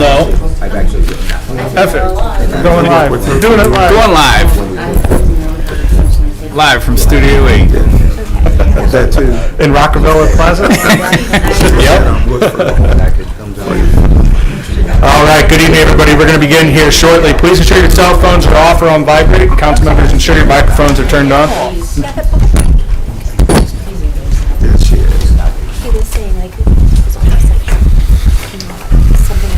No. I've actually written that one. F it. We're going live. We're doing it live. Going live. Live from Studio 8. That too. In Rockefeller Plaza? All right, good evening, everybody. We're going to begin here shortly. Please ensure your cell phones are off or on vibrate. Council members, ensure your microphones are turned on. There she is. He was saying, like, it was almost like, something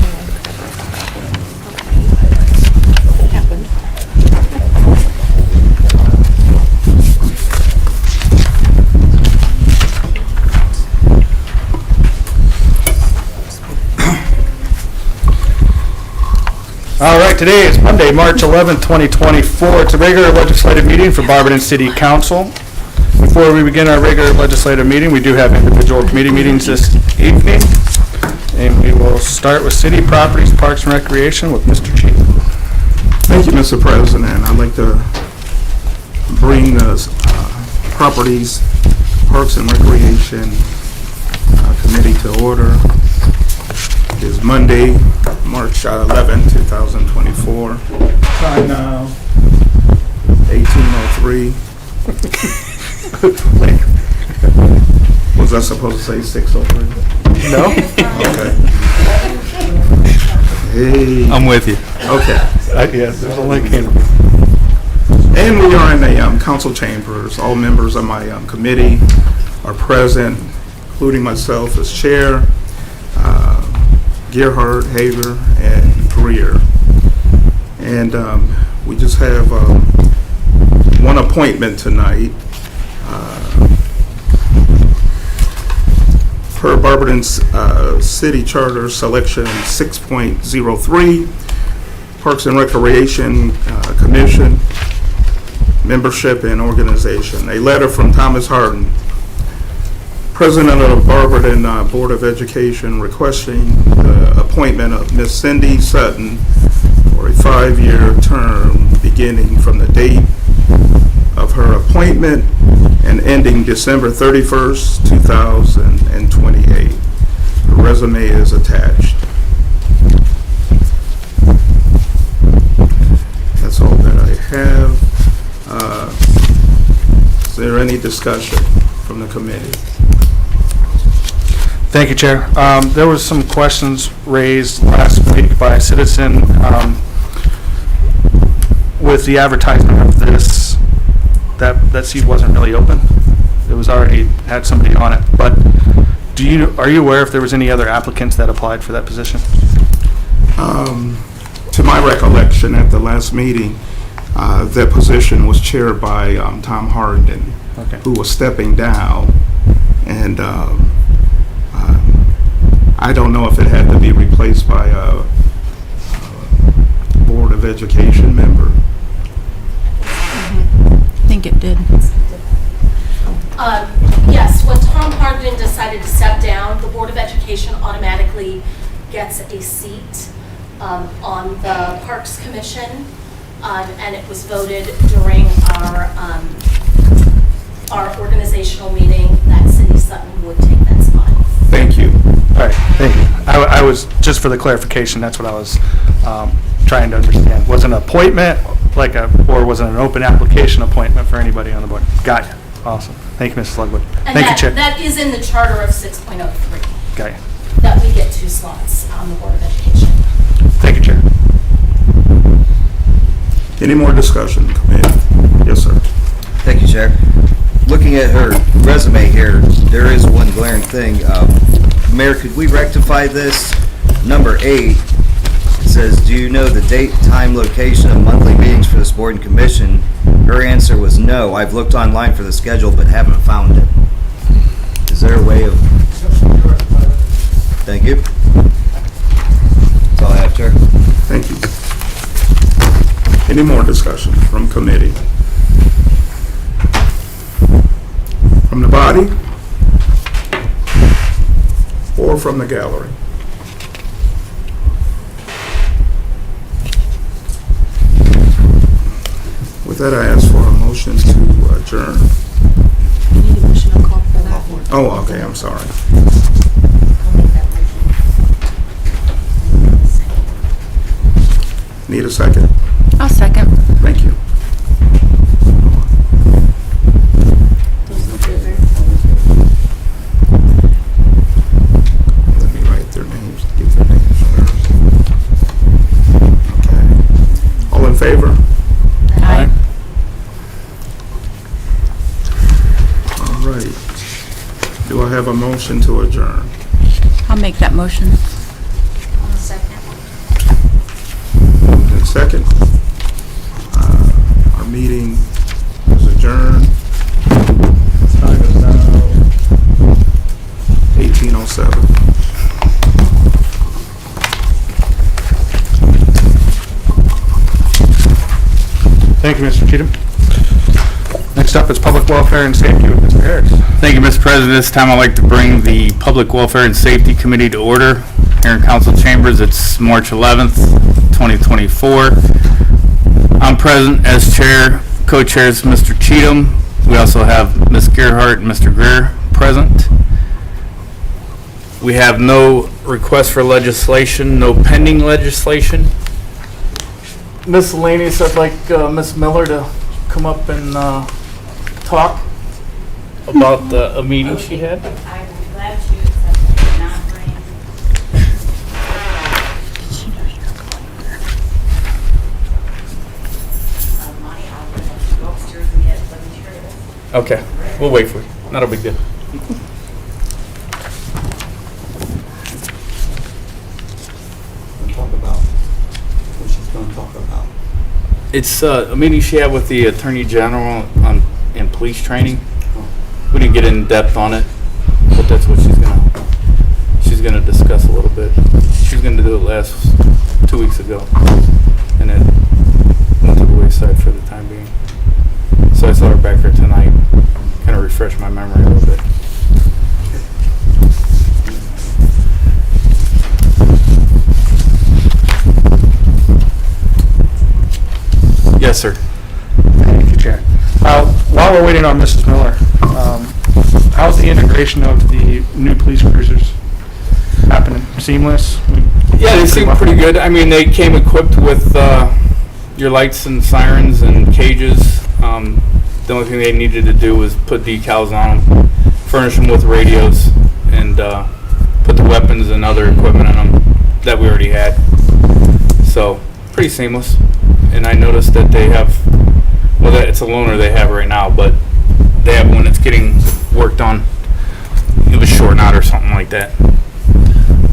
okay. Happened. All right, today is Monday, March 11th, 2024. It's a regular legislative meeting for Barberton City Council. Before we begin our regular legislative meeting, we do have individual committee meetings this evening. And we will start with City Properties, Parks and Recreation with Mr. Chief. Thank you, Mr. President. I'd like to bring the Properties, Parks and Recreation Committee to order. It is Monday, March 11, 2024. Time now, 18:03. Was I supposed to say 6:03? No? Okay. Hey. I'm with you. Okay. Yes, there's a link in. And we are in the council chambers. All members of my committee are present, including myself as chair, Gerhard, Hager, and Greer. And we just have one appointment tonight. Per Barberton's City Charter Selection 6.03, Parks and Recreation Commission, Membership and Organization. A letter from Thomas Harden, President of Barberton Board of Education, requesting the appointment of Ms. Cindy Sutton for a 5-year term beginning from the date of her appointment and ending December 31st, 2028. Her resume is attached. That's all that I have. Is there any discussion from the committee? Thank you, Chair. There was some questions raised last week by a citizen with the advertisement of this, that seat wasn't really open. It was already had somebody on it. But are you aware if there was any other applicants that applied for that position? To my recollection, at the last meeting, that position was chaired by Tom Harden, Okay. who was stepping down, and I don't know if it had to be replaced by a Board of Education member. I think it did. Yes, when Tom Harden decided to step down, the Board of Education automatically gets a seat on the Parks Commission, and it was voted during our organizational meeting that Cindy Sutton would take that spot. Thank you. All right, thank you. I was, just for the clarification, that's what I was trying to understand. Was it an appointment, or was it an open application appointment for anybody on the board? Got you. Awesome. Thank you, Mrs. Ludwig. And Thank you, Chair. that is in the charter of 6.03, Got you. that we get 2 slots on the Board of Education. Thank you, Chair. Any more discussion, committee? Yes, sir. Thank you, Chair. Looking at her resume here, there is one glaring thing. Mayor, could we rectify this? Number 8, it says, do you know the date, time, location of monthly meetings for this board and commission? Her answer was no. I've looked online for the schedule but haven't found it. Is there a way of... Thank you. That's all I have, Chair. Thank you. Any more discussion from committee? From the body? Or from the gallery? With that, I ask for a motion to adjourn. You need a motion to call for that. Oh, okay, I'm sorry. Need a second? I'll second. Thank you. Let me write their names, give their names first. Okay. All in favor? Aye. All right. Do I have a motion to adjourn? I'll make that motion. Moved in second. Our meeting is adjourned. Time is now 18:07. Thank you, Mr. Cheatham. Next up is Public Welfare and Safety with Mr. Harris. Thank you, Mr. President. This time I'd like to bring the Public Welfare and Safety Committee to order here in council chambers. It's March 11th, 2024. I'm present as chair. Co-chairs Mr. Cheatham. We also have Ms. Gerhart and Mr. Greer present. We have no request for legislation, no pending legislation. Miscellaneous, I'd like Ms. Miller to come up and talk about a meeting she had. I will be glad to, except I did not bring money. I'll have to go upstairs and get the materials. Okay, we'll wait for you. Not a big deal. Talk about what she's going to talk about. It's a meeting she had with the Attorney General in police training. We didn't get in depth on it, but that's what she's gonna discuss a little bit. She was gonna do it last 2 weeks ago, and it went to the wayside for the time being. So I saw her back here tonight, kind of refresh my memory a little bit. Yes, sir. Thank you, Chair. While we're waiting on Mrs. Miller, how's the integration of the new police cruisers happening? Seamless? Yeah, they seem pretty good. I mean, they came equipped with your lights and sirens and cages. The only thing they needed to do was put decals on them, furnish them with radios, and put the weapons and other equipment on them that we already had. So, pretty seamless. And I noticed that they have, well, it's a loaner they have right now, but they have one that's getting worked on. It was shorting out or something like that.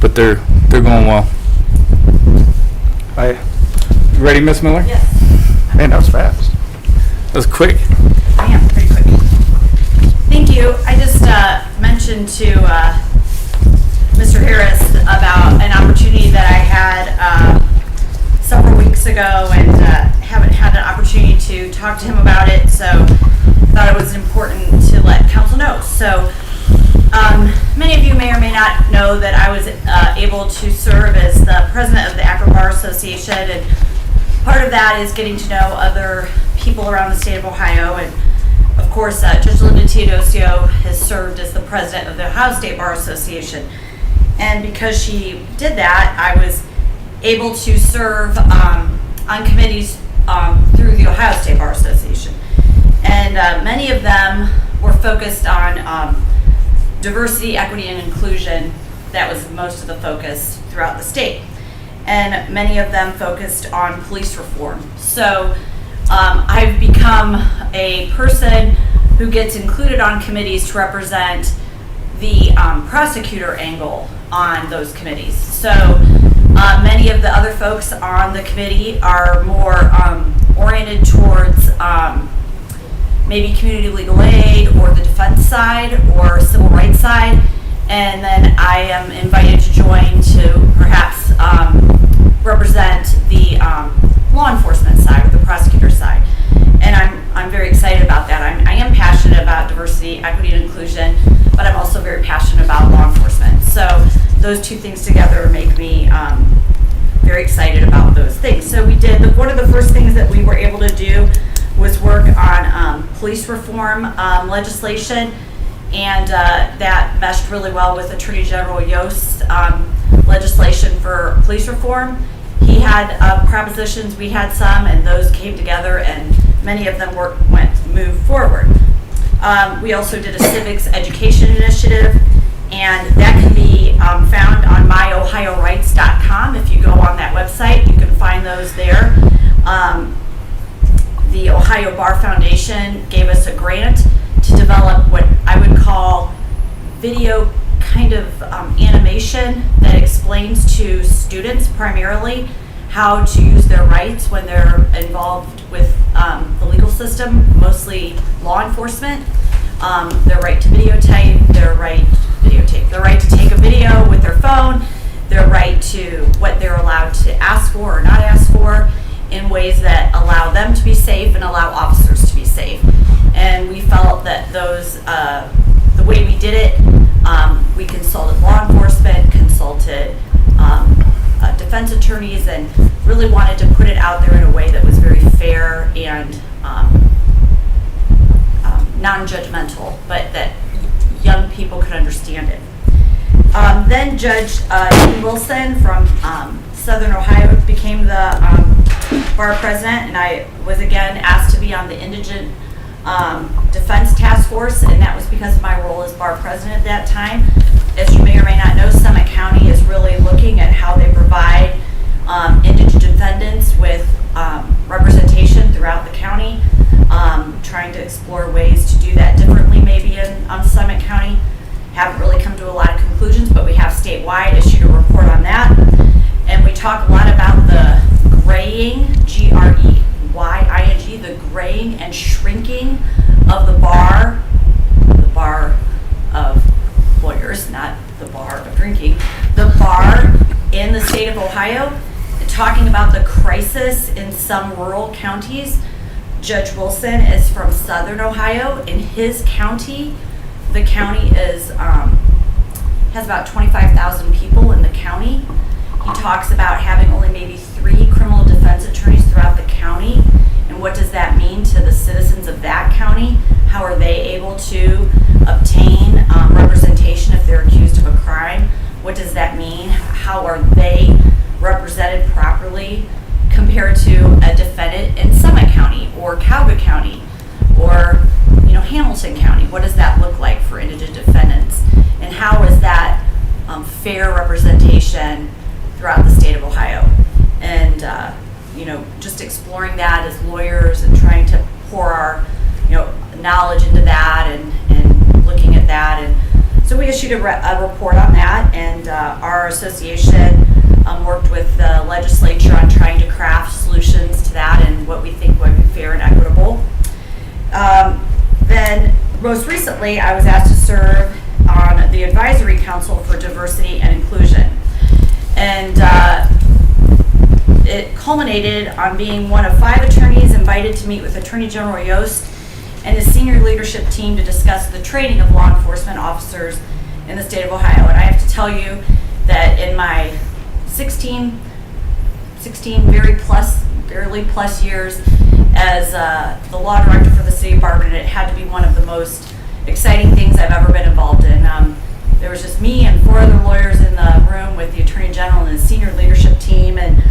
But they're going well. You Ready, Miss Miller? Yes, Man, that was fast. That was quick. I am pretty quick. Thank you. I just mentioned to Mr. Harris about an opportunity that I had several weeks ago, and haven't had an opportunity to talk to him about it, so thought it was important to let council know. So many of you may or may not know that I was able to serve as the president of the Akron Bar Association, and part of that is getting to know other people around the state of Ohio. And of course, Judge Linda Teodosio has served as the president of the Ohio State Bar Association. And because she did that, I was able to serve on committees through the Ohio State Bar Association. And many of them were focused on diversity, equity, and inclusion. That was most of the focus throughout the state. And many of them focused on police reform. So I've become a person who gets included on committees to represent the prosecutor angle on those committees. So many of the other folks on the committee are more oriented towards maybe community legal aid or the defense side or civil rights side. And then I am invited to join to perhaps represent the law enforcement side or the prosecutor side. And I'm very excited about that. I am passionate about diversity, equity, and inclusion, but I'm also very passionate about law enforcement. So those two things together make me very excited about those things. So we did, one of the first things that we were able to do was work on police reform legislation, and that meshed really well with Attorney General Yost's legislation for police reform. He had propositions, we had some, and those came together, and many of them moved forward. We also did a civics education initiative, and that can be found on myohiorights.com. If you go on that website, you can find those there. The Ohio Bar Foundation gave us a grant to develop what I would call video kind of animation that explains to students primarily how to use their rights when they're involved with the legal system, mostly law enforcement. Their right to videotape, their right to take a video with their phone, their right to what they're allowed to ask for or not ask for in ways that allow them to be safe and allow officers to be safe. And we felt that those, the way we did it, we consulted law enforcement, consulted defense attorneys, and really wanted to put it out there in a way that was very fair and non-judgmental, but that young people could understand it. Then Judge Ian Wilson from Southern Ohio became the bar president, and I was again asked to be on the Indigent Defense Task Force, and that was because of my role as bar president at that time. As you may or may not know, Summit County is really looking at how they provide indigent defendants with representation throughout the county, trying to explore ways to do that differently maybe in Summit County. Haven't really come to a lot of conclusions, but we have statewide issued a report on that. And we talk a lot about the graying, G-R-E-Y-I-N-G, the graying and shrinking of the bar of lawyers, not the bar of drinking, the bar in the state of Ohio, talking about the crisis in some rural counties. Judge Wilson is from Southern Ohio. In his county, the county is has about 25,000 people in the county. He talks about having only maybe 3 criminal defense attorneys throughout the county, and what does that mean to the citizens of that county? How are they able to obtain representation if they're accused of a crime? What does that mean? How are they represented properly compared to a defendant in Summit County or Cowga County or Hamilton County? What does that look like for indigent defendants? And how is that fair representation throughout the state of Ohio? And just exploring that as lawyers and trying to pour our knowledge into that and looking at that. And so we issued a report on that, and our association worked with the legislature on trying to craft solutions to that and what we think would be fair and equitable. Then most recently, I was asked to serve on the Advisory Council for Diversity and Inclusion. And it culminated on being one of 5 attorneys invited to meet with Attorney General Yost and the senior leadership team to discuss the training of law enforcement officers in the state of Ohio. And I have to tell you that in my 16 barely plus years as the law director for the city of Barberton, it had to be one of the most exciting things I've ever been involved in. There was just me and 4 other lawyers in the room with the Attorney General and the senior leadership team, and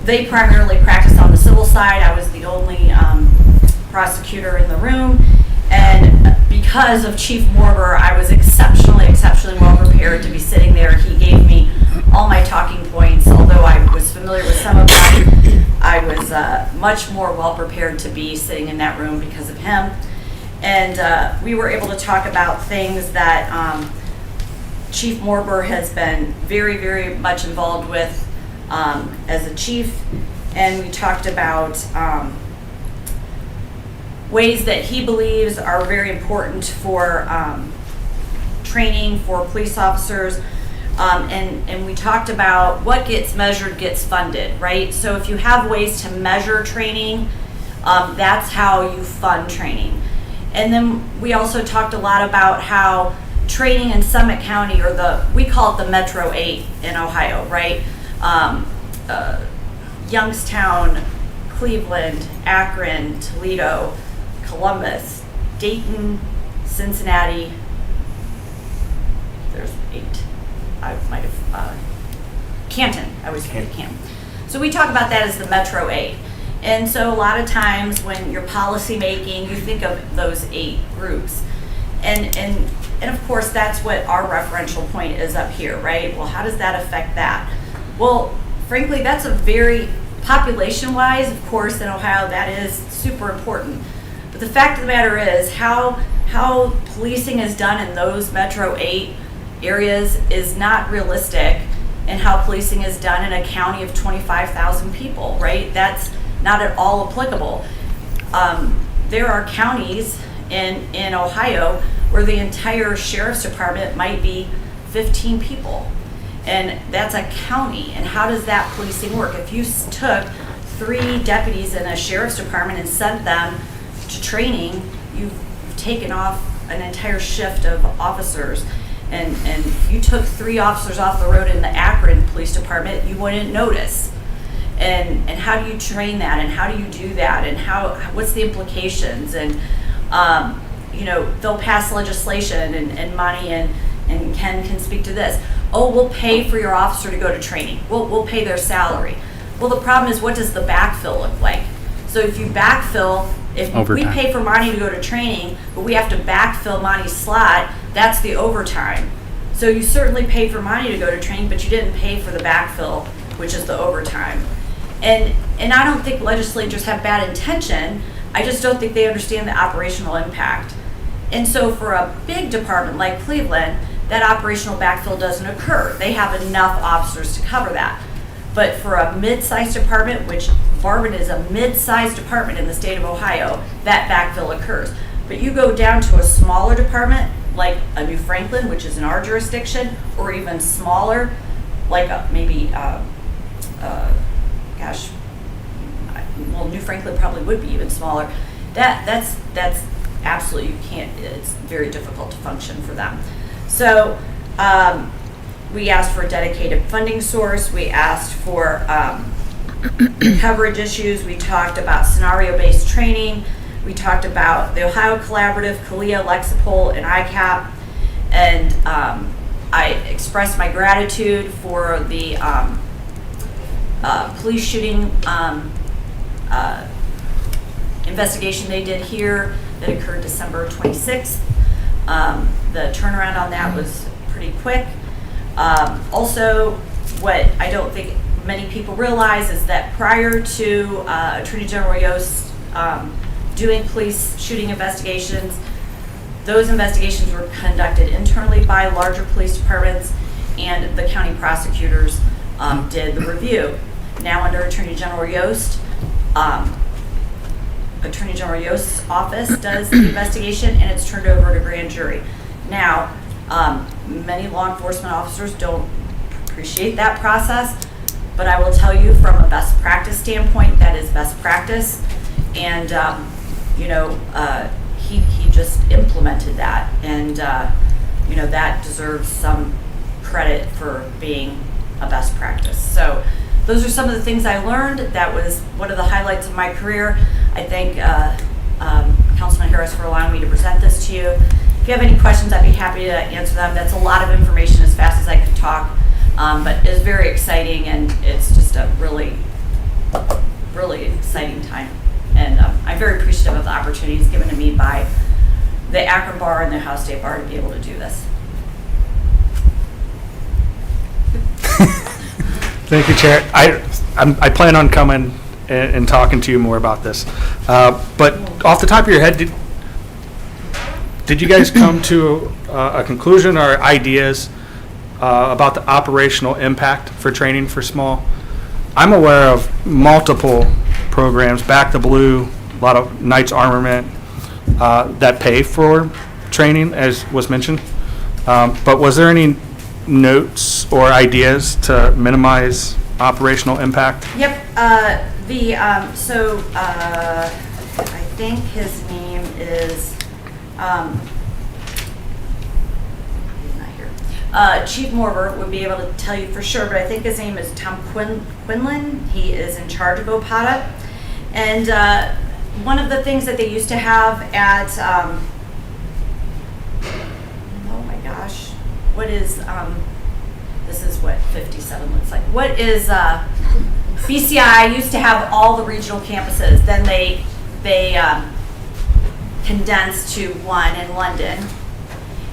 they primarily practiced on the civil side. I was the only prosecutor in the room, and because of Chief Morber, I was exceptionally well prepared to be sitting there. He gave me all my talking points. Although I was familiar with some of them, I was much more well prepared to be sitting in that room because of him. And we were able to talk about things that Chief Morber has been very much involved with as a chief. And we talked about ways that he believes are very important for training for police officers. And we talked about what gets measured gets funded, right? So if you have ways to measure training, that's how you fund training. And then we also talked a lot about how training in Summit County, or we call it the Metro 8 in Ohio, right? Youngstown, Cleveland, Akron, Toledo, Columbus, Dayton, Cincinnati. There's 8. I might have Canton, I was Canton. So we talk about that as the Metro 8. And so a lot of times when you're policy making, you think of those 8 groups. And of course, that's what our referential point is up here, right? Well, how does that affect that? Well, frankly, that's a very, population-wise, of course, in Ohio, that is super important. But the fact of the matter is, how policing is done in those Metro 8 areas is not realistic, and how policing is done in a county of 25,000 people, right? That's not at all applicable. There are counties in Ohio where the entire sheriff's department might be 15 people. And that's a county. And how does that policing work? If you took 3 deputies in a sheriff's department and sent them to training, you've taken off an entire shift of officers. And if you took 3 officers off the road in the Akron Police Department, you wouldn't notice. And how do you train that? And how do you do that? And what's the implications? And they'll pass legislation, and Monty and Ken can speak to this. Oh, we'll pay for your officer to go to training. We'll pay their salary. Well, the problem is, what does the backfill look like? So if you backfill, if we pay for Monty to go to training, but we have to backfill Monty's slot, that's the overtime. So you certainly paid for Monty to go to training, but you didn't pay for the backfill, which is the overtime. And I don't think legislatures have bad intention. I just don't think they understand the operational impact. And so for a big department like Cleveland, that operational backfill doesn't occur. They have enough officers to cover that. But for a mid-sized department, which Barberton is a mid-sized department in the state of Ohio, that backfill occurs. But you go down to a smaller department, like a New Franklin, which is in our jurisdiction, or even smaller, like New Franklin probably would be even smaller. That's absolutely, you can't, it's very difficult to function for them. So we asked for a dedicated funding source. We asked for coverage issues. We talked about scenario-based training. We talked about the Ohio Collaborative, CALEA, Lexipol, and ICAP. And I expressed my gratitude for the police shooting investigation they did here that occurred December 26th. The turnaround on that was pretty quick. Also, what I don't think many people realize is that prior to Attorney General Yost doing police shooting investigations, those investigations were conducted internally by larger police departments, and the county prosecutors did the review. Now under Attorney General Yost, Attorney General Yost's office does the investigation, and it's turned over to grand jury. Now, many law enforcement officers don't appreciate that process, but I will tell you from a best practice standpoint, that is best practice. And, he just implemented that, and, that deserves some credit for being a best practice. So those are some of the things I learned. That was one of the highlights of my career. I thank Councilman Harris for allowing me to present this to you. If you have any questions, I'd be happy to answer them. That's a lot of information as fast as I could talk, but it's very exciting, and it's just a really, really exciting time. And I'm very appreciative of the opportunities given to me by the Akron Bar and the Ohio State Bar to be able to do this. Thank you, Chair. I plan on coming and talking to you more about this. But off the top of your head, did you guys come to a conclusion or ideas about the operational impact for training for small? I'm aware of multiple programs, Back the Blue, a lot of Knights Armament, that pay for training, as was mentioned. But was there any notes or ideas to minimize operational impact? Yep. I think his name is, he's not here. Chief Morver would be able to tell you for sure, but I think his name is Tom Quinlan. He is in charge of OPATA. And one of the things that they used to have at, oh my gosh, what is, this is what, 57 looks like. What is, BCI used to have all the regional campuses, then they condensed to one in London.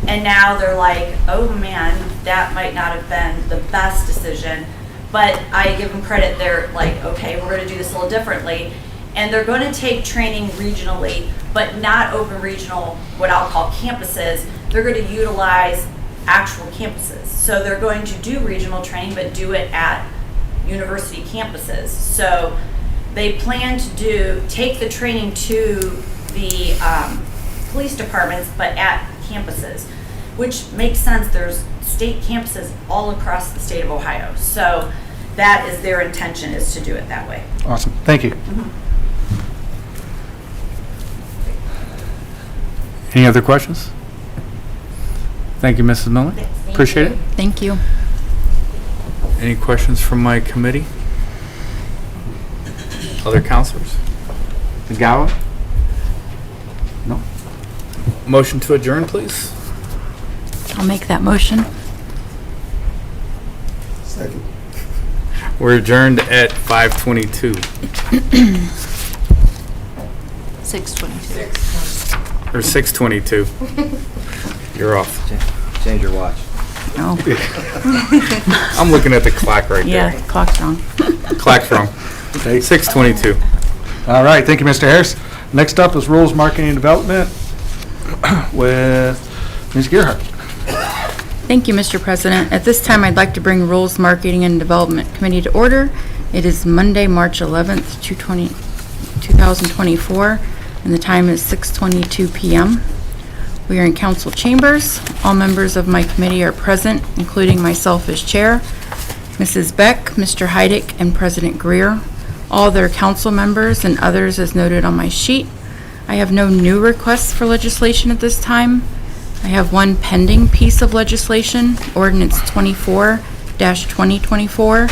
And now they're like, oh man, that might not have been the best decision. But I give them credit, they're like, okay, we're gonna do this a little differently. And they're gonna take training regionally, but not open regional, what I'll call campuses. They're gonna utilize actual campuses. So they're going to do regional training, but do it at university campuses. So they plan to take the training to the police departments, but at campuses, which makes sense. There's state campuses all across the state of Ohio. So that is their intention, is to do it that way. Awesome, thank you. Any other questions? Thank you, Mrs. Miller. Appreciate it. Thank you. Any questions from my committee? Other counselors? Ms. Gallo? No? Motion to adjourn, please. I'll make that motion. Second. We're adjourned at 5:22. 6:22. Or 6:22. You're off. Change your watch. No. I'm looking at the clock right Yeah, there. clock's wrong. Clock's wrong. 6:22. All right, thank you, Mr. Harris. Next up is Rules Marketing and Development with Ms. Gerhardt. Thank you, Mr. President. At this time, I'd like to bring Rules Marketing and Development Committee to order. It is Monday, March 11th, 2024, and the time is 6:22 p.m. We are in council chambers. All members of my committee are present, including myself as chair, Mrs. Beck, Mr. Heidick, and President Greer. All their council members and others as noted on my sheet. I have no new requests for legislation at this time. I have one pending piece of legislation, Ordinance 24-2024.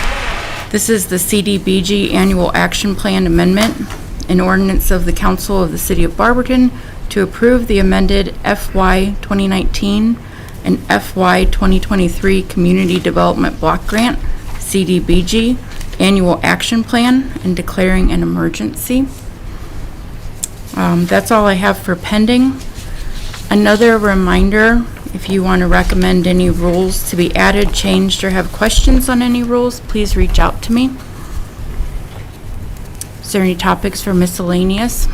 This is the CDBG Annual Action Plan Amendment, an ordinance of the Council of the City of Barberton to approve the amended FY 2019 and FY 2023 Community Development Block Grant, CDBG, Annual Action Plan, and declaring an emergency. That's all I have for pending. Another reminder, if you want to recommend any rules to be added, changed, or have questions on any rules, please reach out to me. Is there any topics for miscellaneous?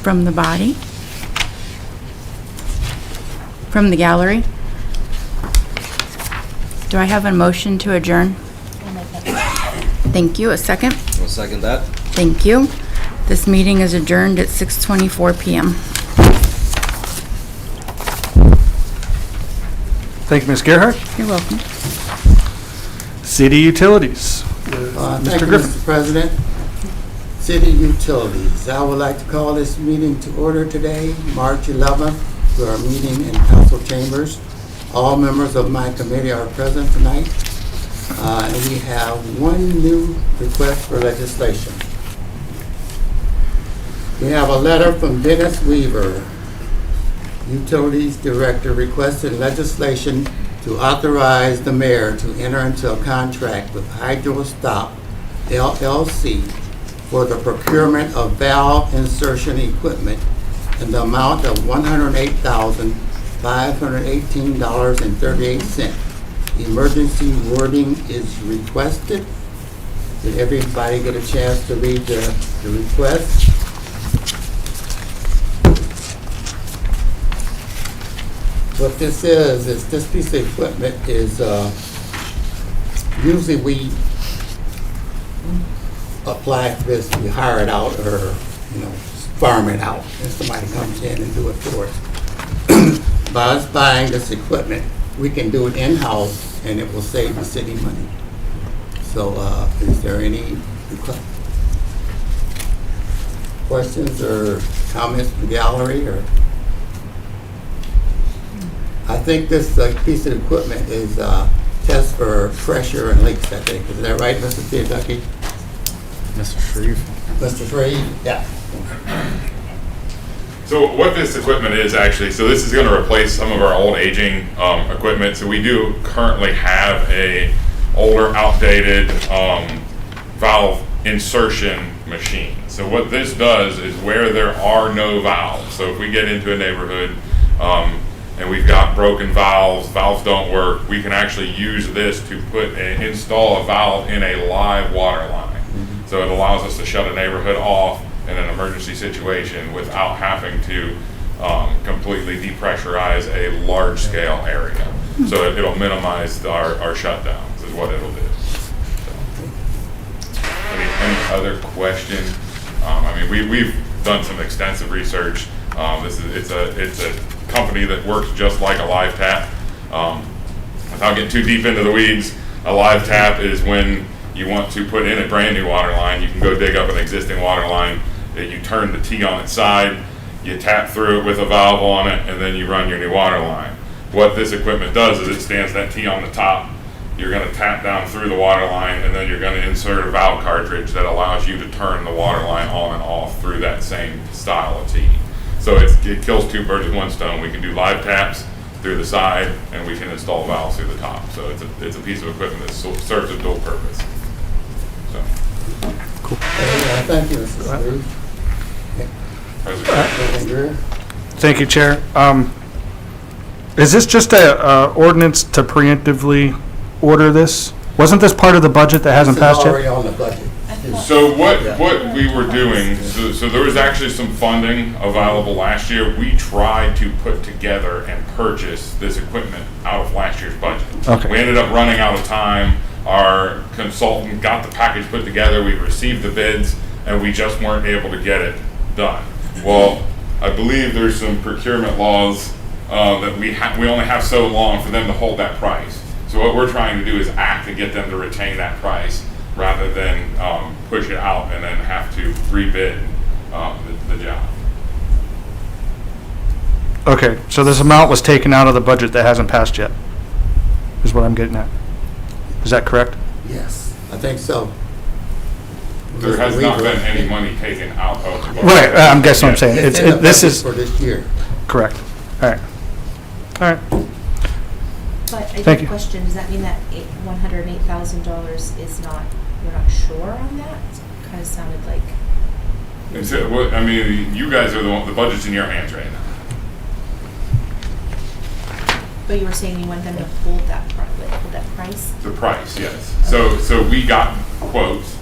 From the body? From the gallery? Do I have a motion to adjourn? Thank you. A second? I'll second that. Thank you. This meeting is adjourned at 6:24 p.m. Thank you, Ms. Gerhardt. You're welcome. City Utilities with Thank Mr. you, Griffin. Mr. President. City Utilities. I would like to call this meeting to order today, March 11th. We are meeting in council chambers. All members of my committee are present tonight. And we have one new request for legislation. We have a letter from Dennis Weaver, Utilities Director, requesting legislation to authorize the mayor to enter into a contract with HydroStop LLC for the procurement of valve insertion equipment in the amount of $108,518.38. Emergency wording is requested. Did everybody get a chance to read the request? What this is this piece of equipment is, usually we apply for this, we hire it out or, farm it out, and somebody comes in and do it for us. By us buying this equipment, we can do it in-house and it will save the city money. So, is there any questions or comments from the gallery or? I think this piece of equipment is test for pressure and leaks, I think. Is that right, Mr. Theoducky? Mr. Shreve. Mr. Shreve? Yeah. So what this equipment is actually, so this is going to replace some of our old aging equipment. So we do currently have a older, outdated valve insertion machine. So what this does is where there are no valves. So if we get into a neighborhood and we've got broken valves don't work, we can actually use this to install a valve in a live water line. So it allows us to shut a neighborhood off in an emergency situation without having to completely depressurize a large-scale area. So it'll minimize our shutdowns is what it'll do. So, any other questions? I mean, we've done some extensive research. It's a company that works just like a live tap. Without getting too deep into the weeds, a live tap is when you want to put in a brand new water line. You can go dig up an existing water line. You turn the T on its side, you tap through it with a valve on it, and then you run your new water line. What this equipment does is it stands that T on the top. You're going to tap down through the water line, and then you're going to insert a valve cartridge that allows you to turn the water line on and off through that same style of T. So it kills two birds with one stone. We can do live taps through the side, and we can install valves through the top. So it's a piece of equipment that serves a dual purpose. So. Thank you, Mrs. Reed. Thank you, Chair. Is this just a ordinance to preemptively order this? Wasn't this part of the budget that hasn't passed Already yet? on the budget. So what we were doing, so there was actually some funding available last year. We tried to put together and purchase this equipment out of last year's budget. Okay. We ended up running out of time. Our consultant got the package put together. We received the bids, and we just weren't able to get it done. Well, I believe there's some procurement laws that we only have so long for them to hold that price. So what we're trying to do is act to get them to retain that price rather than push it out and then have to rebid the job. Okay, so this amount was taken out of the budget that hasn't passed yet, is what I'm getting at. Is that correct? Yes, I think so. There has not been any money taken out of the budget. Right, I'm guessing what I'm saying. It's in the This budget is, for this year. correct. All right. All right. But I Thank have a you. question, does that mean that $108,000 is not, we're not sure on that? Kind of sounded like, And so, I mean, you guys are the budget's in your hands right now. but you were saying you want them to hold that price? The price, yes. So we got quotes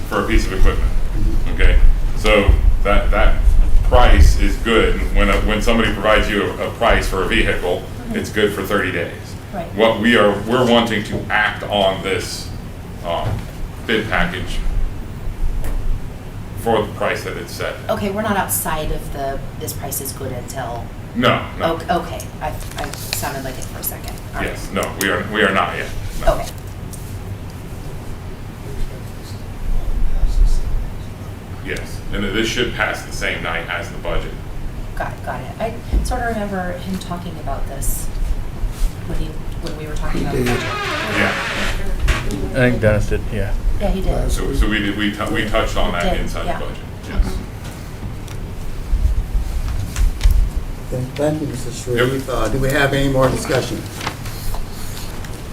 for a piece of equipment. Okay, so that price is good. When somebody provides you a price for a vehicle, it's good for 30 days. Right. What we're wanting to act on this bid package for the price that it's set. Okay, we're not outside of this price is good until, No. okay, I sounded like it for a second. All right. Yes. No. We are not yet. No. Okay. Yes, and this should pass the same night as the budget. Got it. I sort of remember him talking about this when we were talking about the budget. Yeah. I think Dennis did, yeah. Yeah, he did. So we touched on that Did, inside yeah. the budget. Yes. Thank you, Mrs. Shreve. Do we have any more discussion?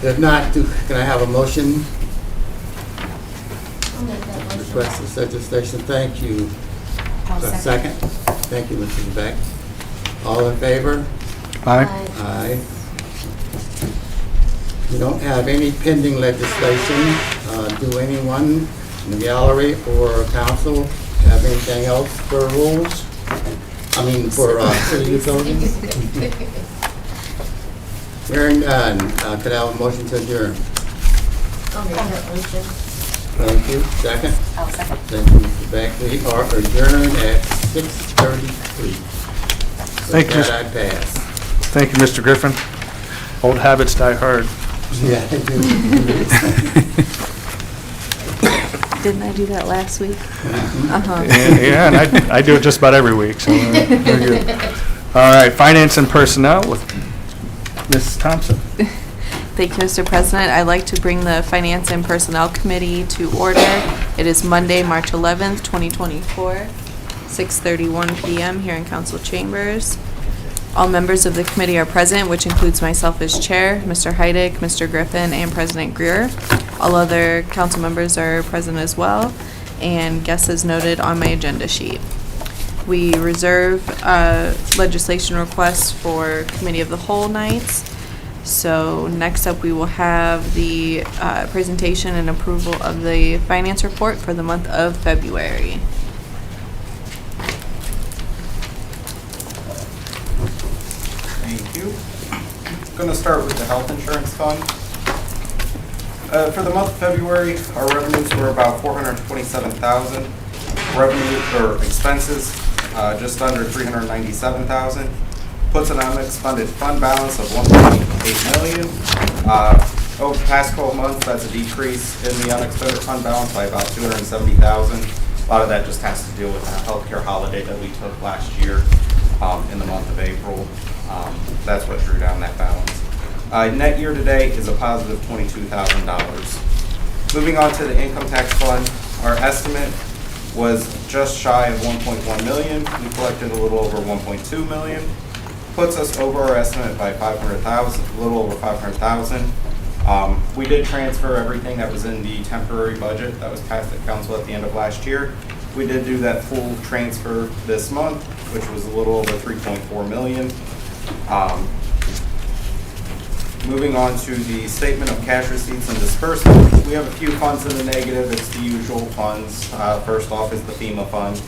If not, can I have a motion? Request this legislation. Thank you. I'll A second. Thank you, Mrs. Beck. All in favor? Aye. Aye. We don't have any pending legislation. Do anyone in the gallery or council have anything else for rules? I mean, for city utilities? Hearing none, could I have a motion to adjourn? I'll make that motion. Thank you. Second? I'll second. Thank you, Mr. Beck. We are adjourned at 6:33. Thank you. With that, I pass. Thank you, Mr. Griffin. Old habits die hard. Yeah, I do. Didn't I do that last week? Uh-huh. Yeah, and I do it just about every week, so we're good. All right, Finance and Personnel with Mrs. Thompson. Thank you, Mr. President. I'd like to bring the Finance and Personnel Committee to order. It is Monday, March 11th, 2024. 6:31 PM here in council chambers. All members of the committee are present, which includes myself as chair, Mr. Heidick, Mr. Griffin, and President Greer. All other council members are present as well, and guests as noted on my agenda sheet. We reserve legislation requests for committee of the whole nights. So next up, we will have the presentation and approval of the finance report for the month of February. Thank you. I'm going to start with the health insurance fund. For the month of February, our revenues were about $427,000. Revenue or expenses just under $397,000. Puts an unexpended fund balance of $1.8 million. Over the past 12 months, that's a decrease in the unexpended fund balance by about $270,000. A lot of that just has to deal with that healthcare holiday that we took last year in the month of April. That's what drew down that balance. Net year to date is a positive $22,000. Moving on to the income tax fund, our estimate was just shy of $1.1 million. We collected a little over $1.2 million. Puts us over our estimate by $500,000, a little over $500,000. We did transfer everything that was in the temporary budget that was passed at council at the end of last year. We did do that full transfer this month, which was a little over $3.4 million. Moving on to the statement of cash receipts and disbursements, we have a few funds in the negative. It's the usual funds. First off is the FEMA fund.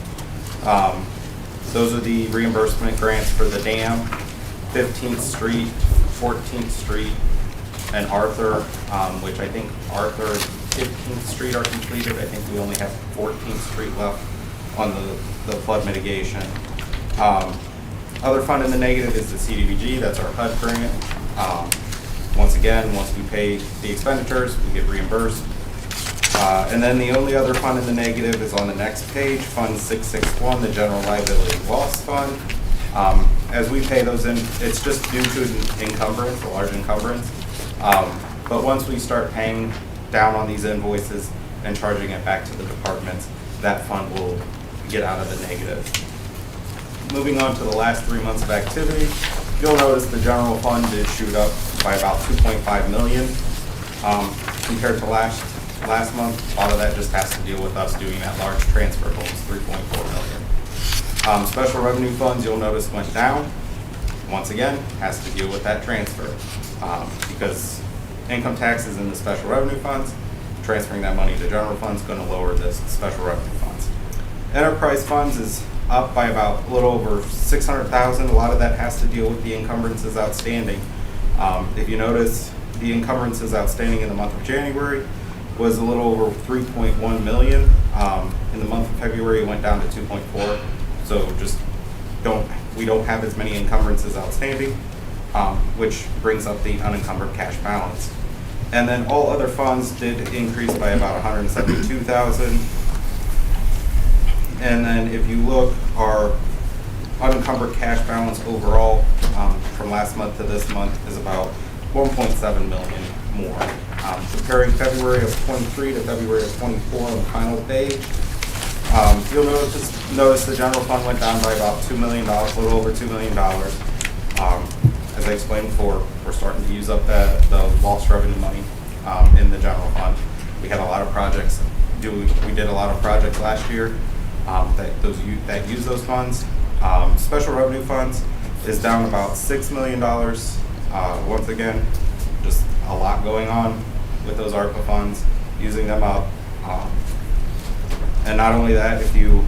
Those are the reimbursement grants for the dam, 15th Street, 14th Street, and Arthur, which I think Arthur and 15th Street are completed. I think we only have 14th Street left on the flood mitigation. Other fund in the negative is the CDBG. That's our HUD grant. Once again, once we pay the expenditures, we get reimbursed. And then the only other fund in the negative is on the next page, Fund 661, the General Liability Loss Fund. As we pay those in, it's just due to an encumbrance, a large encumbrance. But once we start paying down on these invoices and charging it back to the departments, that fund will get out of the negative. Moving on to the last 3 months of activity, you'll notice the general fund did shoot up by about $2.5 million compared to last month. A lot of that just has to deal with us doing that large transfer of almost $3.4 million. Special revenue funds, you'll notice, went down. Once again, has to deal with that transfer because income taxes in the special revenue funds, transferring that money to general funds is going to lower this special revenue funds. Enterprise funds is up by about a little over $600,000. A lot of that has to deal with the encumbrances outstanding. If you notice, the encumbrances outstanding in the month of January was a little over $3.1 million. In the month of February, it went down to 2.4. So just we don't have as many encumbrances outstanding, which brings up the unencumbered cash balance. And then all other funds did increase by about $172,000. And then if you look, our unencumbered cash balance overall from last month to this month is about $1.7 million more. Comparing February of 23 to February of 24 on the final page, you'll notice the general fund went down by about $2 million, a little over $2 million. As I explained before, we're starting to use up the lost revenue money in the general fund. We had a lot of projects. We did a lot of projects last year that use those funds. Special revenue funds is down about $6 million. Once again, just a lot going on with those ARPA funds, using them up. And not only that, if you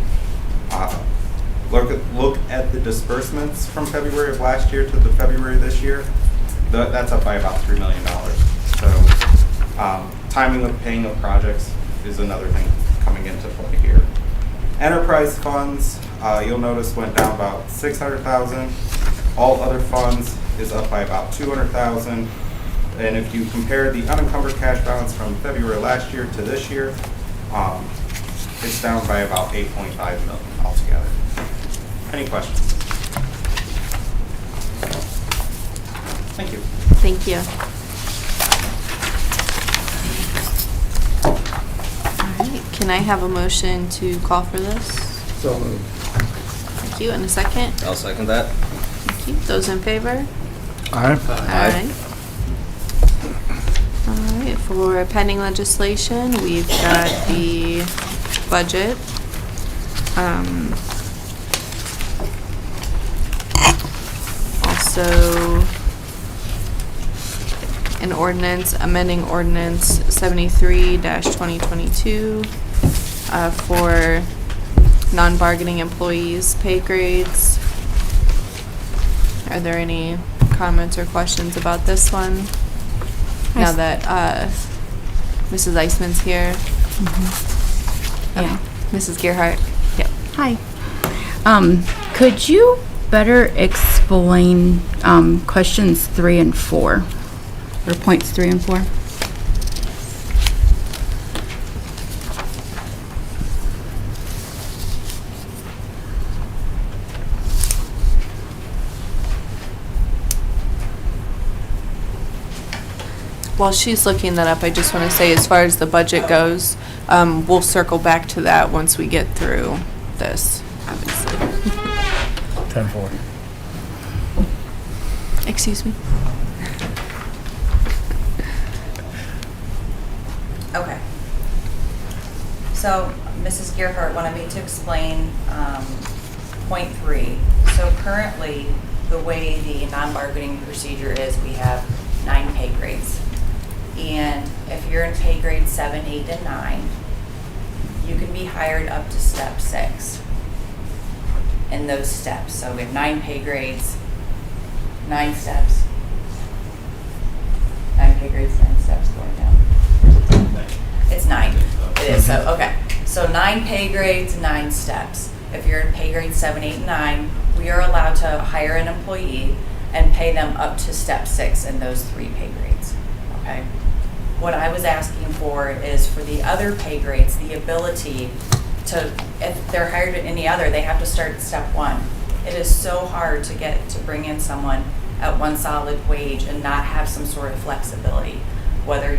look at the disbursements from February of last year to the February this year, that's up by about $3 million. So timing of paying of projects is another thing coming into play here. Enterprise funds, you'll notice, went down about $600,000. All other funds is up by about $200,000. And if you compare the unencumbered cash balance from February last year to this year, it's down by about $8.5 million altogether. Any questions? Thank you. Thank you. All right, can I have a motion to call for this? So moved. Thank you. And a second? I'll second that. Thank you. Those in favor? Aye. Aye. All right, for pending legislation, we've got the budget. Also, an ordinance, amending ordinance 73-2022 for non-bargaining employees' pay grades. Are there any comments or questions about this one? Now that Mrs. Eisman's here. Yeah. Mrs. Gerhart. Yep. Hi. Could you better explain questions 3 and 4, or points 3 and 4? While she's looking that up, I just want to say, as far as the budget goes, we'll circle back to that once we get through this, obviously. 10-4. Excuse me. Okay. So Mrs. Gerhart wanted me to explain point 3. So currently, the way the non-bargaining procedure is, we have 9 pay grades. And if you're in pay grade 7, 8, and 9, you can be hired up to step 6 in those steps. So we have 9 pay grades, 9 steps. 9 pay grades, 9 steps going down. It's 9. It is, so, okay. So 9 pay grades, 9 steps. If you're in pay grade 7, 8, and 9, we are allowed to hire an employee and pay them up to step 6 in those 3 pay grades, okay? What I was asking for is for the other pay grades, the ability to, if they're hired at any other, they have to start at step 1. It is so hard to bring in someone at 1 solid wage and not have some sort of flexibility, whether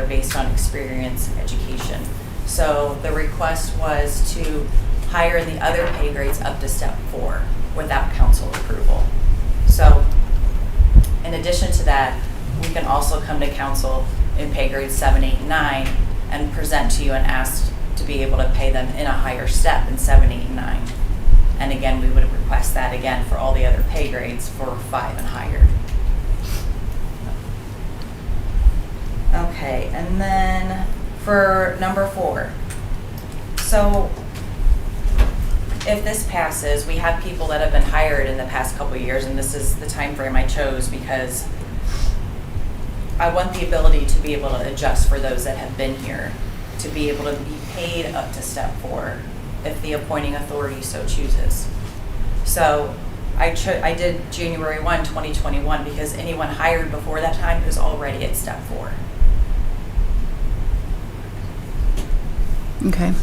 based on experience, education. So the request was to hire the other pay grades up to step 4 without council approval. So in addition to that, we can also come to council in pay grades 7, 8, and 9 and present to you and ask to be able to pay them in a higher step in 7, 8, and 9. And again, we would request that again for all the other pay grades for 5 and higher. Okay, and then for number 4. So if this passes, we have people that have been hired in the past couple of years, and this is the time frame I chose because I want the ability to be able to adjust for those that have been here, to be able to be paid up to step 4 if the appointing authority so chooses. So I did January 1, 2021 because anyone hired before that time is already at step 4. Okay.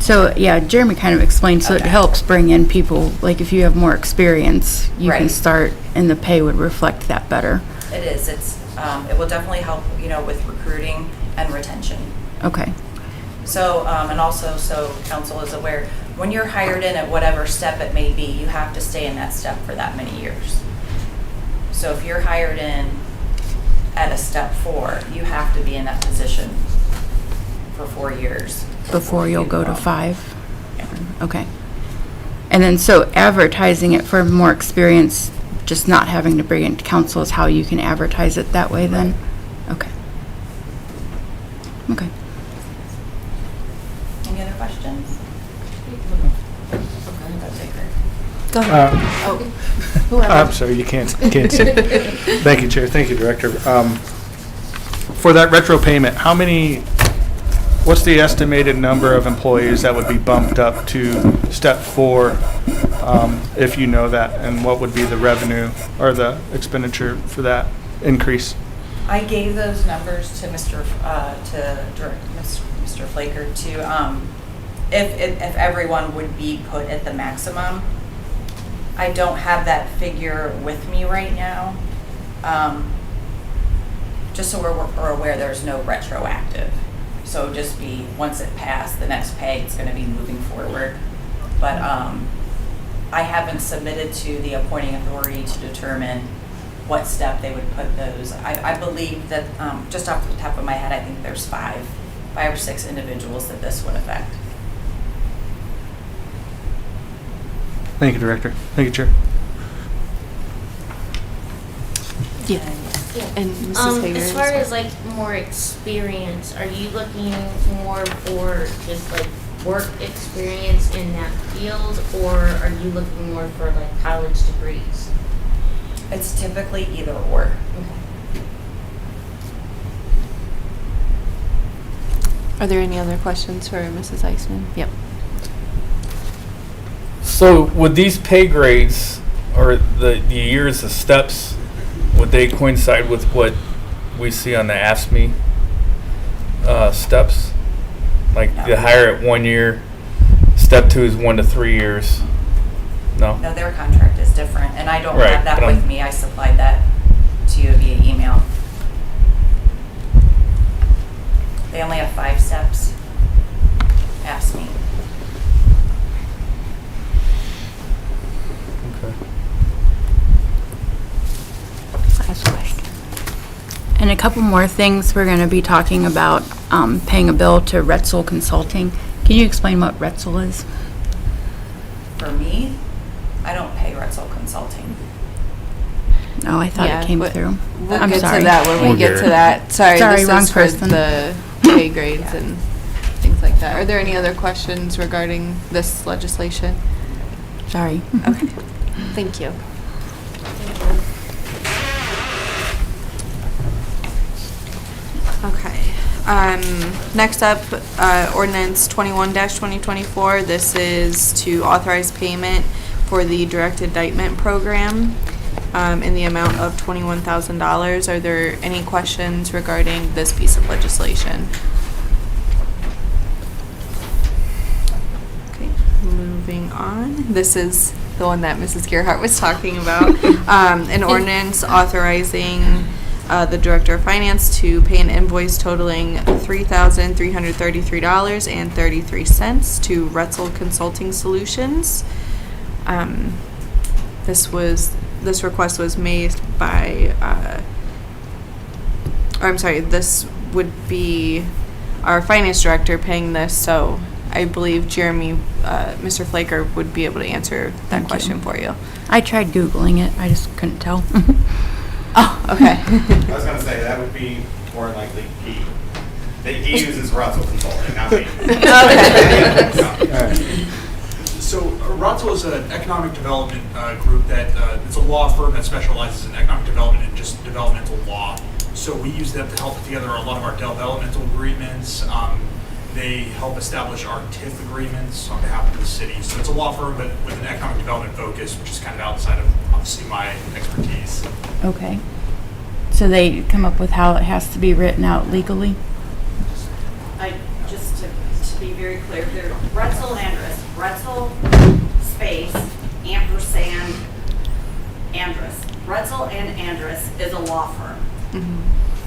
So, yeah, Jeremy kind of explained, so it Okay. helps bring in people, like if you have more experience, you can Right. start, and the pay would reflect that better. It is. It will definitely help, with recruiting and retention. Okay. So, and also, so council is aware, when you're hired in at whatever step it may be, you have to stay in that step for that many years. So if you're hired in at a step 4, you have to be in that position for 4 years. Before you'll go to you, 5? Yeah. Okay. And then, so advertising it for more experience, just not having to bring it to council is how you can advertise it that way then? Okay. Okay. Any other questions? Go ahead. Oh, whoever. I'm sorry, you can't see. Thank you, Chair. Thank you, Director. For that retro payment, what's the estimated number of employees that would be bumped up to step 4, if you know that, and what would be the revenue or the expenditure for that increase? I gave those numbers to Mr. Flaker to, if everyone would be put at the maximum. I don't have that figure with me right now. Just so we're aware, there's no retroactive. So just be, once it passed, the next pay, it's gonna be moving forward. but I haven't submitted to the appointing authority to determine what step they would put those. I believe that, just off the top of my head, I think there's five or six individuals that this would affect. Thank you, Director. Thank you, Chair. And Mrs. Hager As as far well. as like more experience, are you looking more for just like work experience in that field, or are you looking more for like college degrees? It's typically either or. Are there any other questions for Mrs. Eisman? Yep. So would these pay grades or the years, the steps, would they coincide with what we see on the AFSCME steps? Like No. the higher at 1 year, step 2 is 1 to 3 years? No? No, their contract is different, and I don't Right, have that but with me. I supplied that to you via email. They only have 5 steps. Ask me. Okay. And a couple more things, we're going to be talking about paying a bill to Retzel Consulting. Can you explain what Retzel is? For me, I don't pay Retzel Consulting. Oh, I thought Yeah, it came but through. We'll I'm get sorry. to that when we We'll get get to it. that. Sorry, Sorry, this wrong is for person. the pay grades and things like that. Are there any other questions regarding this legislation? Sorry. Okay, thank you. Okay, next up, ordinance 21-2024. This is to authorize payment for the direct indictment program in the amount of $21,000. Are there any questions regarding this piece of legislation? Okay, moving on. This is the one that Mrs. Gerhart was talking about. An ordinance authorizing the Director of Finance to pay an invoice totaling $3,333.33 to Retzel Consulting Solutions. This request was made by, this would be our finance director paying this, so I believe Jeremy, Mr. Flaker would be able to answer that Thank you. question for you. I tried Googling it, I just couldn't tell. Oh, okay. I was gonna say, that would be more than likely he. He uses Russell Consulting, not me. Okay. So Rotzel is an economic development group that, it's a law firm that specializes in economic development and just developmental law. So we use them to help put together a lot of our developmental agreements. They help establish our TIF agreements on behalf of the city. So it's a law firm, but with an economic development focus, which is kind of outside of, obviously, my expertise. Okay. So they come up with how it has to be written out legally? Just to be very clear, they're Retzel and Andrus. Retzel, space, ampersand, Andrus. Retzel and Andrus is a law firm.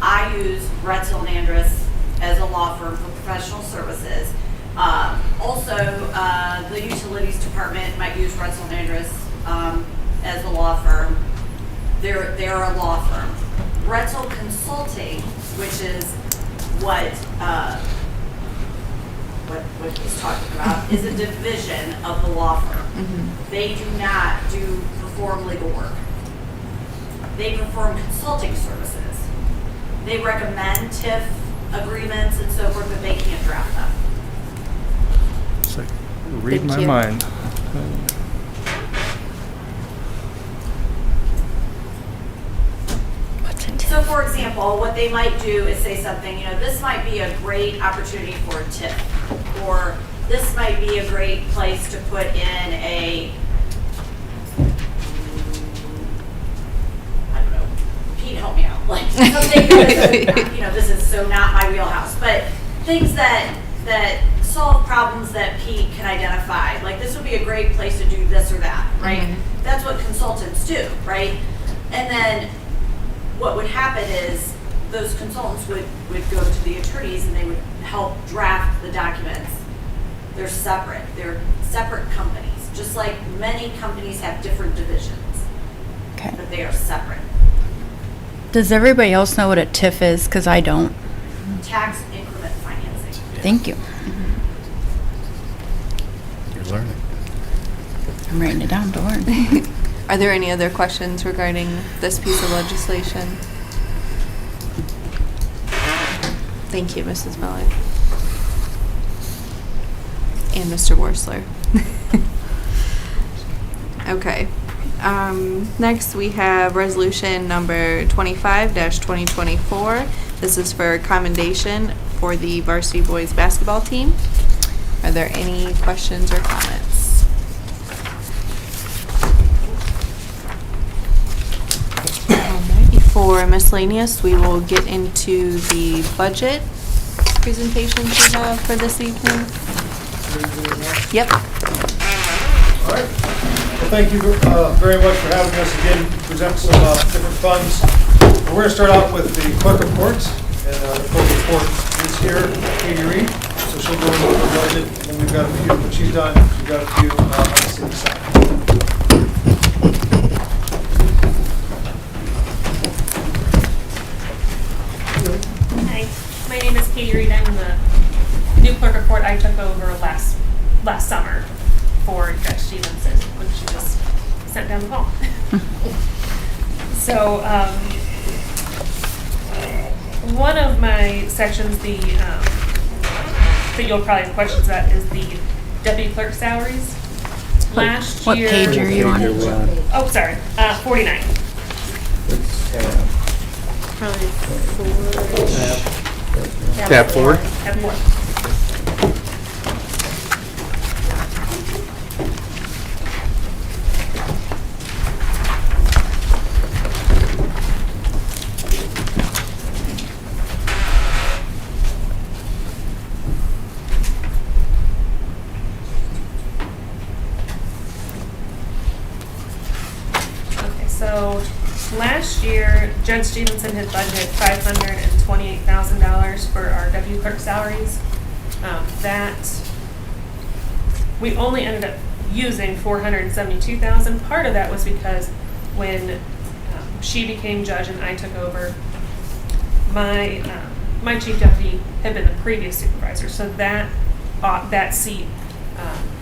I use Retzel and Andrus as a law firm for professional services. Also, the utilities department might use Retzel and Andrus as a law firm. They're a law firm. Retzel Consulting, which is what he's talking about, is a division of the law firm. They do not perform legal work. They perform consulting services. They recommend TIF agreements and so forth, but they can't draft them. It's like, read Thank my you. mind. So for example, what they might do is say something, this might be a great opportunity for a TIF, or this might be a great place to put in a, I don't know, Pete, help me out, like something, this is so not my wheelhouse, but things that solve problems that Pete can identify. Like this would be a great place to do this or that, right? That's what consultants do, right? And then what would happen is those consultants would go to the attorneys and they would help draft the documents They're separate. They're separate companies, just like many companies have different divisions, Okay. but they are separate. Does everybody else know what a TIF is? Because I don't. Tax increment financing. Thank you. You're learning. I'm writing it down to learn. Are there any other questions regarding this piece of legislation? Thank you, Mrs. Miller. And Mr. Worsler. Okay. Next, we have resolution number 25-2024. This is for commendation for the varsity boys basketball team. Are there any questions or comments? Alright, for miscellaneous, we will get into the budget presentations we have for this evening. Yep. All right. Well, thank you very much for having us again present some different funds. We're going to start out with the clerk report, and the clerk report is here, Katie Reed. So she'll go over the budget, and we've got a few, what she's done, we've got a few on the city side. Hi, my name is Katie Reed. I'm the new clerk report I took over last summer for Judge Stevenson when she was sent down the hall. So one of my sections, that you'll probably have questions about, is the deputy clerk salaries. Last What year. page are you on? Oh, sorry, 49. Probably 4. Tab 4. Tab 4. So last year, Judge Stevenson had budgeted $528,000 for our deputy clerk salaries. That we only ended up using $472,000. Part of that was because when she became judge and I took over, my chief deputy had been the previous supervisor, so that seat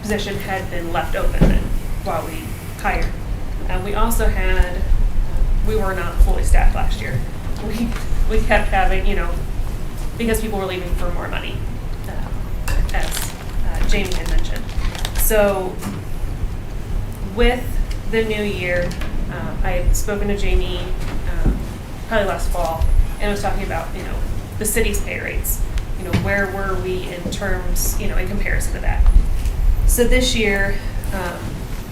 position had been left open then while we hired. We also had, we were not fully staffed last year. We kept having, because people were leaving for more money, as Jamie had mentioned. So with the new year, I had spoken to Jamie probably last fall and was talking about, the city's pay rates. Where were we in terms, in comparison to that. So this year,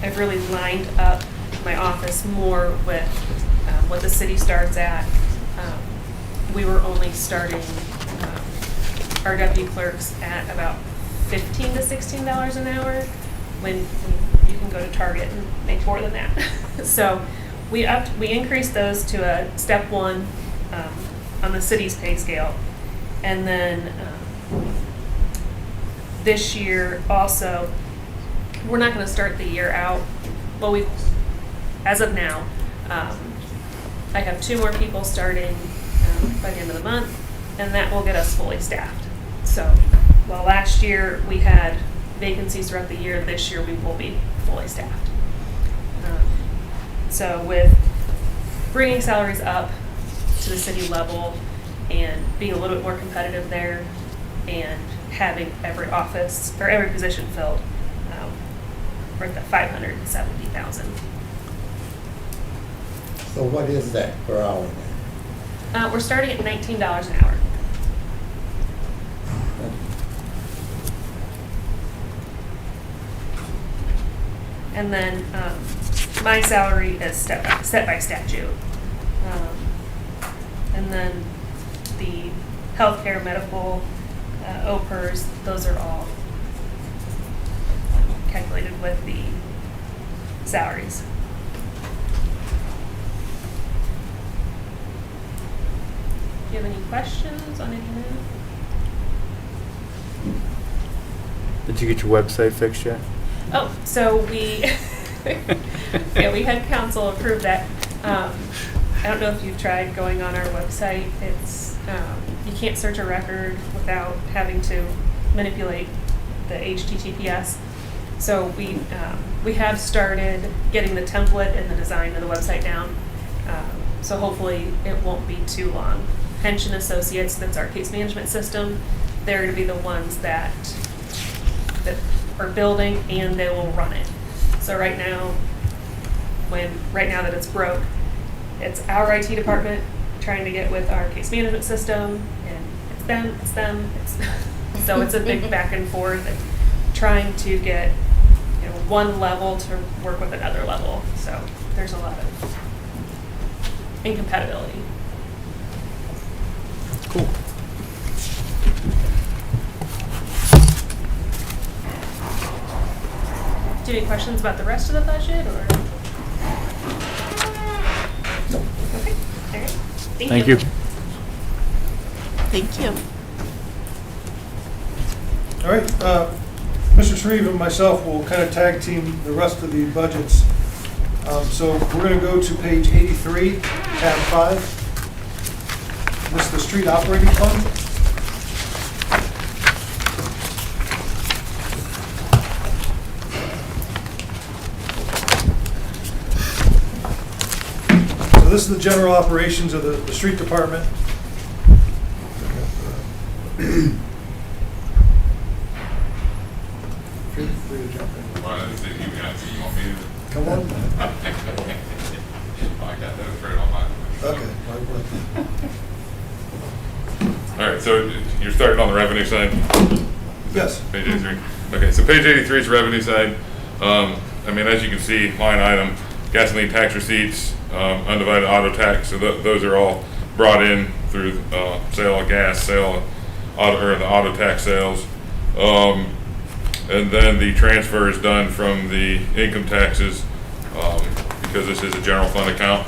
I've really lined up my office more with what the city starts at. We were only starting our deputy clerks at about $15 to $16 an hour when you can go to Target and make more than that. So we increased those to a step 1 on the city's pay scale. And then this year also, we're not going to start the year out. Well, as of now, I have 2 more people starting by the end of the month, and that will get us fully staffed. So while last year we had vacancies throughout the year, this year we will be fully staffed. So with bringing salaries up to the city level and being a little bit more competitive there and having every office or every position filled, we're at the $570,000. So what is that per hour then? We're starting at $19 an hour. And then my salary is set by statute. And then the healthcare, medical, OPERS, those are all calculated with the salaries. Do you have any questions on any of that? Did you get your website fixed yet? Oh, so we, yeah, we had council approve that. I don't know if you've tried going on our website. It's, you can't search a record without having to manipulate the HTTPS. So we have started getting the template and the design of the website down. So hopefully it won't be too long. Pension Associates, that's our case management system, they're going to be the ones that are building, and they will run it. So right now that it's broke, it's our IT department trying to get with our case management system, and it's them. So it's a big back and forth, and trying to get one level to work with another level. So there's a lot of incompatibility. Cool. Do you have any questions about the rest of the budget, or? Okay, all right. Thank you. Thank you. All right, Mr. Shreve and myself will kind of tag team the rest of the budgets. So we're going to go to page 83, tab 5. This is the street operating fund. So this is the general operations of the street department. Feel free to jump in. Well, I think you got it. You want me to? Come on. I got that right on mine. Okay. All right, so you're starting on the revenue side? Yes. Page 83. Okay, so page 83 is revenue side. I mean, as you can see, line item, gasoline tax receipts, undivided auto tax, so those are all brought in through sale of gas, sale of auto, or the auto tax sales. And then the transfer is done from the income taxes, because this is a general fund account.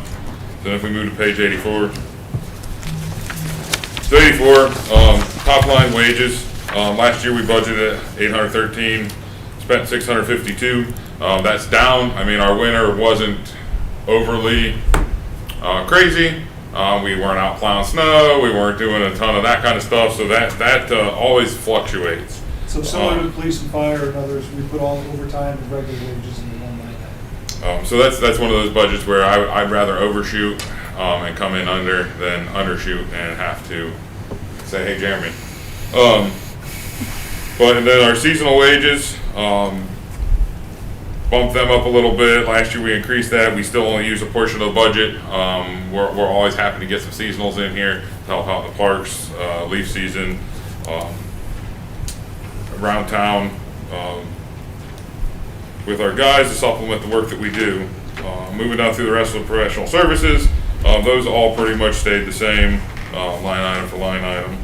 So if we move to page 84. So 84, top line wages. Last year we budgeted 813, spent 652. That's down. I mean, our winter wasn't overly crazy. We weren't out plowing snow. We weren't doing a ton of that kind of stuff. So that always fluctuates. So similar to police and fire and others, we put all overtime and regular wages in the one line item. So that's one of those budgets where I'd rather overshoot and come in under than undershoot and have to say, hey, Jeremy. And then our seasonal wages, bumped them up a little bit. Last year we increased that. We still only use a portion of the budget. We're always happy to get some seasonals in here to help out the parks, leaf season, around town, with our guys to supplement the work that we do. Moving down through the rest of the professional services, those all pretty much stayed the same, line item for line item.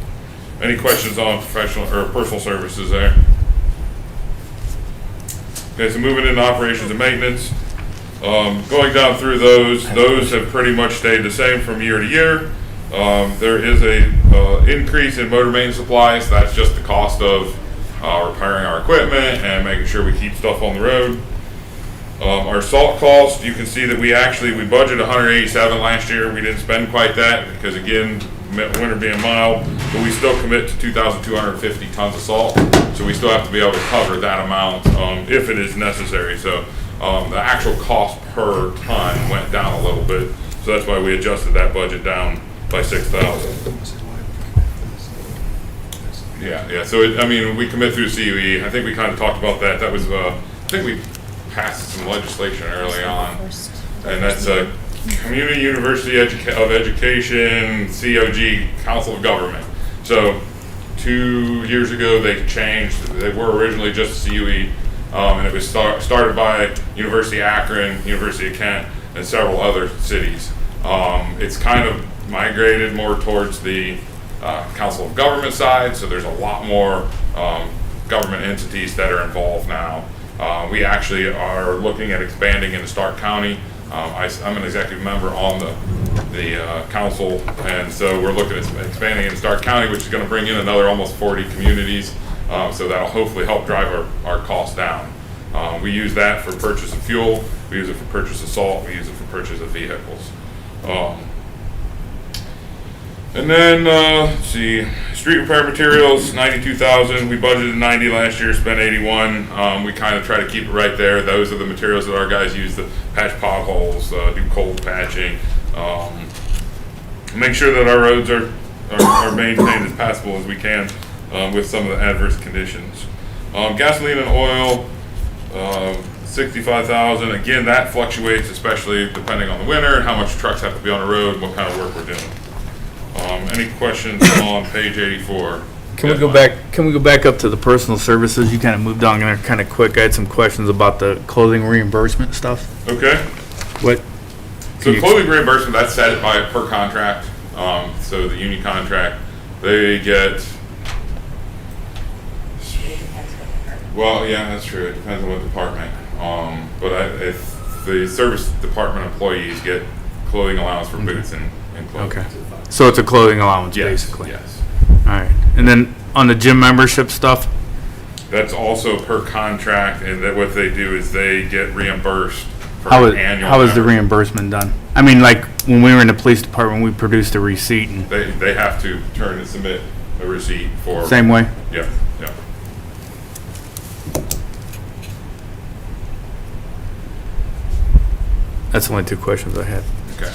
Any questions on professional or personal services there? Okay, so moving into operations and maintenance. Going down through those have pretty much stayed the same from year to year. There is a increase in motor maintenance supplies. That's just the cost of repairing our equipment and making sure we keep stuff on the road. Our salt cost, you can see that we budgeted 187 last year. We didn't spend quite that because, again, winter being mild, but we still commit to 2,250 tons of salt. So we still have to be able to cover that amount if it is necessary. So the actual cost per ton went down a little bit. So that's why we adjusted that budget down by 6,000. Yeah. So we commit through CUE. I think we kind of talked about that. That was I think we passed some legislation early on, and that's a Community University of Education, COG, Council of Government. So 2 years ago they changed. They were originally just CUE, and it was started by University of Akron, University of Kent, and several other cities. It's kind of migrated more towards the Council of Government side, so there's a lot more government entities that are involved now. We actually are looking at expanding into Stark County. I'm an executive member on the council, and so we're looking at expanding into Stark County, which is going to bring in another almost 40 communities. So that'll hopefully help drive our costs down. We use that for purchase of fuel, we use it for purchase of salt, we use it for purchase of vehicles. And then, let's see, street repair materials, 92,000. We budgeted 90 last year, spent 81. We kind of try to keep it right there. Those are the materials that our guys use to patch potholes, do cold patching, make sure that our roads are maintained as passable as we can with some of the adverse conditions. Gasoline and oil, 65,000. Again, that fluctuates, especially depending on the winter, how much trucks have to be on the road, what kind of work we're doing. Any questions on page 84? Can we go back up to the personal services? You kind of moved on there kind of quick. I had some questions about the clothing reimbursement stuff. Okay. What? So clothing reimbursement, that's set by per contract. So the union contract, they get. Well, yeah, that's true. It depends on what department. But if the service department employees get clothing allowance for boots and clothing. Okay. So it's a clothing allowance, basically. Yes. All right. And then on the gym membership stuff? That's also per contract, and that what they do is they get reimbursed for How annual. is the membership. reimbursement done? I mean, like when we were in the police department, we produced a receipt and. They have to turn and submit a receipt for. Same way? Yeah, yeah. That's the only two questions I had. Okay.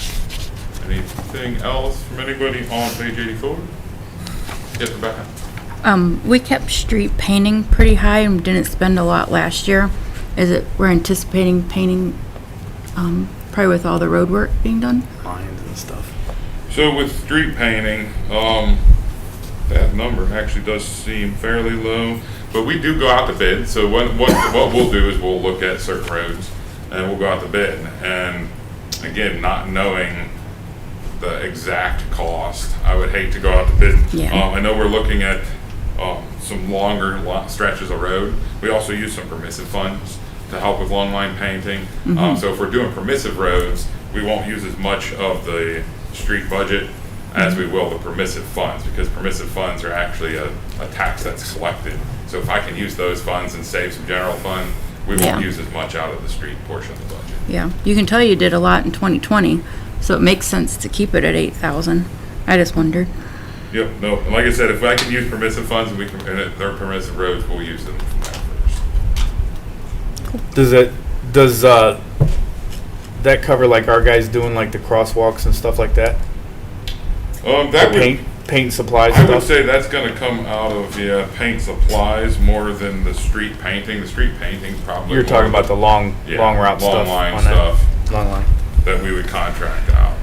Anything else from anybody on page 84? Yes, Rebecca? We kept street painting pretty high and didn't spend a lot last year. We're anticipating painting, probably with all the road work being done? Lines and stuff. So with street painting, that number actually does seem fairly low, but we do go out to bid. So what we'll do is we'll look at certain roads and we'll go out to bid. And again, not knowing the exact cost, I would hate to go out to bid. Yeah. I know we're looking at some longer stretches of road. We also use some permissive funds to help with long line painting. So if we're doing permissive roads, we won't use as much of the street budget as we will the permissive funds, because permissive funds are actually a tax that's collected. So if I can use those funds and save some general fund, we won't use as much out of the street portion of the budget. Yeah, you can tell you did a lot in 2020, so it makes sense to keep it at 8,000. I just wondered. Yep, no, like I said, if I can use permissive funds and they're permissive roads, we'll use them from that first. Does that cover like our guys doing like the crosswalks and stuff like that? That would, paint supplies I stuff? would say that's gonna come out of, paint supplies more than the street painting. The street painting probably. You're talking about the long route stuff. Long line on stuff. that. Long line. That we would contract out.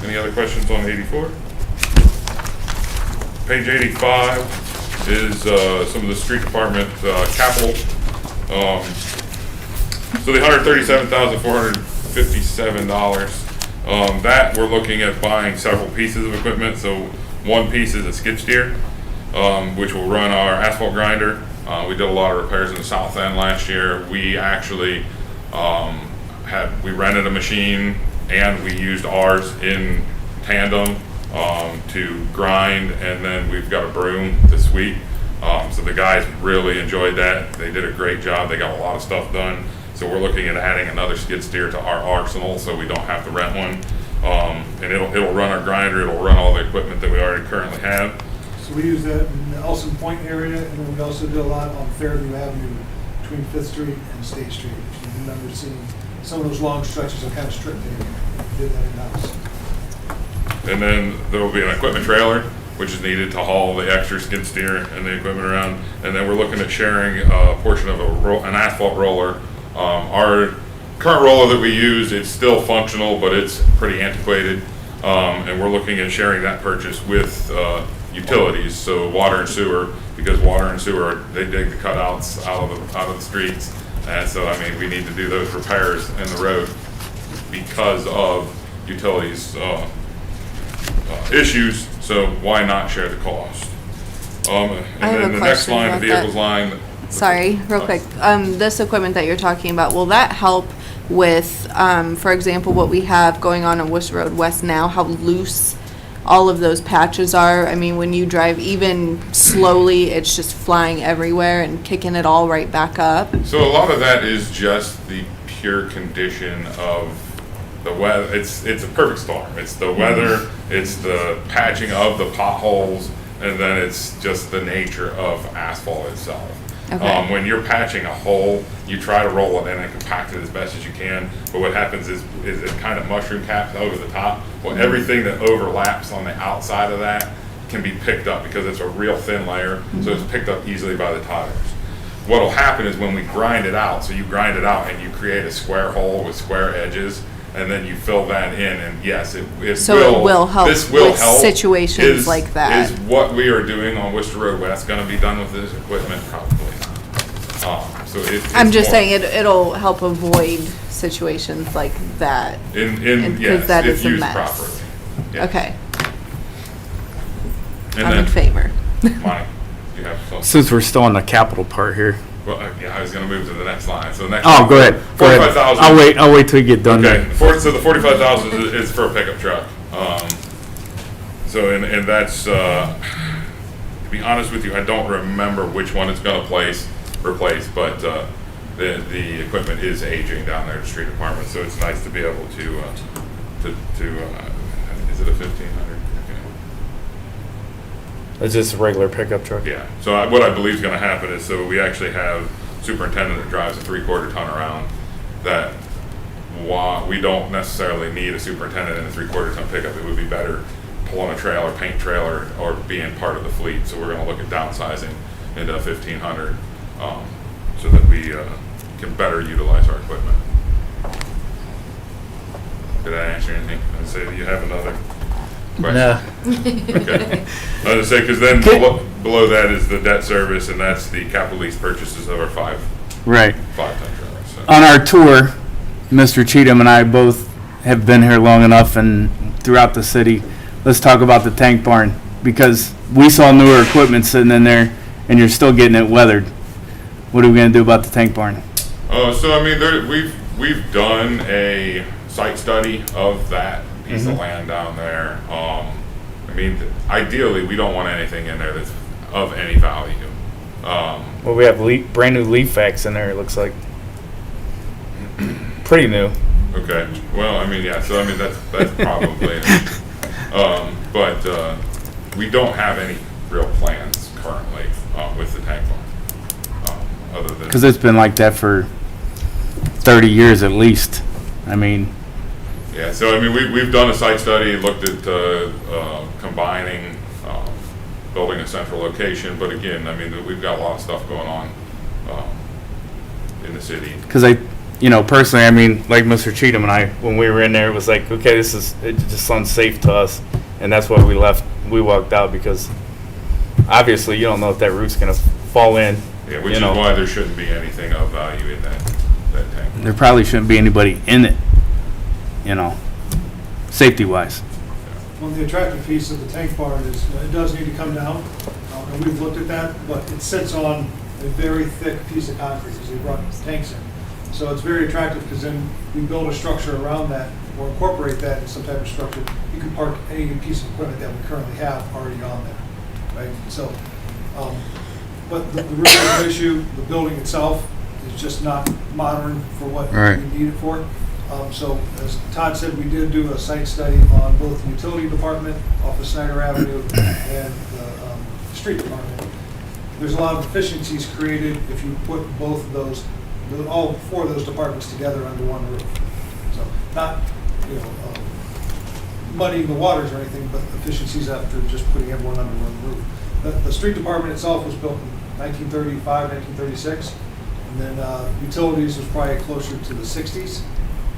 Any other questions on 84? Page 85 is some of the street department capital. So the $137,457, that we're looking at buying several pieces of equipment. So one piece is a skid steer, which will run our asphalt grinder. We did a lot of repairs in the south end last year. We actually we rented a machine and we used ours in tandem to grind, and then we've got a broom to sweep. So the guys really enjoyed that. They did a great job. They got a lot of stuff done. So we're looking at adding another skid steer to our arsenal so we don't have to rent one. And it'll run our grinder, it'll run all the equipment that we already currently have. So we use that in the Elson Point area, and then we also do a lot on Fairview Avenue between 5th Street and State Street. If you remember seeing some of those long stretches are kind of stripped area. We did that in-house. And then there will be an equipment trailer, which is needed to haul the extra skid steer and the equipment around. And then we're looking at sharing a portion of an asphalt roller. Our current roller that we use, it's still functional, but it's pretty antiquated. And we're looking at sharing that purchase with utilities, so water and sewer, because water and sewer, they dig the cutouts out of the streets. And so, I mean, we need to do those repairs in the road because of utilities issues, so why not share the cost? And I have then a the next question line, the about vehicles that. line. Sorry, real quick. This equipment that you're talking about, will that help with, for example, what we have going on Worcester Road West now, how loose all of those patches are. I mean, when you drive even slowly, it's just flying everywhere and kicking it all right back up. So a lot of that is just the pure condition of the weather. It's a perfect storm. It's the weather, it's the patching of the potholes, and then it's just the nature of asphalt itself. Okay. When you're patching a hole, you try to roll it in and compact it as best as you can, but what happens is it kind of mushroom caps over the top. Well, everything that overlaps on the outside of that can be picked up because it's a real thin layer, so it's picked up easily by the tires. What'll happen is when we grind it out, so you grind it out and you create a square hole with square edges, and then you fill that in, and yes, it will help this will with help situations like that. Is what we are doing on Worcester Road. That's going to be done with this equipment probably. So it's I'm just more- saying it'll help avoid situations like that. in because yes, that if is a used mess. properly. Yes. Okay, And I'm in then, favor. Monty, you have something? Since we're still on the capital part here. Well, yeah, I was going to move to the next line. So next. Oh, line, go ahead. Go ahead. 45,000. I'll wait till you get done. Okay, so the 45,000 is for a pickup truck. So and that's to be honest with you, I don't remember which one it's going to replace, but the equipment is aging down there at the street department, so it's nice to be able to is it a 1,500? Okay. It's just a regular pickup truck. Yeah. So what I believe is going to happen is, so we actually have superintendent that drives a 3/4 ton around. That while we don't necessarily need a superintendent in a 3/4 ton pickup, it would be better pulling a trailer, paint trailer, or being part of the fleet. So we're going to look at downsizing into 1,500 so that we can better utilize our equipment. Did I answer anything? I'd say, do you have another question? No. Okay. I was gonna say, because then below that is the debt service, and that's the capital lease purchases of our Right. 5-ton trailers. So. On our tour, Mr. Cheatham and I both have been here long enough and throughout the city. Let's talk about the tank barn, because we saw newer equipment sitting in there and you're still getting it weathered. What are we gonna do about the tank barn? So I mean, we've done a site study of that piece of land down there. I mean, ideally, we don't want anything in there that's of any value. Well, we have brand new leaf vacs in there, it looks like. Pretty new. Okay. Well, I mean, yeah. So I mean, that's probably. But we don't have any real plans currently with the tank barn, other than. Because it's been like that for 30 years at least. I mean. Yeah. So I mean, we've done a site study, looked at combining, building a central location. But again, I mean, we've got a lot of stuff going on in the city. Because personally, I mean, like Mr. Cheatham and I, when we were in there, it was like, okay, it just unsafe to us, and that's why we left. We walked out because obviously you don't know if that root's gonna fall in. Yeah, which is why there shouldn't be anything of value in that tank. There probably shouldn't be anybody in it, safety wise. Well, the attractive piece of the tank barn is, it does need to come down, and we've looked at that, but it sits on a very thick piece of concrete, because they brought tanks in. So it's very attractive, because then we build a structure around that, or incorporate that in some type of structure. You can park any piece of equipment that we currently have already on there, right? So, but the real issue, the building itself is just not modern for what Right. we need it for. So as Todd said, we did do a site study on both the utility department off of Snyder Avenue and the street department. There's a lot of efficiencies created if you put both of those, all four of those departments together under one roof. So not, muddying the waters or anything, but efficiencies after just putting everyone under one roof. The street department itself was built in 1935, 1936, and then utilities was probably closer to the 60s.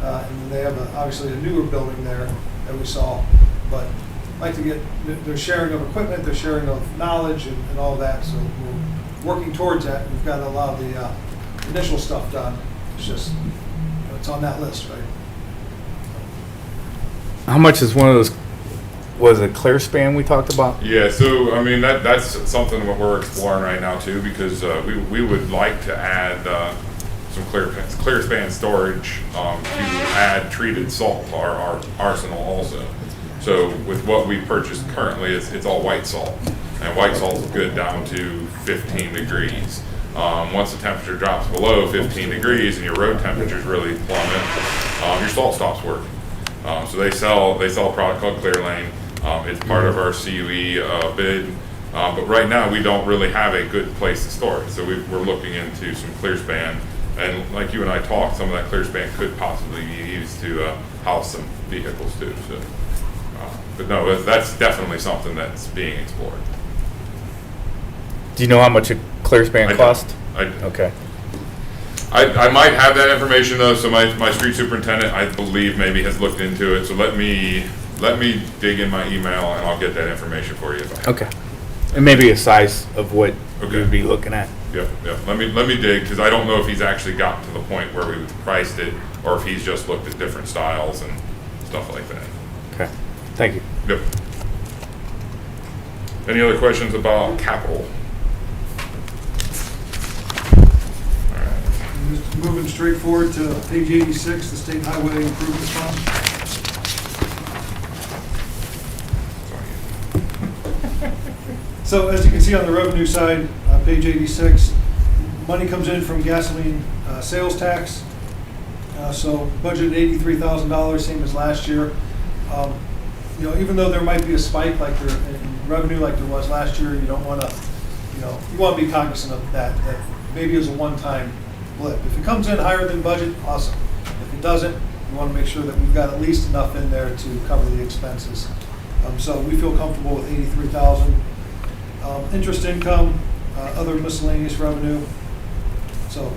And then they have obviously a newer building there that we saw, but like to get their sharing of equipment, their sharing of knowledge and all that. So we're working towards that. We've got a lot of the initial stuff done. It's just, it's on that list, right? How much is one of those? Was it clear span we talked about? Yeah, so I mean that's something that we're exploring right now too, because we would like to add some clear span storage to add treated salt to our arsenal also. So with what we purchased currently, it's all white salt. And white salt is good down to 15 degrees. Once the temperature drops below 15 degrees and your road temperatures really plummet, your salt stops working. So they sell a product called Clear Lane. It's part of our CUE bid. But right now, we don't really have a good place to store it. So we're looking into some ClearSpan. And like you and I talked, some of that ClearSpan could possibly be used to house some vehicles too. So, but no, that's definitely something that's being explored. Do you know how much a ClearSpan cost? Okay. I might have that information though. So my street superintendent, I believe, maybe has looked into it. So let me dig in my email and I'll get that information for you. If I have. Okay. And maybe a size of what we would be looking at. Yep. Let me dig, because I don't know if he's actually gotten to the point where we priced it, or if he's just looked at different styles and stuff like that. Okay. Thank you. Yep. Any other questions about capital? Just moving straight forward to page 86, the State Highway Improvement Fund. So as you can see on the revenue side, page 86, money comes in from gasoline sales tax. So budgeted $83,000, same as last year. You know, even though there might be a spike like there in revenue like there was last year, you don't want to, you want to be cognizant of that maybe is a one-time blip. If it comes in higher than budget, awesome. If it doesn't, we want to make sure that we've got at least enough in there to cover the expenses. So we feel comfortable with $83,000. Interest income, other miscellaneous revenue. So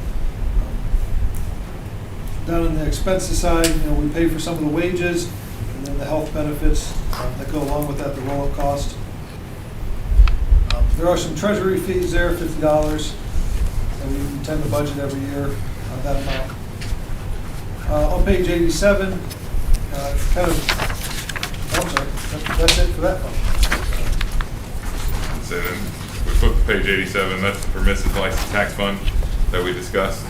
down on the expenses side, we pay for some of the wages and then the health benefits that go along with that, the roll-up cost. There are some treasury fees there, $50, and we intend to budget every year that amount. On page 87, that's it for that one. So then we flip to page 87, that's the permissive license tax fund that we discussed.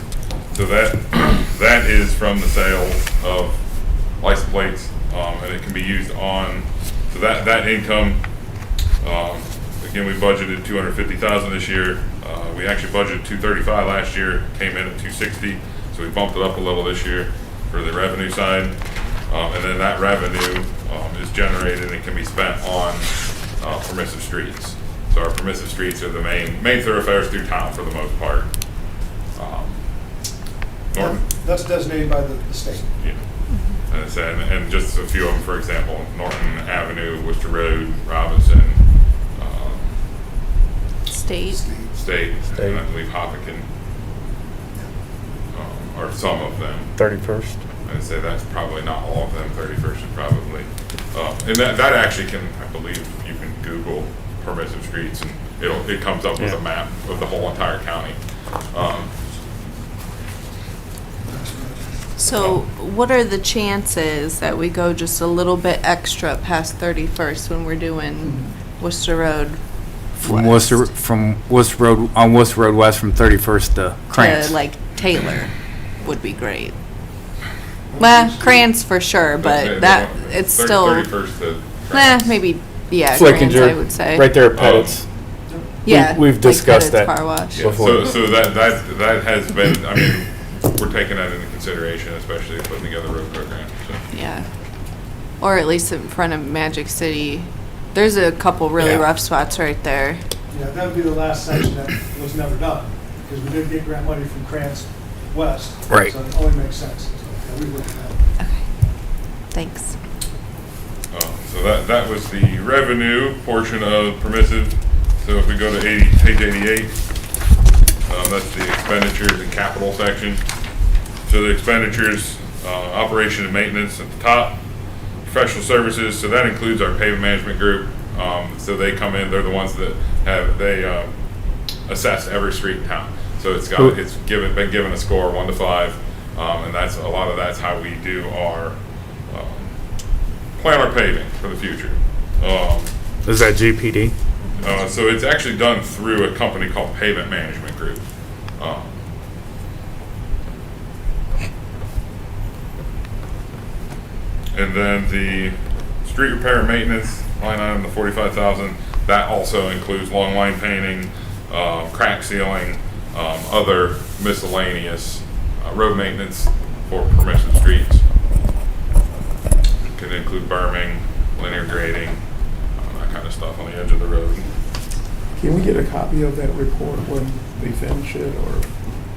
So that is from the sale of license plates, and it can be used on, so that income, again, we budgeted $250,000 this year. We actually budgeted $235 last year, came in at $260, so we bumped it up a little this year for the revenue side. And then that revenue is generated and can be spent on permissive streets. So our permissive streets are the main thoroughfares through town for the most part. Norton? That's designated by the state. Yeah. And just a few of them, for example, Norton Avenue, Worcester Road, Robinson, State, and I believe Hopkinton, or some of them. 31st. I'd say that's probably not all of them. 31st is probably, and that actually can, I believe, you can Google permissive streets and it comes up with a map of the whole entire county. So what are the chances that we go just a little bit extra past 31st when we're doing Worcester Road? From Worcester Road, on Worcester Road West from 31st to Krantz. To, like, Taylor would be great. Well, Krantz for sure, but that, it's still, 31st to Krantz. maybe, yeah, Flickinger, Krantz, I would say. right there at Pettit's. Yeah. We've discussed Pettit's that Car wash. Yeah, before. so that has been, I mean, we're taking that into consideration, especially putting together road programs. So. Yeah. Or at least in front of Magic City. There's a couple really rough spots right there. Yeah, that would be the last section that was never done, because we did get grant money from Krantz West. Right. So it only makes sense. So, yeah, we looked at that. Okay. Thanks. So that was the revenue portion of permissive. So if we go to page 88, that's the expenditures and capital section. So the expenditures, operation and maintenance at the top, professional services, so that includes our pavement management group. So they come in, they're the ones that they assess every street in town. So it's been given a score 1 to 5, and that's a lot of that's how we do our plan our paving for the future. Is that GPD? So it's actually done through a company called Pavement Management Group. And then Street repair and maintenance, line item, the 45,000, that also includes long line painting, crack sealing, other miscellaneous road maintenance for permissive streets. Can include berming, linear grading, that kind of stuff on the edge of the road. Can we get a copy of that report when they finish it, or?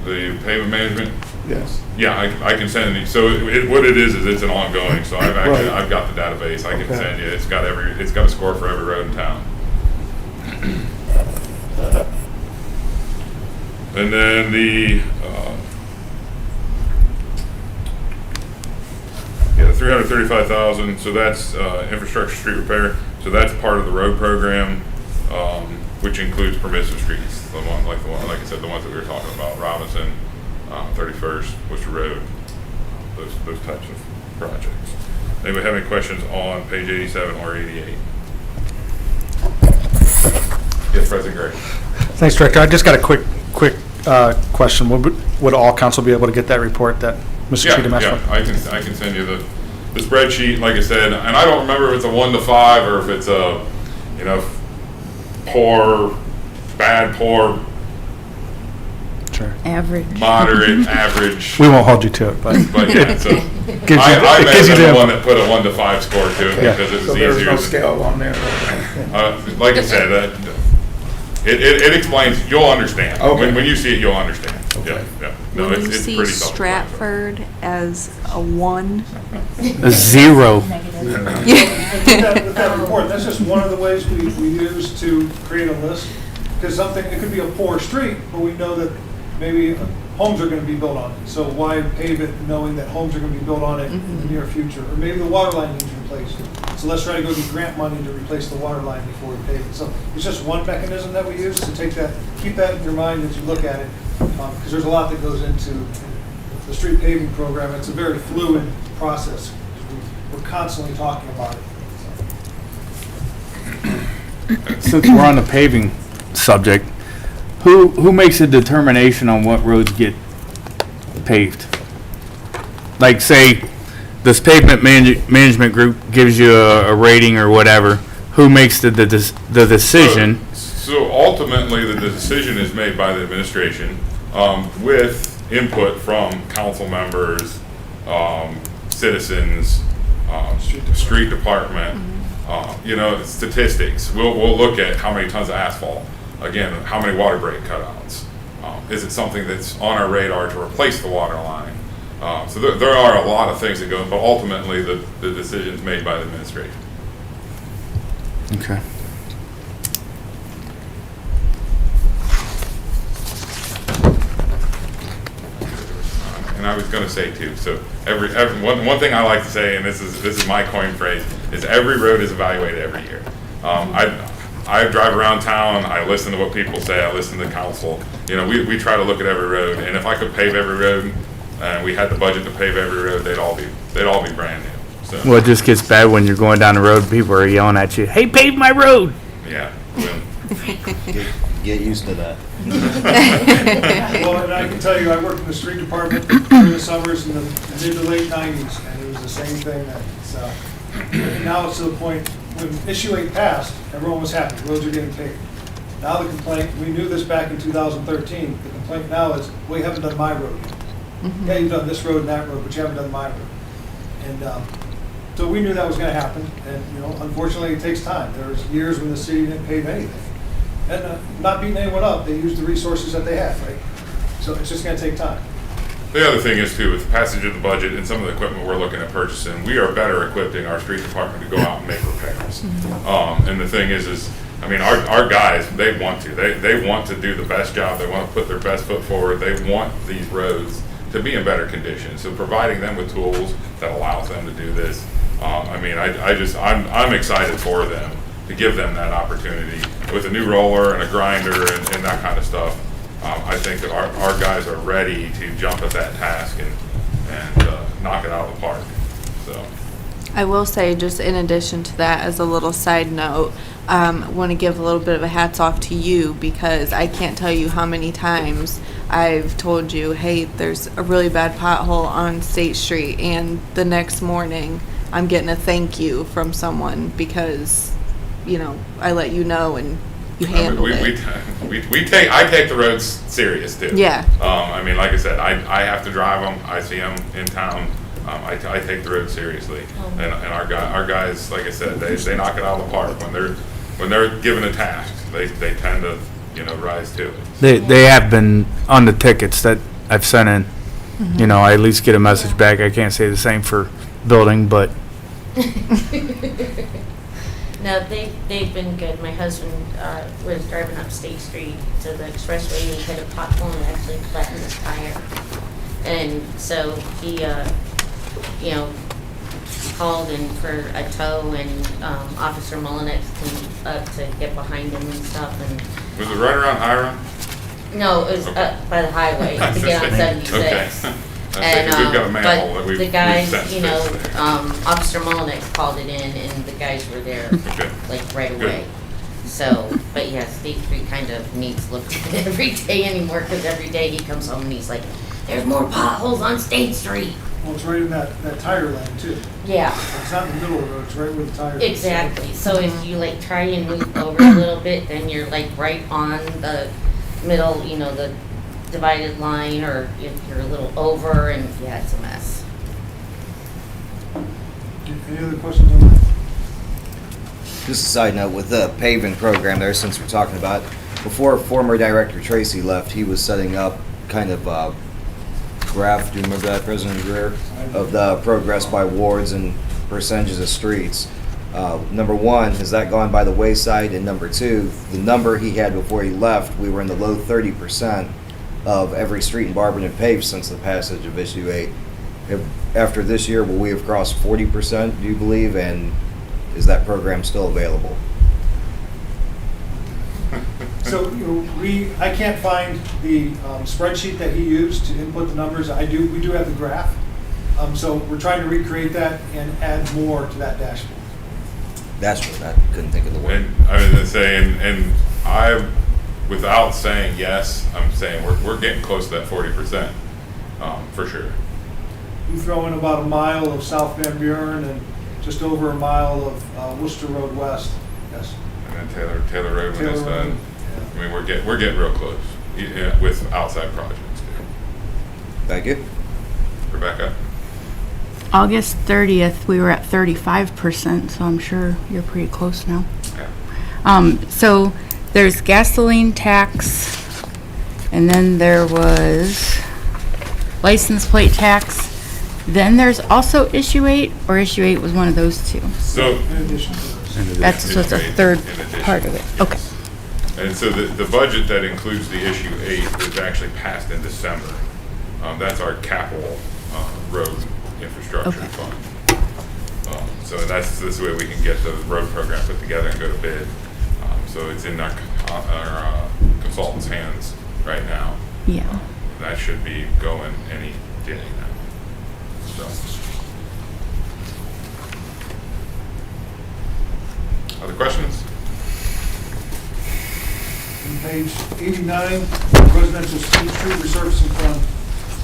The pavement management, Yes. yeah, I can send it. So what it is it's an ongoing. So I've actually Right. I've got the database. I can Okay. send you. It's got a score for every road in town. And then the 335,000. So that's infrastructure street repair. So that's part of the road program, which includes permissive streets. The one like I said, the ones that we were talking about, Robinson, 31st, Worcester Road, those types of projects. Anybody have any questions on page 87 or 88? Yes, President Gray. Thanks, Director. I just got a quick question. Would all council be able to get that report that Mr. Cheatham asked for? I can send you the spreadsheet, like I said, and I don't remember if it's a 1 to 5 or if it's a, poor, bad, poor, Sure. Average. moderate, average. We won't hold you to it, but Yeah, so gives you I it may gives you have been the the one that put a 1 to 5 score to it Yeah. because it was So easier. there's no to- scale on there? Like I said, it explains. You'll understand. Okay. When you see it, you'll understand. Yeah, yeah. No, Will it's you see pretty self-explanatory. Stratford as a 1? a 0. With that report, that's just one of the ways we use to create a list. Because it could be a poor street, but we know that maybe homes are going to be built on it. So why pave it knowing that homes are going to be built on it in the near future? Or maybe the water line needs replaced. So let's try to go get grant money to replace the water line before we pave it. So it's just one mechanism that we use to keep that in your mind as you look at it. Because there's a lot that goes into the street paving program. It's a very fluid process. We're constantly talking about it. Since we're on the paving subject, who makes a determination on what roads get paved? Like, say, this pavement management group gives you a rating or whatever. Who makes the decision? So ultimately, the decision is made by the administration with input from council members, citizens, street department. Statistics. We'll look at how many tons of asphalt. Again, how many water break cutouts. Is it something that's on our radar to replace the water line? So there are a lot of things that go, but ultimately the decision is made by the administration. Okay. And I was going to say too. So one thing I like to say, and this is my coin phrase, is every road is evaluated every year. I drive around town. I listen to what people say. I listen to the council. We try to look at every road, and if I could pave every road, and we had the budget to pave every road, they'd all be brand new. So Well, it just gets bad when you're going down the road and people are yelling at you, "Hey, pave my road!" yeah. Get used to that. Well, and I can tell you, I worked in the street department during the summers in the mid to late 90s, and it was the same thing. Now it's to the point when issue 8 passed, everyone was happy, roads are getting paved. Now the complaint, we knew this back in 2013, the complaint now is, well, you haven't done my road yet. Yeah, you've done this road and that road, but you haven't done my road. And so we knew that was going to happen, and unfortunately it takes time. There was years when the city didn't pave anything. And not beating anyone up, they used the resources that they had, right? So it's just going to take time. The other thing is too, with the passage of the budget and some of the equipment we're looking at purchasing, we are better equipping our street department to go out and make repairs. And the thing is our guys, they want to. They want to do the best job. They want to put their best foot forward. They want these roads to be in better condition. So providing them with tools that allows them to do this, I'm excited for them to give them that opportunity with a new roller and a grinder and that kind of stuff. I think that our guys are ready to jump at that task and knock it out of the park. So I will say, just in addition to that, as a little side note, want to give a little bit of a hats off to you, because I can't tell you how many times I've told you, hey, there's a really bad pothole on State Street, and the next morning I'm getting a thank you from someone because, you know, I let you know and you handled it. I take the roads serious too. Yeah. I mean, like I said, I have to drive them. I see them in town. I take the road seriously, and our guys, like I said, they knock it out of the park when they're given a task. They tend to, you know, rise to it. They have been on the tickets that I've sent in. You know, I at least get a message back. I can't say the same for building, but No, they've been good. My husband was driving up State Street to the expressway and he hit a pothole and actually flattened his tire. And so he, you know, called in for a tow, and Officer Mullinex came up to get behind him and stuff. And Was it right around Hiram? no, it was up by the highway to get on 76. Okay. And, We've got a manhole that but we've the guys, since you know, fixed there. Officer Mullinex called it in, and the guys were there, Okay. like, right Good. away. So, but yeah, State Street kind of needs looking at every day anymore, because every day he comes home and he's like, there's more potholes on State Street. Well, it's right in that tire lane too. Yeah. It's not in the middle of the road, it's right where the tire is. Exactly. So if you like try and move over a little bit, then you're like right on the middle, you know, the divided line, or if you're a little over, and yeah, it's a mess. Any other questions on that? Just a side note, with the paving program there, since we're talking about, before former Director Tracy left, he was setting up kind of a graph, do you remember that, President Greer? Of the progress by wards and percentages of streets. Number one, has that gone by the wayside? And number two, the number he had before he left, we were in the low 30% of every street in Barberton paved since the passage of Issue 8. After this year, will we have crossed 40%, do you believe? And is that program still available? So, you know, I can't find the spreadsheet that he used to input the numbers. We do have the graph. So we're trying to recreate that and add more to that dashboard. Dashboard, I couldn't think of the word. And I was gonna say, and I, without saying yes, I'm saying we're getting close to that 40%, for sure. You throw in about a mile of South Van Buren and just over a mile of Worcester Road West. Yes. And then Taylor Road when it's Taylor Road, done. I mean, we're getting real close, yeah, with outside projects too. Thank you. Rebecca? August 30th, we were at 35%, so I'm sure you're pretty close now. Yeah. So there's gasoline tax, and then there was license plate tax. Then there's also Issue 8, or Issue 8 was one of those two. So, In addition to this. That's Issue what's a 8 third in addition. part of it. Okay. And so the budget that includes the Issue 8 was actually passed in December. That's our capital road infrastructure Okay. fund. So that's this way we can get the road program put together and go to bid. So it's in our consultant's hands right now. Yeah. That should be going any day now. So. Other questions? On page 89, residential street resurfacing fund.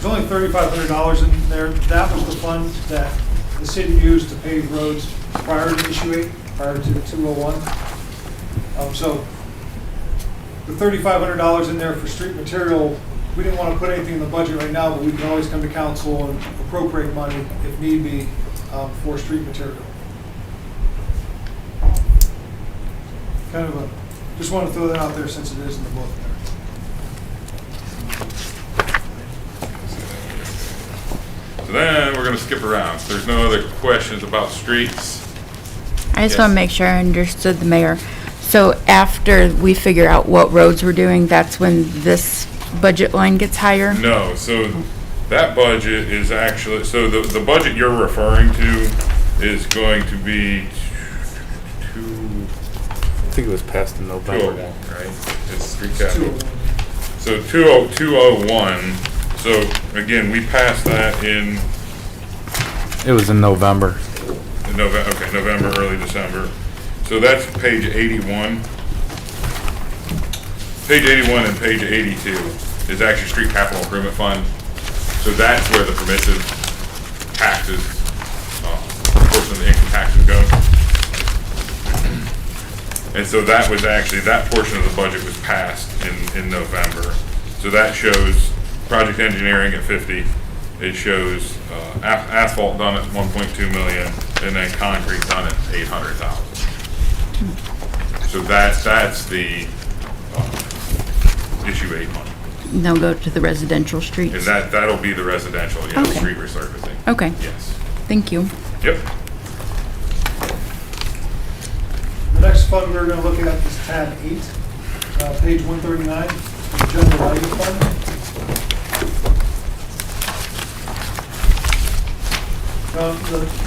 There's only $3,500 in there. That was the fund that the city used to pave roads prior to Issue 8, prior to the 201. So the $3,500 in there for street material, we didn't want to put anything in the budget right now, but we can always come to council and appropriate money if need be for street material. Kind of a, just want to throw that out there since it is in the book there. So then we're going to skip around. If there's no other questions about streets. I just Yes. want to make sure I understood the mayor. So after we figure out what roads we're doing, that's when this budget line gets higher? No, so that budget is actually, so the budget you're referring to is going to be I think it was passed in November. 201, right? It's street capital. So 201, so again, we passed that in It was in November. November, early December. So that's page 81. Page 81 and page 82 is actually street capital improvement fund. So that's where the permissive taxes, portion of the taxes go. And so that was actually, that portion of the budget was passed in November. So that shows project engineering at 50. It shows asphalt done at 1.2 million, and then concrete done at 800,000. So that's the issue 8 money. Now go to the residential streets. And that'll be the residential, yeah, Okay. street resurfacing. Okay. Yes. Thank you. Yep. The next fund we're going to look at is tab 8, page 139, general lighting fund.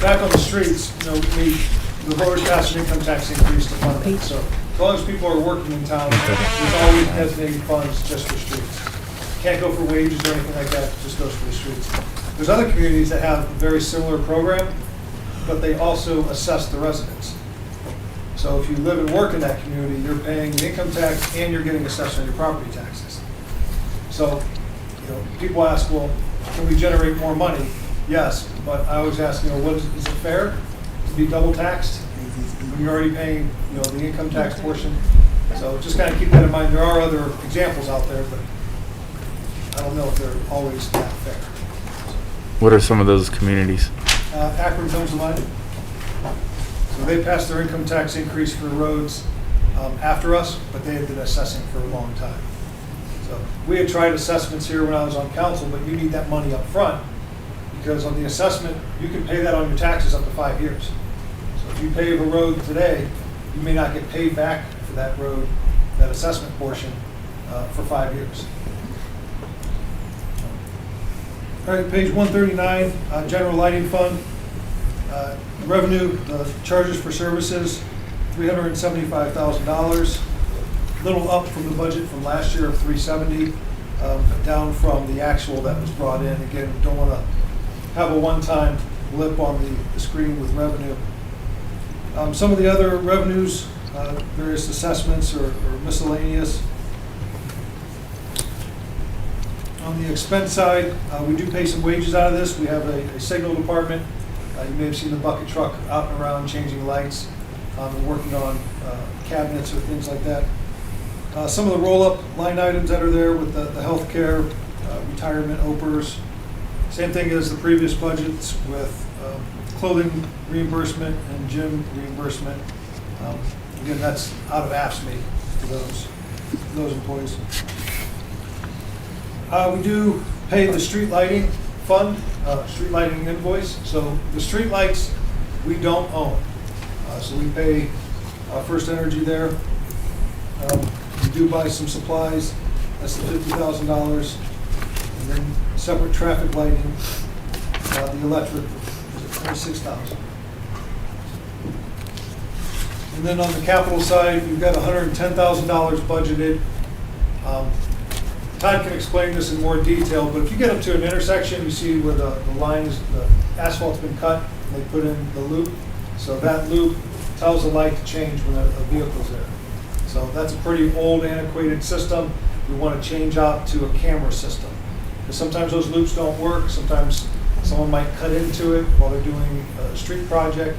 Back on the streets, the voters passed an income tax increase to fund it. So as long as people are working in town, there's always designated funds just for streets. Can't go for wages or anything like that, it just goes for the streets. There's other communities that have a very similar program, but they also assess the residents. So if you live and work in that community, you're paying the income tax and you're getting assessed on your property taxes. So, people ask, well, can we generate more money? Yes, but I always ask, is it fair to be double taxed when you're already paying, the income tax portion? So just kind of keep that in mind. There are other examples out there, but I don't know if they're always that fair. What are some of those communities? Akron comes to mind. So they passed their income tax increase for roads after us, but they had been assessing for a long time. So we had tried assessments here when I was on council, but you need that money up front because on the assessment, you can pay that on your taxes up to 5 years. So if you pave a road today, you may not get paid back for that road, that assessment portion, for 5 years. All right, page 139, general lighting fund. Revenue, the charges for services, $375,000. Little up from the budget from last year of $370,000, but down from the actual that was brought in. Again, we don't want to have a one-time blip on the screen with revenue. Some of the other revenues, various assessments or miscellaneous. On the expense side, we do pay some wages out of this. We have a signal department. You may have seen the bucket truck out and around changing lights and working on cabinets or things like that. Some of the roll-up line items that are there with the healthcare, retirement, OPERS. Same thing as the previous budgets with clothing reimbursement and gym reimbursement. Again, that's out of AFSCME for those employees. We do pay the street lighting fund, street lighting invoice. So the street lights we don't own. So we pay First Energy there. We do buy some supplies. That's the $50,000. And then separate traffic lighting, the electric is at $26,000. And then on the capital side, we've got $110,000 budgeted. Todd can explain this in more detail, but if you get up to an intersection, you see where the lines, the asphalt's been cut, and they put in the loop. So that loop tells the light to change when a vehicle's there. So that's a pretty old, antiquated system. We want to change out to a camera system. Because sometimes those loops don't work. Sometimes someone might cut into it while they're doing a street project.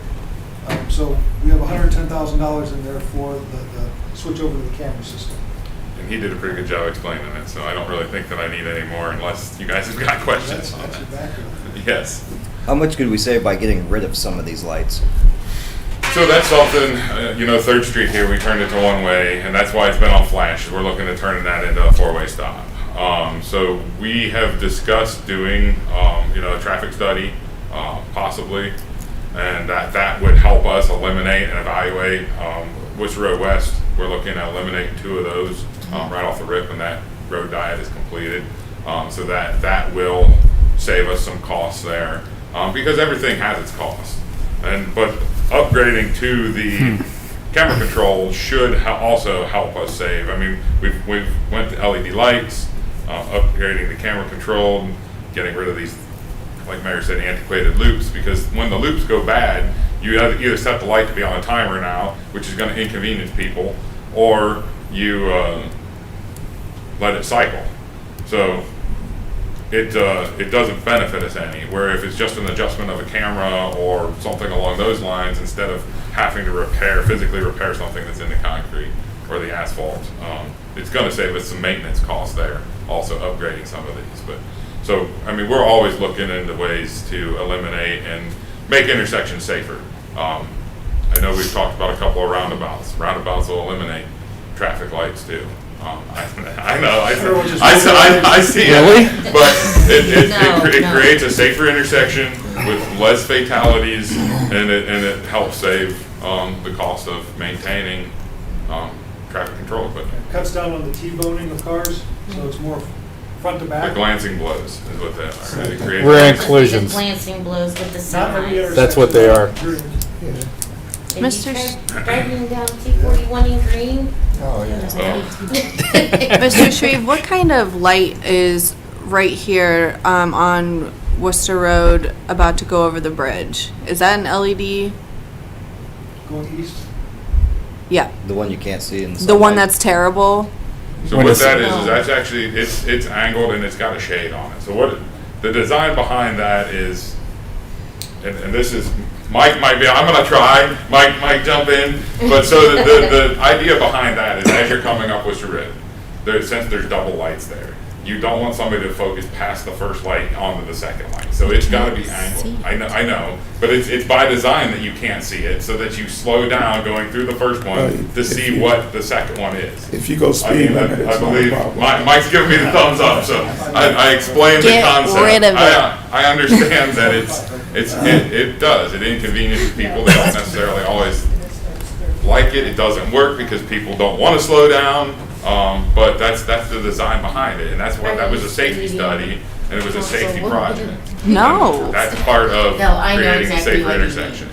So we have $110,000 in there for the switch over to the camera system. And he did a pretty good job explaining it, so I don't really think that I need any more unless you guys have got questions on That's your that. background. Yes. How much could we save by getting rid of some of these lights? So that's something, 3rd Street here, we turned it to one way, and that's why it's been on flash. We're looking at turning that into a 4-way stop. So we have discussed doing, a traffic study, possibly, and that would help us eliminate and evaluate Worcester Road West. We're looking at eliminating 2 of those right off the rip when that road diet is completed. So that will save us some costs there because everything has its cost. But upgrading to the camera control should also help us save. I mean, we've went to LED lights, upgrading the camera control, getting rid of these, like Mayor said, antiquated loops, because when the loops go bad, you either set the light to be on a timer now, which is going to inconvenience people, or you let it cycle. So it doesn't benefit us any. Where if it's just an adjustment of a camera or something along those lines, instead of having to physically repair something that's in the concrete or the asphalt, it's going to save us some maintenance costs there. Also upgrading some of these, but so I mean we're always looking into ways to eliminate and make intersections safer. I know we've talked about a couple of roundabouts. Roundabouts will eliminate traffic lights too. I know. I see it, but it creates a safer intersection with less fatalities, and it helps save the cost of maintaining traffic control equipment. Cuts down on the T-boning of cars, so it's more front to back. The glancing blows is what they are. It creates Rear collisions. Glancing blows with the Not every semis. That's what they are. Mr. Driving down T41 in green. Oh, yeah. Mr. Shreve, what kind of light is right here on Worcester Road about to go over the bridge? Is that an LED? Going east. Yeah. The one you can't see in the The one sunlight. that's terrible? So what that is that's actually, it's angled and it's got a shade on it. So what, the design behind that is, and this is, Mike might be, I'm gonna try, Mike jump in, but so the idea behind that is as you're coming up Worcester Road, since there's double lights there, you don't want somebody to focus past the first light onto the second light. So it's gotta be angled. I know, but it's by design that you can't see it, so that you slow down going through the first one to see what the second one is. If you go speed limit, I it's not a believe, problem. Mike's giving me the thumbs up, so I explained the Get concept. rid of it. I understand that it does, it inconveniences people, they don't necessarily always like it, it doesn't work because people don't want to slow down, but that's the design behind it, and that was a safety study, and it was a safety project. No. That's part of No, I know creating a exactly safer what you mean. intersection.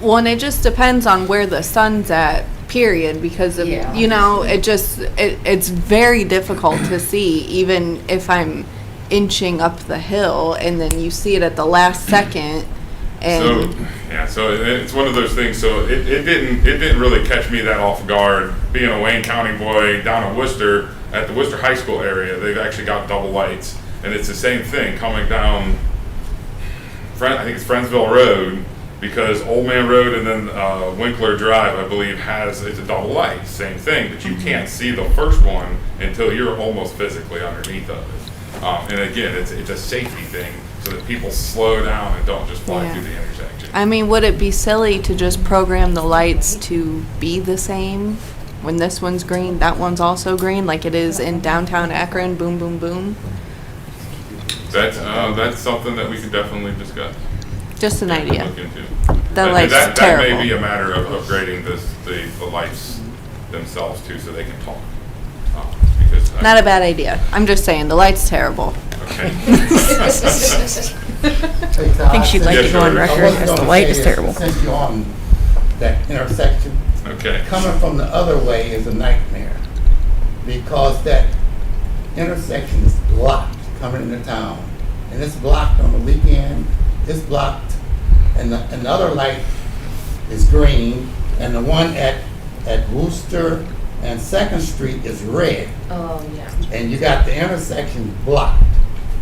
Well, and it just depends on where the sun's at, period, because of, Yeah. you know, it's very difficult to see, even if I'm inching up the hill, and then you see it at the last second, and... So it's one of those things, so it didn't really catch me that off guard, being a Wayne County boy down in Worcester, at the Worcester High School area, they've actually got double lights, and it's the same thing coming down, I think it's Friendsville Road, because Old Man Road and then Winkler Drive, I believe, it's a double light, same thing, but you can't see the first one until you're almost physically underneath of it. And again, it's a safety thing, so that people slow down and don't just fly through the intersection. I mean, would it be silly to just program the lights to be the same? When this one's green, that one's also green, like it is in downtown Akron, boom, boom, boom? That's something that we could definitely discuss. Just an idea. Look into. The light's that terrible. may be a matter of upgrading the lights themselves too, so they can talk. Because Not a bad idea. I'm just saying, the light's terrible. Okay. I think she'd like to go on record as the light is terrible. Since you're on that intersection, Okay. coming from the other way is a nightmare, because that intersection is blocked coming into town. And it's blocked on the weekend, it's blocked, and the other light is green, and the one at Wooster and Second Street is red. Oh, yeah. And you got the intersection blocked.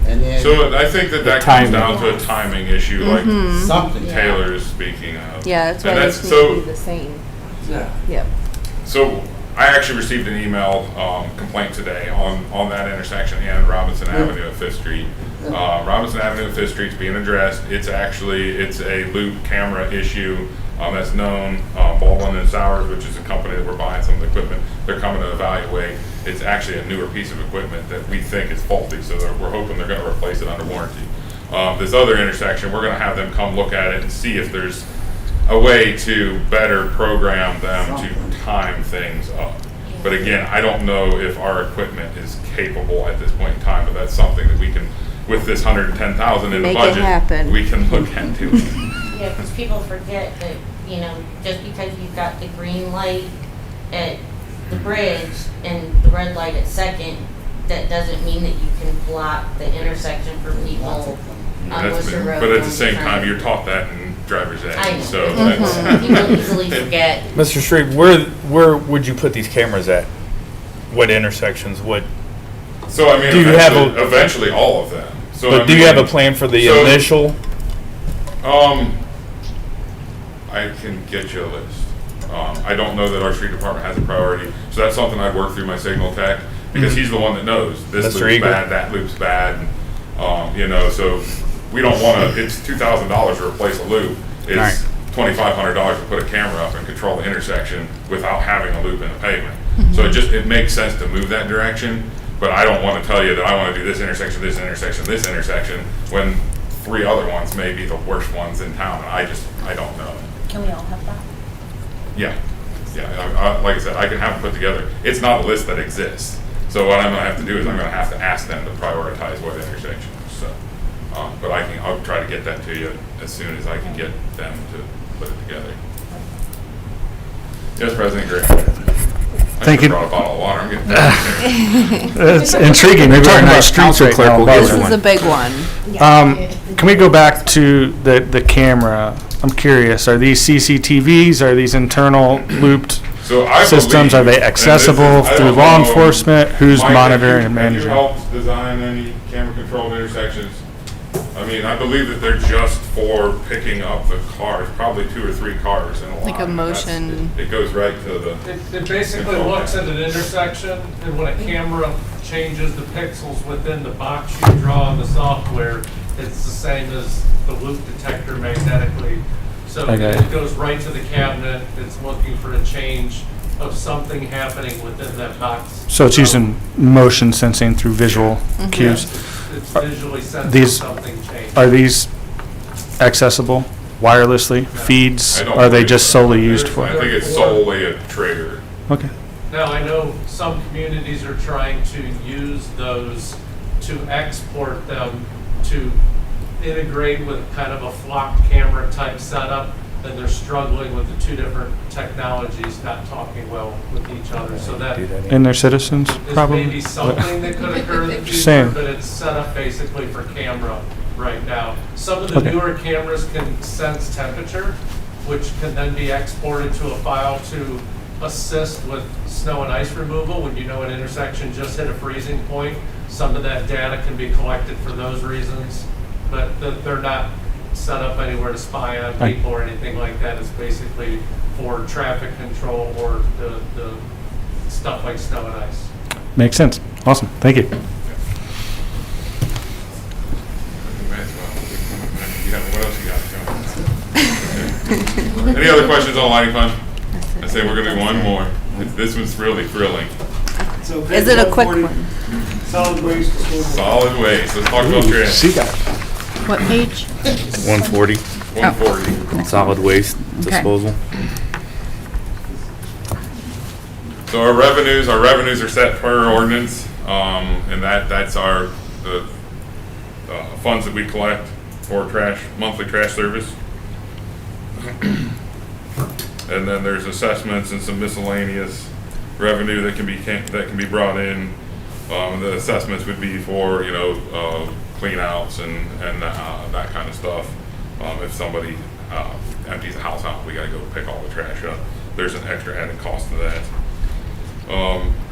And then So I think that comes down to a timing issue, like something. Taylor is speaking of. Yeah, that's why And it's need to be the same. Yeah. Yep. So I actually received an email complaint today on that intersection and Robinson Avenue at Fifth Street. Robinson Avenue at Fifth Street's being addressed. It's a loop camera issue that's known. Baldwin and Sowers, which is a company that we're buying some of the equipment, they're coming to evaluate. It's actually a newer piece of equipment that we think is faulty, so we're hoping they're going to replace it under warranty. This other intersection, we're going to have them come look at it and see if there's a way to better program them to time things up. But again, I don't know if our equipment is capable at this point in time, but that's something that we can, with this $110,000 in the Make it budget, happen. we can look into. Yeah, because people forget that, you know, just because you've got the green light at the bridge and the red light at Second, that doesn't mean that you can block the intersection for people on Worcester Road. But at the same going time, you're taught that in driver's ed, I know. so that's. People easily forget. Mr. Shreve, where would you put these cameras at? What intersections? What? So I mean, Do you have eventually all of them. So, But I do you have a mean, plan for the so- initial? I can get you a list. I don't know that our street department has a priority, so that's something I'd work through my signal tech, because he's the one that knows, this Mr. loop's Eagle. bad, that loop's bad, you know, so we don't wanna, it's $2,000 to replace a loop. It's Right. $2,500 to put a camera up and control the intersection without having a loop in the pavement. So it makes sense to move that direction, but I don't wanna tell you that I wanna do this intersection, this intersection, this intersection, when 3 other ones may be the worst ones in town, and I don't know. Can we all have that? Yeah, like I said, I can have them put together. It's not a list that exists. So what I'm gonna have to do is I'm gonna have to ask them to prioritize what intersections, so. But I'll try to get that to you as soon as I can get them to put it together. Yes, President Gray. Thank you. I brought a bottle of water, I'm getting thirsty. It's intriguing. Maybe our nice streets right now. This is a big one. Can we go back to the camera? I'm curious, are these CCTVs, are these internal looped So I systems? Are believe- they and accessible this is- I through don't law know, enforcement? Who's Mike, monitoring and have you managing? helped design any camera-controlled intersections? I mean, I believe that they're just for picking up the cars, probably 2 or 3 cars in a line. Like a motion. It goes right to the. It basically looks at an intersection, and when a camera changes the pixels within the box you draw on the software, it's the same as the loop detector magnetically. So Okay. it goes right to the cabinet, it's looking for a change of something happening within that box. So it's using motion sensing through visual cues. It's visually sensing These, something change. are these accessible wirelessly? Feeds? I don't Are they believe just so. solely used for? I think it's solely a trigger. Okay. Now, I know some communities are trying to use those to export them to integrate with kind of a flock camera type setup, and they're struggling with the 2 different technologies not talking well with each other, so that And their citizens, is probably? maybe something that could occur in the Just future, saying. but it's set up basically for camera right now. Some of the Okay. newer cameras can sense temperature, which can then be exported to a file to assist with snow and ice removal. When you know an intersection just hit a freezing point, some of that data can be collected for those reasons, but they're not set up anywhere to spy on Right. people or anything like that. It's basically for traffic control or the stuff like snow and ice. Makes sense. Awesome. Thank you. What else you got, Joe? Any other questions on lighting fund? I say we're gonna do one more. This one's really thrilling. Is it a quick one? Solid waste disposal. Solid waste. Let's talk about trash. What page? 140, 140. solid waste disposal. So our revenues are set per ordinance, and that's the funds that we collect for monthly trash service. And then there's assessments and some miscellaneous revenue that can be brought in. The assessments would be for, clean outs and that kind of stuff. If somebody empties a house out, we gotta go pick all the trash up. There's an extra added cost to that.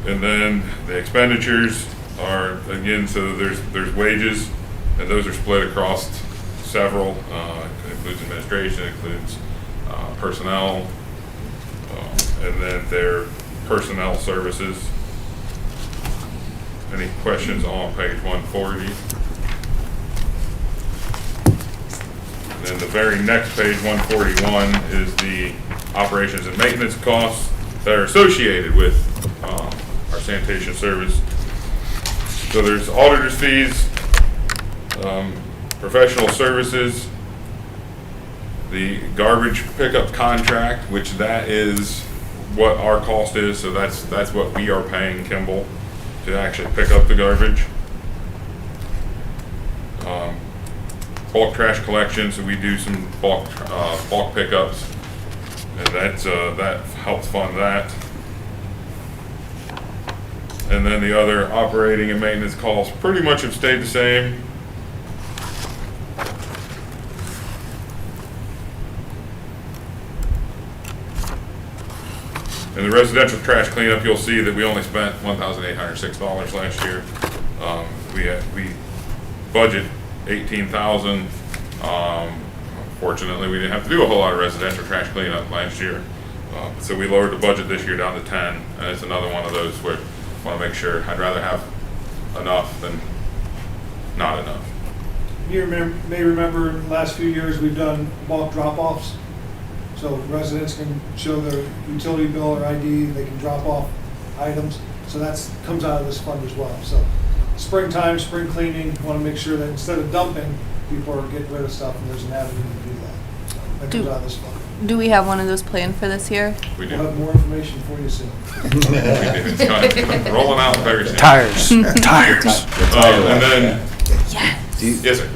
And then the expenditures are, again, so there's wages, and those are split across several. It includes administration, it includes personnel, and then their personnel services. Any questions on page 140? Then the very next page, 141, is the operations and maintenance costs that are associated with our sanitation service. So there's auditor's fees, professional services, the garbage pickup contract, which that is what our cost is, so that's what we are paying Kimball to actually pick up the garbage. Bulk trash collection, so we do some bulk pickups, and that helps fund that. And then the other operating and maintenance costs pretty much have stayed the same. In the residential trash cleanup, you'll see that we only spent $1,806 last year. We budget 18,000. Fortunately, we didn't have to do a whole lot of residential trash cleanup last year. So we lowered the budget this year down to 10, and it's another one of those where I want to make sure, I'd rather have enough than not enough. You may remember in the last few years, we've done bulk drop-offs. So residents can show their utility bill or ID, they can drop off items. So that comes out of this fund as well. So springtime, spring cleaning, want to make sure that instead of dumping, people are getting rid of stuff and there's an avenue to do that. So that comes out of this fund. Do we have one of those planned for this year? We do. We'll have more information for you soon. It's coming, rolling out very soon. Tires. Tires. And then, Yes, sir.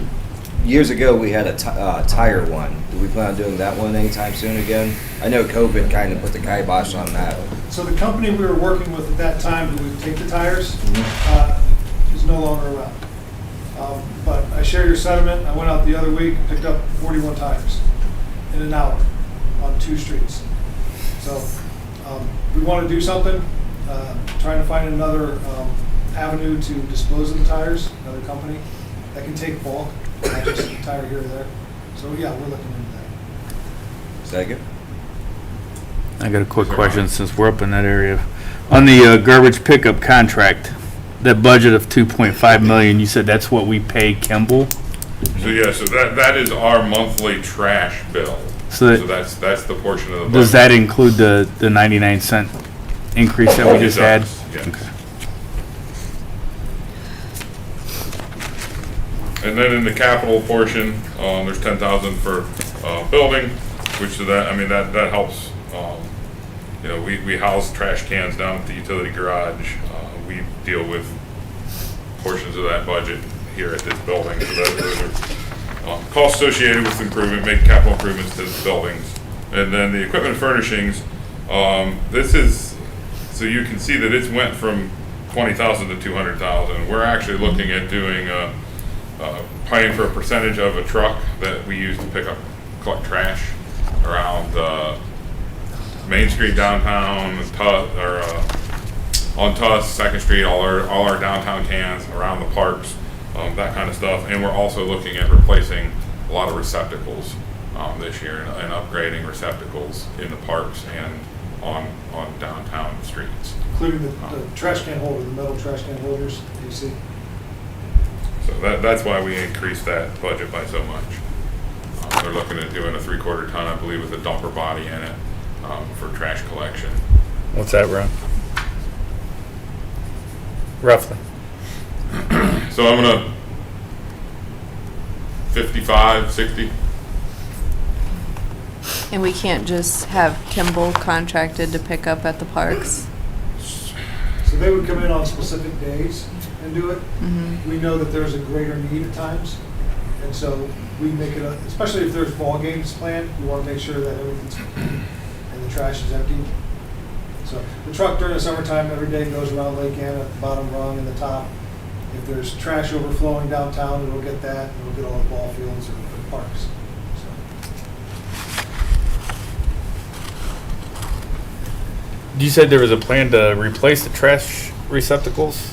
Years ago, we had a tire one. Do we plan on doing that one anytime soon again? I know COVID kind of put the kibosh on that. So the company we were working with at that time, who would take the tires, is no longer around. But I share your sentiment. I went out the other week, picked up 41 tires in an hour on 2 streets. So we want to do something, trying to find another avenue to dispose of the tires, another company that can take bulk, not just a tire here or there. So yeah, we're looking into that. Second? I got a quick question since we're up in that area. On the garbage pickup contract, that budget of 2.5 million, you said that's what we pay Kimball? so yeah, so that is our monthly trash bill. So that's the portion of the budget. does that include the 99-cent increase that we just had? Yes. Okay. And then in the capital portion, there's 10,000 for building, which that helps. We house trash cans down at the utility garage. We deal with portions of that budget here at this building. So those are costs associated with make capital improvements to the buildings. And then the equipment furnishings, so you can see that it's went from 20,000 to 200,000. We're actually looking at doing paying for a percentage of a truck that we use to collect trash around Main Street downtown, on Tuss, 2nd Street, all our downtown cans around the parks, that kind of stuff. And we're also looking at replacing a lot of receptacles this year and upgrading receptacles in the parks and on downtown streets. Including the trash can holder, the metal trash can holders, you see. So that's why we increased that budget by so much. They're looking at doing a 3/4 ton, I believe, with a dumper body in it for trash collection. What's that run? Roughly. So I'm gonna 55, 60. And we can't just have Kimball contracted to pick up at the parks? So they would come in on specific days and do it. We know that there's a greater need at times, and so we make it, especially if there's ball games planned, we want to make sure that everything's and the trash is empty. So the truck during the summertime every day goes around Lake Anna at the bottom rung and the top. If there's trash overflowing downtown, it'll get that, and it'll get all the ball fields or parks. You said there was a plan to replace the trash receptacles?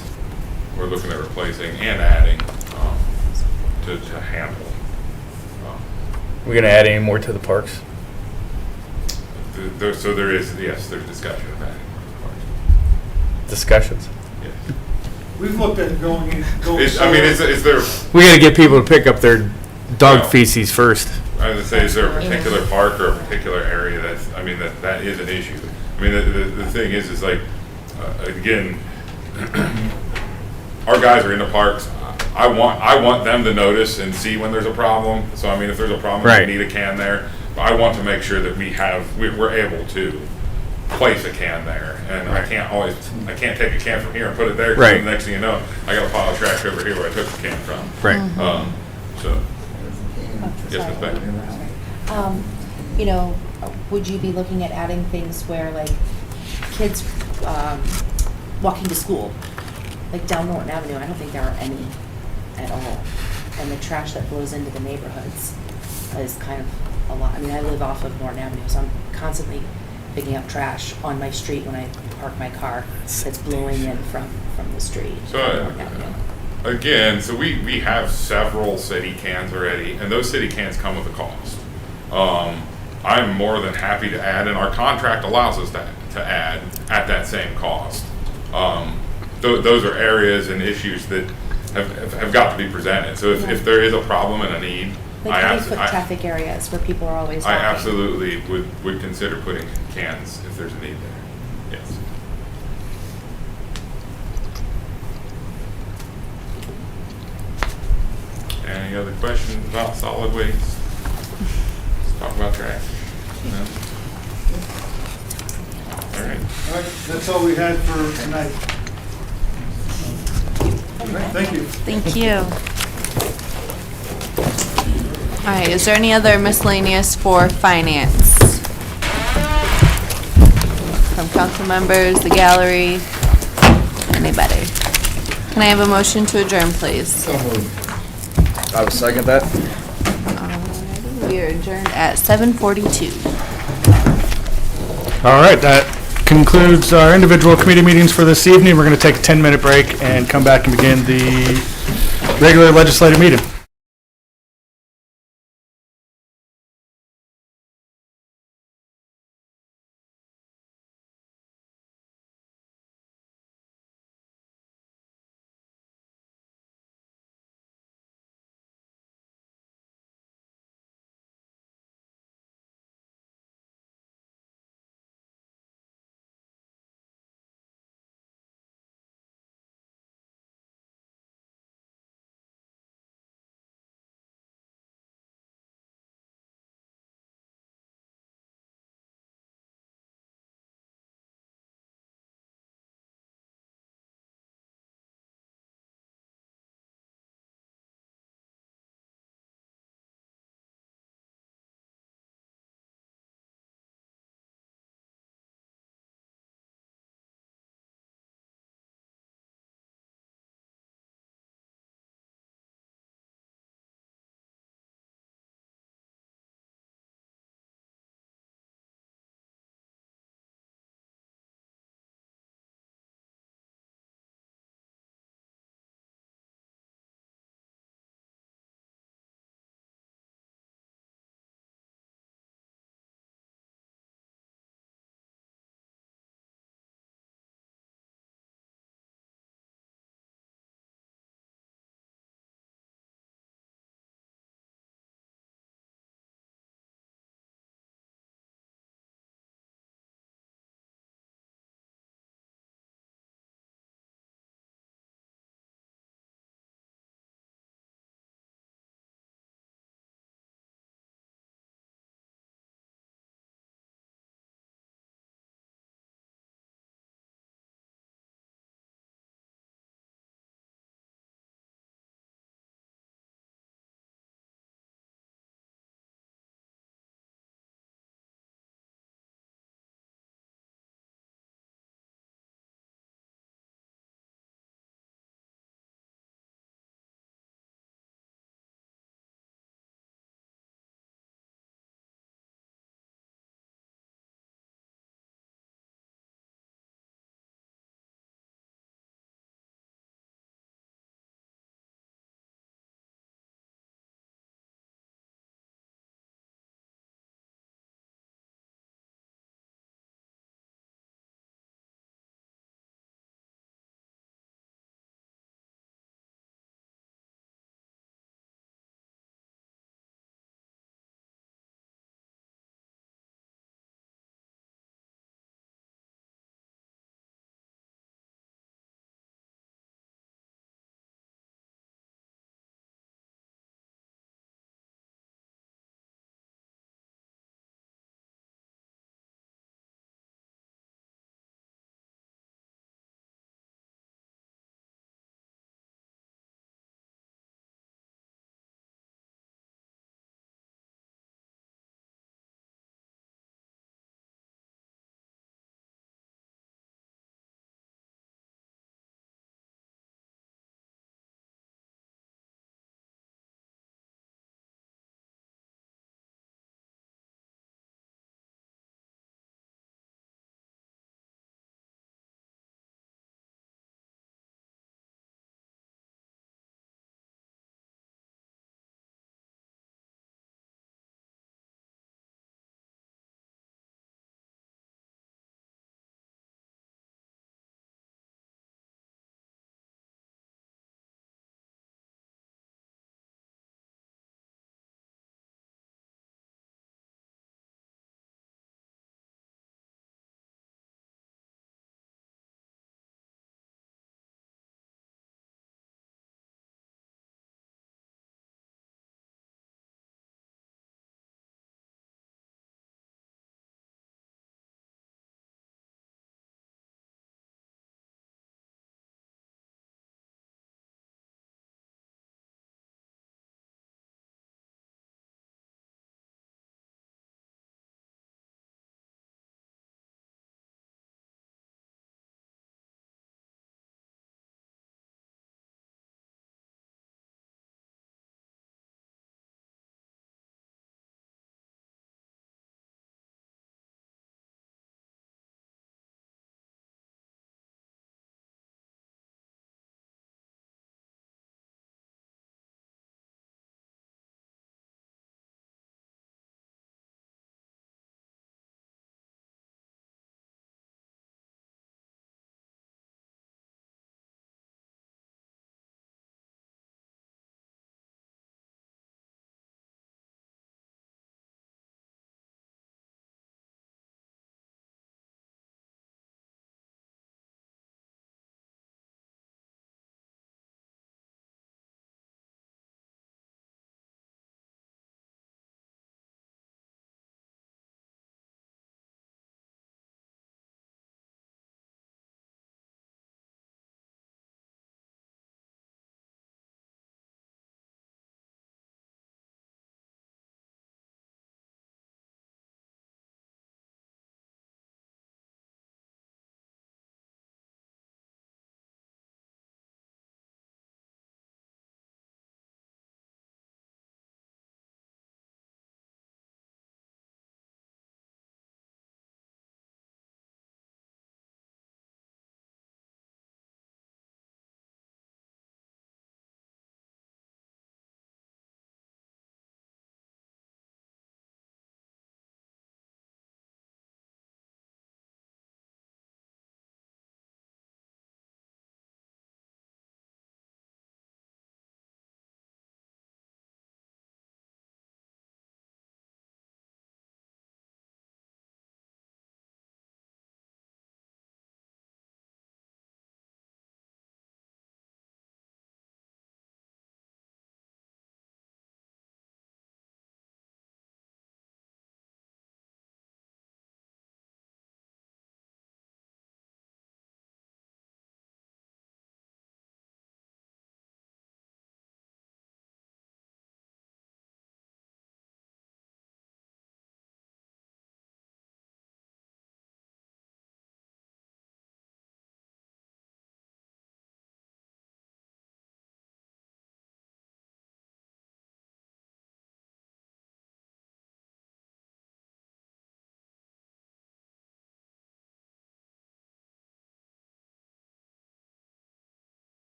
We're looking at replacing and adding to handle. We're gonna add any more to the parks? There's discussion of that. Discussions? Yes. We've looked at going. Is there? We gotta get people to pick up their dog Well, feces first. I would say, is there a particular park or a particular area that is an issue? I mean, the thing is like, again, our guys are in the parks. I want them to notice and see when there's a problem. So I mean, if there's a problem, Right. we need a can there. But I want to make sure that we're able to place a can there, and I can't take a can from here and put it there. 'Cause Right. The next thing you know, I got a pile of trash over here where I took the can from. Right. So, yes, Ms. Beck. Would you be looking at adding things where, like, kids walking to school, like down Norton Avenue? I don't think there are any at all. And the trash that blows into the neighborhoods is kind of a lot. I mean, I live off of Norton Avenue, so I'm constantly picking up trash on my street when I park my car that's blowing in from the street. So on Norton Avenue. again, so we have several city cans already, and those city cans come with a cost. I'm more than happy to add, and our contract allows us to add at that same cost. Those are areas and issues that have got to be presented. So if there is a problem and a need, Like heavy foot traffic areas where people are always I walking. absolutely would consider putting cans if there's a need there. Yes. Any other questions about solid waste? Let's talk about trash. No? All right. All right, that's all we had for tonight. All right, thank you. Thank you. All right, is there any other miscellaneous for finance? From council members, the gallery, anybody? Can I have a motion to adjourn, please? I would second that. Alrighty, we are adjourned at 7:42. All right, that concludes our individual committee meetings for this evening. We're going to take a 10-minute break and come back and begin the regular legislative meeting.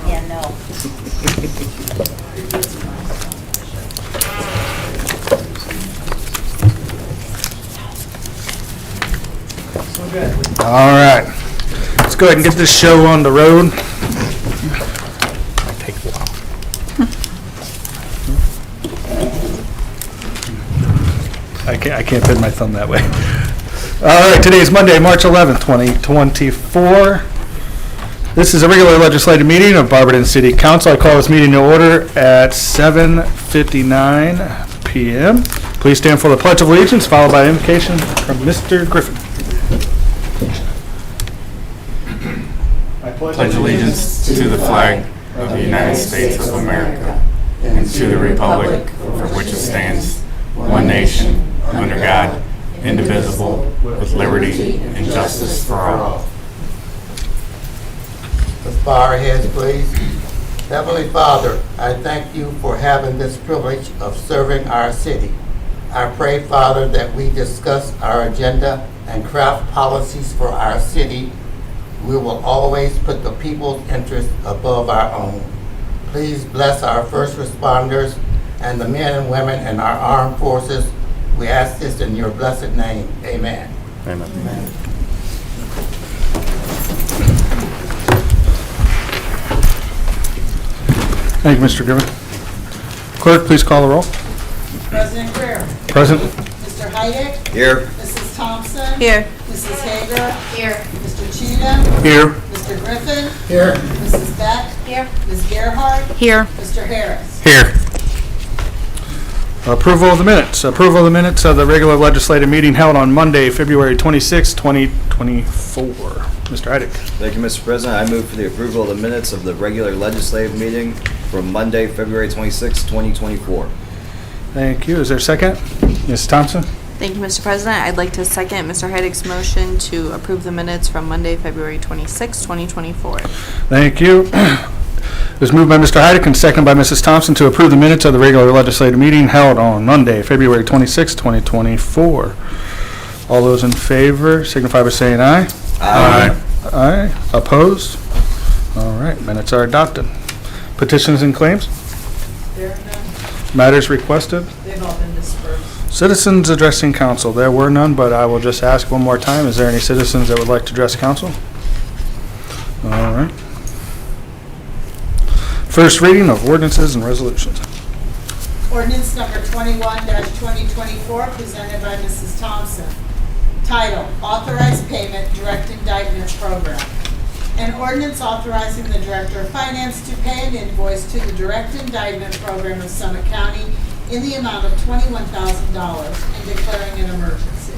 Yeah, no. All right. Let's go ahead and get this show on the road. Might take a while. I can't bend my thumb that way. All right, today is Monday, March 11th, 2024. This is a regular legislative meeting of Barberton City Council. I call this meeting to order at 7:59 p.m. Please stand for the Pledge of Allegiance, followed by invocation from Mr. Griffin. Pledge allegiance to the flag of the United States of America and to the republic for which it stands, one nation, under God, indivisible, with liberty and justice for all. Let's bow our heads, please. Heavenly Father, I thank you for having this privilege of serving our city. I pray, Father, that we discuss our agenda and craft policies for our city. We will always put the people's interests above our own. Please bless our first responders and the men and women in our armed forces. We ask this in your blessed name. Amen. Amen. Amen. Thank you, Mr. Griffin. Clerk, please call the roll. President Greer. Present. Mr. Heidick. Here. Mrs. Thompson. Here. Mrs. Hager. Here. Mr. Cheatham. Here. Mr. Griffin. Here. Mrs. Beck. Here. Ms. Gerhart. Here. Mr. Harris. Here. Approval of the minutes. Approval of the minutes of the regular legislative meeting held on Monday, February 26, 2024. Mr. Heidick. Thank you, Mr. President. I move for the approval of the minutes of the regular legislative meeting from Monday, February 26, 2024. Thank you. Is there a second? Ms. Thompson? Thank you, Mr. President. I'd like to second Mr. Heidick's motion to approve the minutes from Monday, February 26, 2024. Thank you. It was moved by Mr. Heidick and seconded by Mrs. Thompson to approve the minutes of the regular legislative meeting held on Monday, February 26, 2024. All those in favor signify by saying aye. Aye. Aye. Opposed? All right, minutes are adopted. Petitions and claims? There are none. Matters requested? They've all been dispersed. Citizens addressing council. There were none, but I will just ask one more time. Is there any citizens that would like to address council? All right. First reading of ordinances and resolutions. Ordinance number 21-2024, presented by Mrs. Thompson. Title, Authorized Payment Direct Indictment Program. An ordinance authorizing the Director of Finance to pay an invoice to the Direct Indictment Program of Summit County in the amount of $21,000 and declaring an emergency.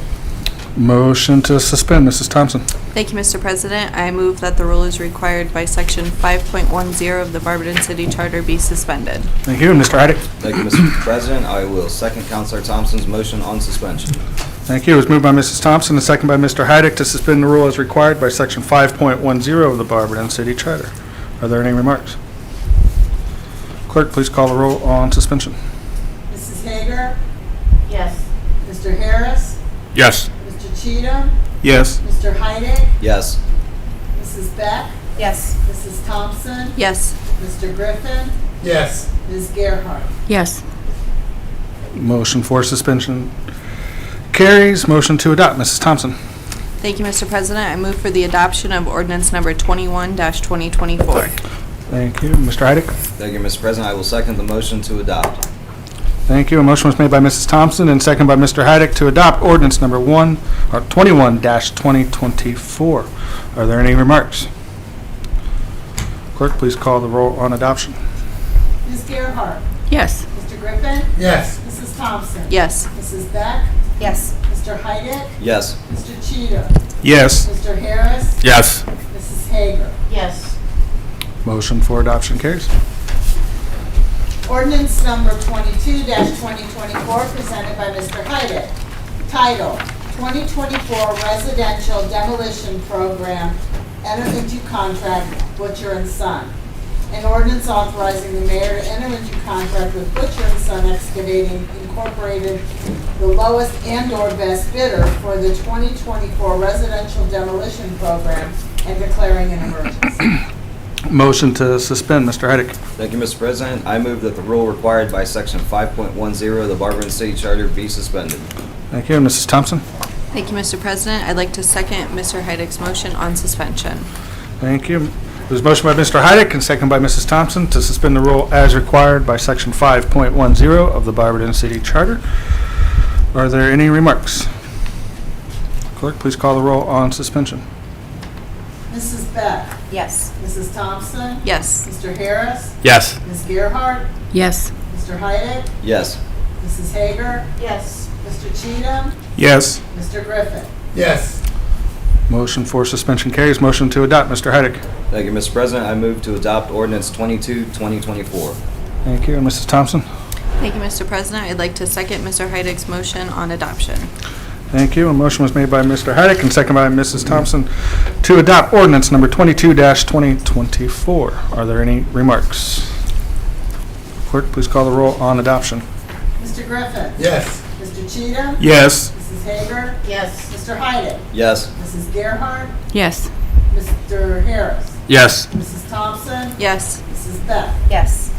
Motion to suspend, Mrs. Thompson. Thank you, Mr. President. I move that the rule is required by Section 5.10 of the Barberton City Charter be suspended. Thank you. Mr. Heidick? Thank you, Mr. President. I will second Councilor Thompson's motion on suspension. Thank you. It was moved by Mrs. Thompson and seconded by Mr. Heidick to suspend the rule as required by Section 5.10 of the Barberton City Charter. Are there any remarks? Clerk, please call the roll on suspension. Mrs. Hager. Yes. Mr. Harris. Yes. Mr. Cheatham. Yes. Mr. Heidick. Yes. Mrs. Beck. Yes. Mrs. Thompson. Yes. Mr. Griffin. Yes. Ms. Gerhart. Yes. Motion for suspension carries. Motion to adopt, Mrs. Thompson. Thank you, Mr. President. I move for the adoption of ordinance number 21-2024. Thank you. Mr. Heidick? Thank you, Mr. President. I will second the motion to adopt. Thank you. A motion was made by Mrs. Thompson and seconded by Mr. Heidick to adopt ordinance number 21-2024. Are there any remarks? Clerk, please call the roll on adoption. Ms. Gerhart. Yes. Mr. Griffin. Yes. Mrs. Thompson. Yes. Mrs. Beck. Yes. Mr. Heidick. Yes. Mr. Cheatham. Yes. Mr. Harris. Yes. Mrs. Hager. Yes. Motion for adoption carries. Ordinance number 22-2024, presented by Mr. Heidick. Title, 2024 Residential Demolition Program, enter into contract with Butcher and Son. An ordinance authorizing the mayor to enter into contract with Butcher and Son Excavating Incorporated, the lowest and/or best bidder for the 2024 residential demolition program, and declaring an emergency. Motion to suspend, Mr. Heidick. Thank you, Mr. President. I move that the rule required by Section 5.10 of the Barberton City Charter be suspended. Thank you. And Mrs. Thompson? Thank you, Mr. President. I'd like to second Mr. Heidick's motion on suspension. Thank you. There's a motion by Mr. Heidick and second by Mrs. Thompson to suspend the rule as required by Section 5.10 of the Barberton City Charter. Are there any remarks? Clerk, please call the roll on suspension. Mrs. Beck? Yes. Mrs. Thompson? Yes. Mr. Harris? Yes. Ms. Gerhart? Yes. Mr. Heidick? Yes. Mrs. Hager? Yes. Mr. Cheatham? Yes. Mr. Griffin? Yes. Motion for suspension carries. Motion to adopt, Mr. Heidick. Thank you, Mr. President. I move to adopt ordinance 22, 2024. Thank you. And Mrs. Thompson? Thank you, Mr. President. I'd like to second Mr. Heidick's motion on adoption. Thank you. A motion was made by Mr. Heidick and second by Mrs. Thompson to adopt ordinance number 22-2024. Are there any remarks? Clerk, please call the roll on adoption. Mr. Griffin? Yes. Mr. Cheatham? Yes. Mrs. Hager? Yes. Mr. Heidick? Yes. Mrs. Gerhart? Yes. Mr. Harris? Yes. Mrs. Thompson? Yes. Mrs. Beck? Yes.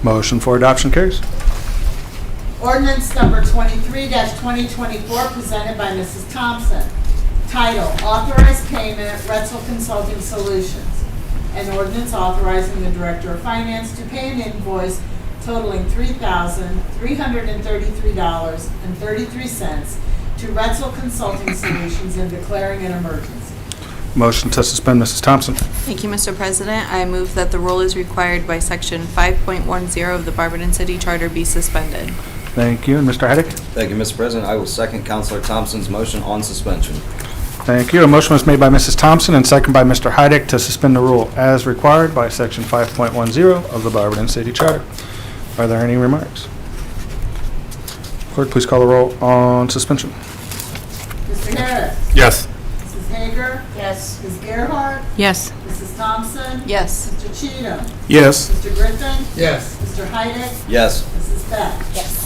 Motion for adoption carries. Ordinance number 23-2024, presented by Mrs. Thompson. Title, Authorized Payment, Retzel Consulting Solutions. An ordinance authorizing the Director of Finance to pay an invoice totaling $3,333.33 to Retzel Consulting Solutions and declaring an emergency. Motion to suspend, Mrs. Thompson. Thank you, Mr. President. I move that the rule as required by Section 5.10 of the Barberton City Charter be suspended. Thank you. And Mr. Heidick? Thank you, Mr. President. I will second Counselor Thompson's motion on suspension. Thank you. A motion was made by Mrs. Thompson and second by Mr. Heidick to suspend the rule as required by Section 5.10 of the Barberton City Charter. Are there any remarks? Clerk, please call the roll on suspension. Mr. Harris? Yes. Mrs. Hager? Yes. Ms. Gerhart? Yes. Mrs. Thompson? Yes. Mr. Cheatham? Yes. Mr. Griffin? Yes. Mr. Heidick? Yes. Mrs. Beck? Yes.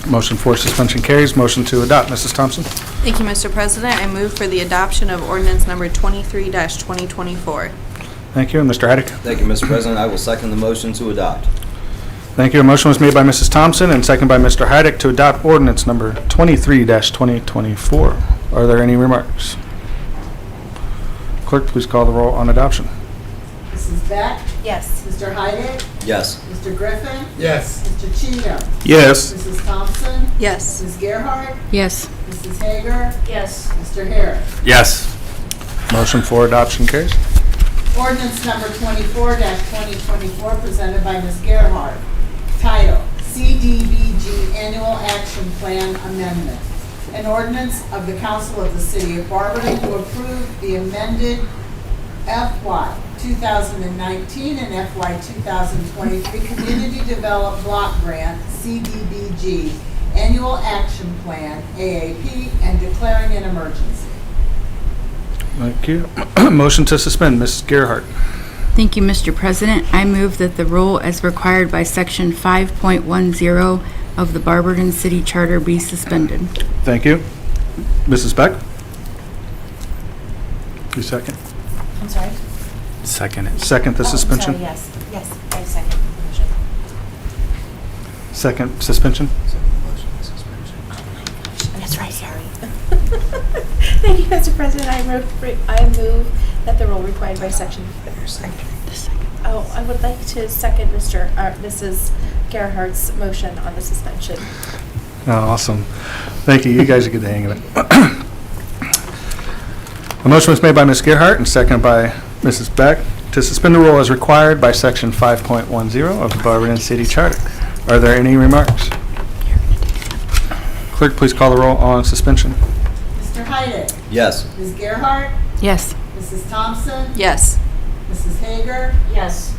Motion for suspension carries. Motion to adopt, Mrs. Thompson. Thank you, Mr. President. I move for the adoption of ordinance number 23-2024. Thank you. And Mr. Heidick? Thank you, Mr. President. I will second the motion to adopt. Thank you. A motion was made by Mrs. Thompson and second by Mr. Heidick to adopt ordinance number 23-2024. Are there any remarks? Clerk, please call the roll on adoption. Mrs. Beck? Yes. Mr. Heidick? Yes. Mr. Griffin? Yes. Mr. Cheatham? Yes. Mrs. Thompson? Yes. Ms. Gerhart? Yes. Mrs. Hager? Yes. Mr. Harris? Yes. Motion for adoption carries. Ordinance number 24-2024, presented by Ms. Gerhart. Title, CDBG Annual Action Plan Amendment. An ordinance of the Council of the City of Barberton to approve the amended FY 2019 and FY 2023 Community Development Block Grant, CDBG, Annual Action Plan, AAP, and declaring an emergency. Thank you. Motion to suspend, Mrs. Gerhart. Thank you, Mr. President. I move that the rule as required by Section 5.10 of the Barberton City Charter be suspended. Thank you. Mrs. Beck? You second? I'm sorry? Second it. Second the Oh, I'm suspension? sorry, yes. Yes, I second the motion. Second suspension? That's right, sorry. Thank you, Mr. President. I move that the rule required by section. Oh, I would like to second Mrs. Gerhardt's motion on the suspension. Oh, awesome. Thank you. You guys get the hang of it. A motion was made by Ms. Gerhart and seconded by Mrs. Beck to suspend the rule as required by Section 5.10 of the Barberton City Charter. Are there any remarks? Clerk, please call the roll on suspension. Mr. Heidick? Yes. Ms. Gerhart? Yes. Mrs. Thompson? Yes. Mrs. Hager? Yes.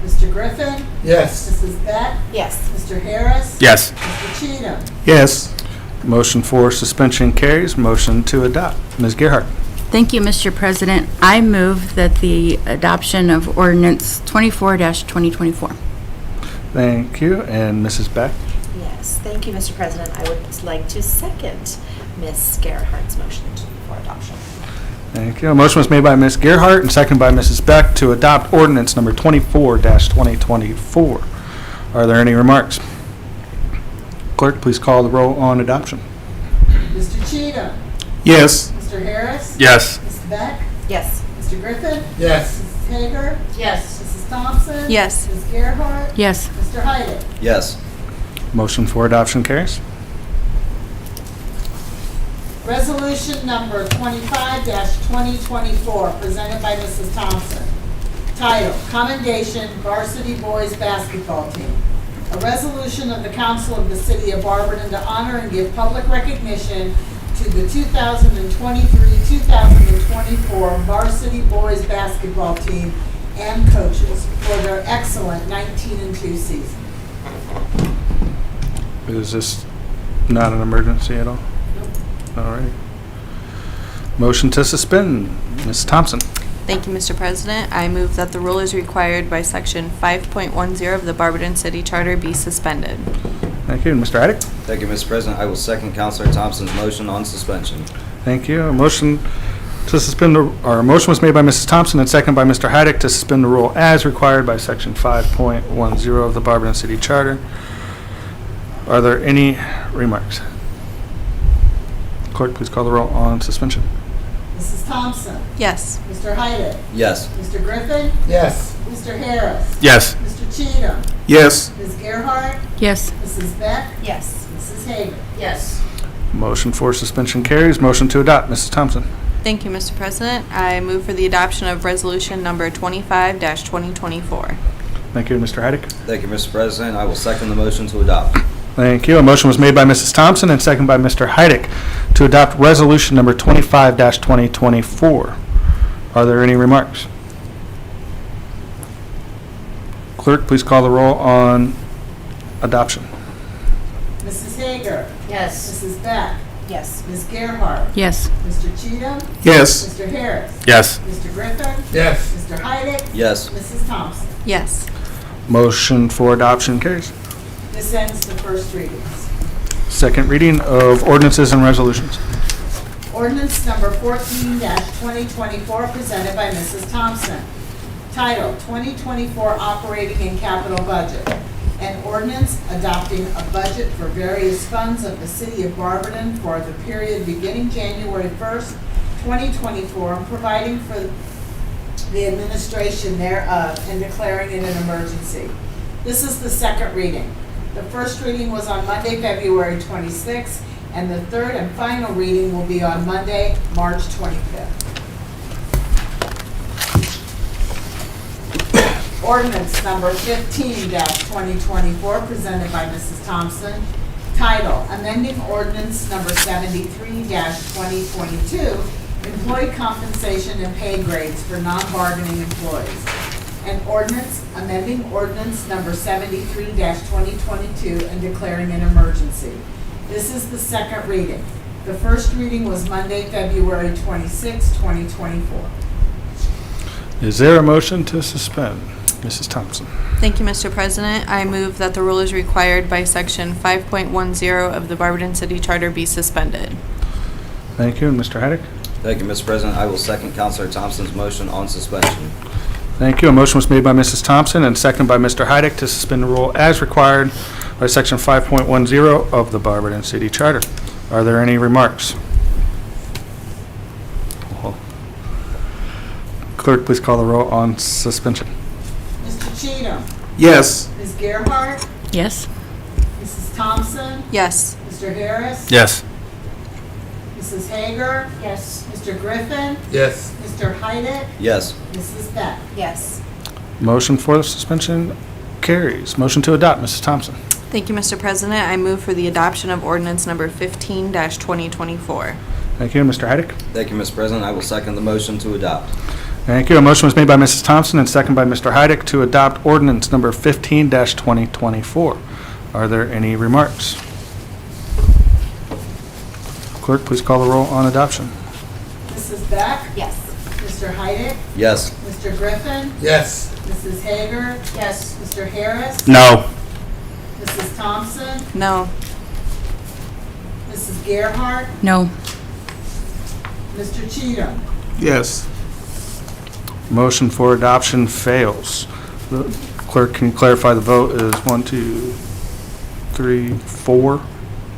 Mr. Griffin? Yes. Mrs. Beck? Yes. Mr. Harris? Yes. Mr. Cheatham? Yes. Motion for suspension carries. Motion to adopt. Ms. Gerhart. Thank you, Mr. President. I move that the adoption of ordinance 24-2024. Thank you. And Mrs. Beck? Yes, thank you, Mr. President. I would like to second Ms. Gerhardt's motion for adoption. Thank you. A motion was made by Ms. Gerhart and seconded by Mrs. Beck to adopt ordinance number 24-2024. Are there any remarks? Clerk, please call the roll on adoption. Mr. Cheatham? Yes. Mr. Harris? Yes. Ms. Beck? Yes. Mr. Griffin? Yes. Mrs. Hager? Yes. Mrs. Thompson? Yes. Ms. Gerhart? Yes. Mr. Heidick? Yes. Motion for adoption carries. Resolution number 25-2024, presented by Mrs. Thompson. Title, Commendation Varsity Boys Basketball Team. A resolution of the Council of the City of Barberton to honor and give public recognition to the 2023-2024 Varsity Boys Basketball Team and coaches for their excellent 19-2 season. Is this not an emergency at all? All right. Motion to suspend. Ms. Thompson. Thank you, Mr. President. I move that the rule as required by Section 5.10 of the Barberton City Charter be suspended. Thank you. Mr. Heidick. Thank you, Mr. President. I will second Counselor Thompson's motion on suspension. Thank you. A motion to suspend, or a motion was made by Mrs. Thompson and seconded by Mr. Heidick to suspend the rule as required by Section 5.10 of the Barberton City Charter. Are there any remarks? Clerk, please call the roll on suspension. Mrs. Thompson? Yes. Mr. Heidick? Yes. Mr. Griffin? Yes. Mr. Harris? Yes. Mr. Cheatham? Yes. Ms. Gerhart? Yes. Mrs. Beck? Yes. Mrs. Hager? Yes. Motion for suspension carries. Motion to adopt. Mrs. Thompson. Thank you, Mr. President. I move for the adoption of resolution number 25-2024. Thank you, Mr. Heidick. Thank you, Mr. President. I will second the motion to adopt. Thank you. A motion was made by Mrs. Thompson and seconded by Mr. Heidick to adopt resolution number 25-2024. Are there any remarks? Clerk, please call the roll on adoption. Mrs. Hager? Yes. Mrs. Beck? Yes. Ms. Gerhart? Yes. Mr. Cheatham? Yes. Mr. Harris? Yes. Mr. Griffin? Yes. Mr. Heidick? Yes. Mrs. Thompson? Yes. Motion for adoption carries. This ends the first readings. Second reading of ordinances and resolutions. Ordinance number 14-2024, presented by Mrs. Thompson. Title, 2024 Operating and Capital Budget. An ordinance adopting a budget for various funds of the City of Barberton for the period beginning January 1st, 2024, and providing for the administration thereof and declaring it an emergency. This is the second reading. The first reading was on Monday, February 26th, and the third and final reading will be on Monday, March 25th. Ordinance number 15-2024, presented by Mrs. Thompson. Title, amending ordinance number 73-2022, employee compensation and pay grades for non-bargaining employees. An ordinance amending ordinance number 73-2022 and declaring an emergency. This is the second reading. The first reading was Monday, February 26, 2024. Is there a motion to suspend? Mrs. Thompson. Thank you, Mr. President. I move that the rule as required by Section 5.10 of the Barberton City Charter be suspended. Thank you. And Mr. Heidick? Thank you, Mr. President. I will second Counselor Thompson's motion on suspension. Thank you. A motion was made by Mrs. Thompson and seconded by Mr. Heidick to suspend the rule as required by Section 5.10 of the Barberton City Charter. Are there any remarks? Clerk, please call the roll on suspension. Mr. Cheatham? Yes. Ms. Gerhart? Yes. Mrs. Thompson? Yes. Mr. Harris? Yes. Mrs. Hager? Yes. Mr. Griffin? Yes. Mr. Heidick? Yes. Mrs. Beck? Yes. Motion for the suspension carries. Motion to adopt. Mrs. Thompson. Thank you, Mr. President. I move for the adoption of ordinance number 15-2024. Thank you. Mr. Heidick? Thank you, Mr. President. I will second the motion to adopt. Thank you. A motion was made by Mrs. Thompson and seconded by Mr. Heidick to adopt ordinance number 15-2024. Are there any remarks? Clerk, please call the roll on adoption. Mrs. Beck? Yes. Mr. Heidick? Yes. Mr. Griffin? Yes. Mrs. Hager? Yes. Mr. Harris? No. Mrs. Thompson? No. Mrs. Gerhart? No. Mr. Cheatham? Yes. Motion for adoption fails. The clerk, can you clarify the vote is 1, 2, 3, 4?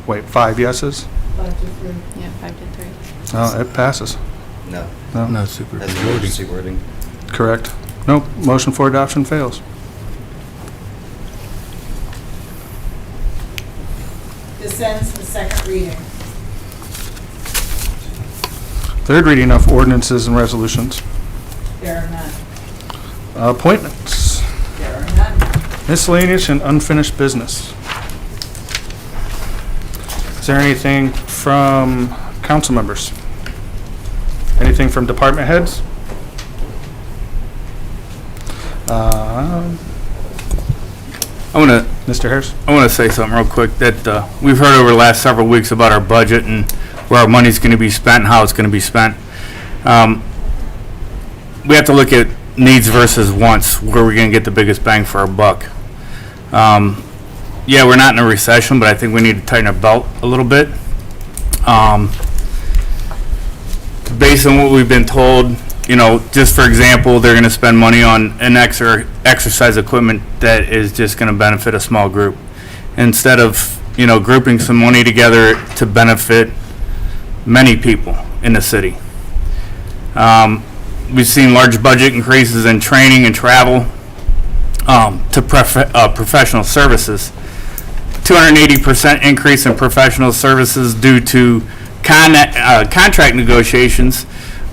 Wait, 5 yeses? 5 to 3. Yeah, 5 to 3. Oh, it passes. No. No, No super. That's emergency wording. correct. Nope, motion for adoption fails. This ends the second reading. Third reading of ordinances and resolutions. There are none. Appointments. There are none. Miscellaneous and unfinished business. Is there anything from council members? Anything from department heads? I want to Mr. Harris? I want to say something real quick that we've heard over the last several weeks about our budget and where our money's going to be spent and how it's going to be spent. We have to look at needs versus wants, where we're going to get the biggest bang for our buck. Yeah, we're not in a recession, but I think we need to tighten our belt a little bit. Based on what we've been told, you know, just for example, they're going to spend money on an exercise equipment that is just going to benefit a small group. Instead of, you know, grouping some money together to benefit many people in the city. We've seen large budget increases in training and travel to professional services. 280% increase in professional services due to contract negotiations,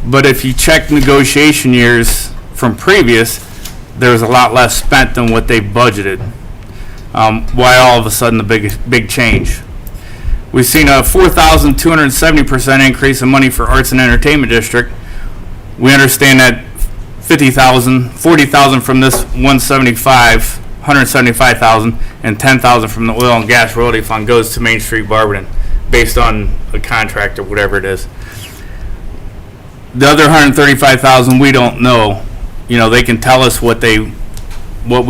but if you check negotiation years from previous, there was a lot less spent than what they budgeted. Why all of a sudden the big change? We've seen a 4,270% increase in money for Arts and Entertainment District. We understand that 40,000 from this 175,000 and 10,000 from the Oil and Gas Royalty Fund goes to Main Street Barberton, based on a contract or whatever it is. The other 135,000 we don't know. You know, they can tell us what we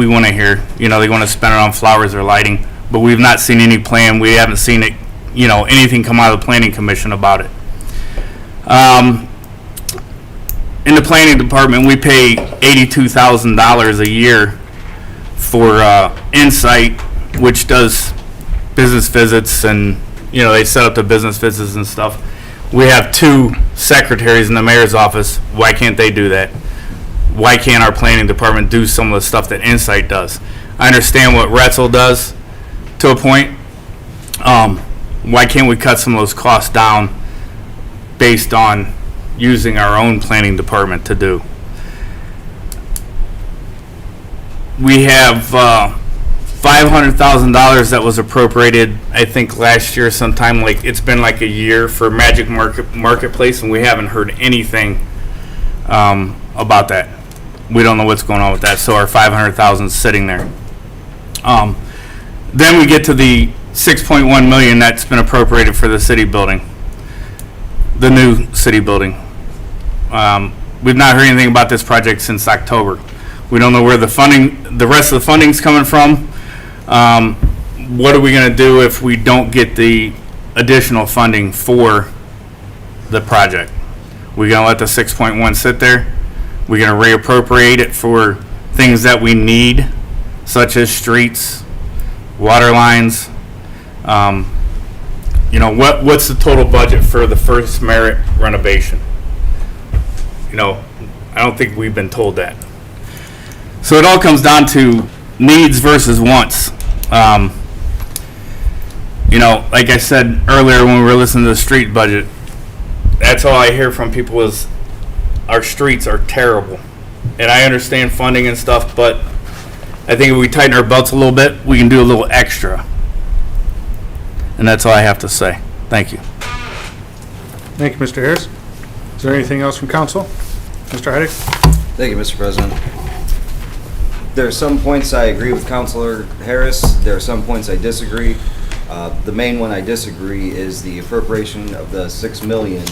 want to hear. You know, they want to spend it on flowers or lighting, but we've not seen any plan. We haven't seen it, you know, anything come out of the Planning Commission about it. In the planning department, we pay $82,000 a year for Insight, which does business visits, and you know, they set up the business visits and stuff. We have 2 secretaries in the mayor's office. Why can't they do that? Why can't our planning department do some of the stuff that Insight does? I understand what Retzel does to a point. Why can't we cut some of those costs down based on using our own planning department to do? We have $500,000 that was appropriated, I think, last year sometime. Like, it's been like a year for Magic Marketplace, and we haven't heard anything about that. We don't know what's going on with that, so our $500,000 is sitting there. Then we get to the $6.1 million that's been appropriated for the city building, the new city building. We've not heard anything about this project since October. We don't know where the rest of the funding's coming from. What are we going to do if we don't get the additional funding for the project? We're going to let the 6.1 sit there? We're going to reappropriate it for things that we need, such as streets, water lines. You know, what's the total budget for the First Merit renovation? You know, I don't think we've been told that. So it all comes down to needs versus wants. You know, like I said earlier when we were listening to the street budget, that's all I hear from people is our streets are terrible. And I understand funding and stuff, but I think if we tighten our belts a little bit, we can do a little extra. And that's all I have to say. Thank you. Thank you, Mr. Harris. Is there anything else from council? Mr. Heidick? Thank you, Mr. President. There are some points I agree with Councilor Harris. There are some points I disagree. The main one I disagree is the appropriation of the $6 million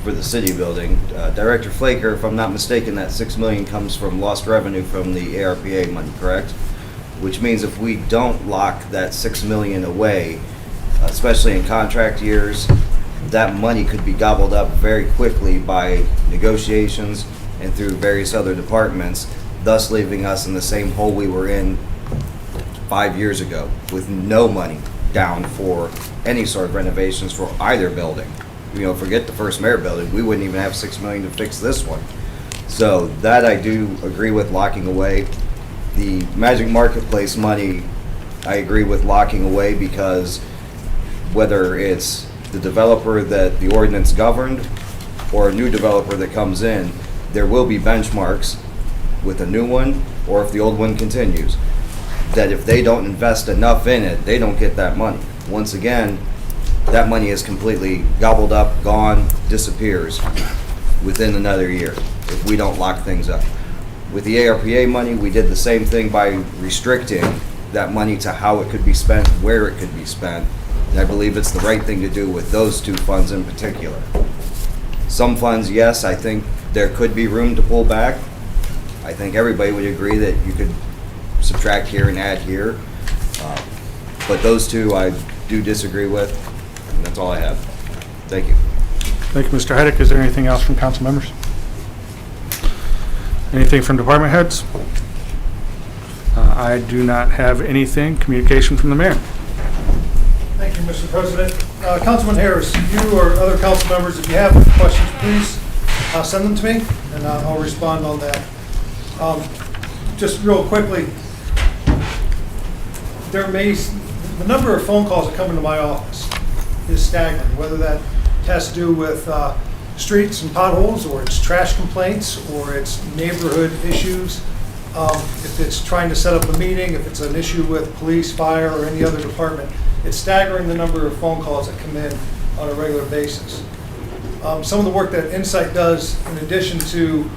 for the city building. Director Flaker, if I'm not mistaken, that $6 million comes from lost revenue from the ARPA money, correct? Which means if we don't lock that $6 million away, especially in contract years, that money could be gobbled up very quickly by negotiations and through various other departments, thus leaving us in the same hole we were in 5 years ago with no money down for any sort of renovations for either building. You know, forget the first mayor building, we wouldn't even have $6 million to fix this one. So that I do agree with locking away. The Magic Marketplace money, I agree with locking away, because whether it's the developer that the ordinance governed or a new developer that comes in, there will be benchmarks with a new one, or if the old one continues, that if they don't invest enough in it, they don't get that money. Once again, that money is completely gobbled up, gone, disappears within another year if we don't lock things up. With the ARPA money, we did the same thing by restricting that money to how it could be spent, where it could be spent. And I believe it's the right thing to do with those two funds in particular. Some funds, yes, I think there could be room to pull back. I think everybody would agree that you could subtract here and add here. But those two I do disagree with, and that's all I have. Thank you. Thank you, Mr. Heidick. Is there anything else from council members? Anything from department heads? I do not have anything. Communication from the mayor. Thank you, Mr. President. Councilman Harris, you or other council members, if you have questions, please send them to me, and I'll respond on that. Just real quickly, the number of phone calls that come into my office is staggering, whether that has to do with streets and potholes, or it's trash complaints, or it's neighborhood issues. If it's trying to set up a meeting, if it's an issue with police, fire, or any other department, it's staggering the number of phone calls that come in on a regular basis. Some of the work that Insight does, in addition to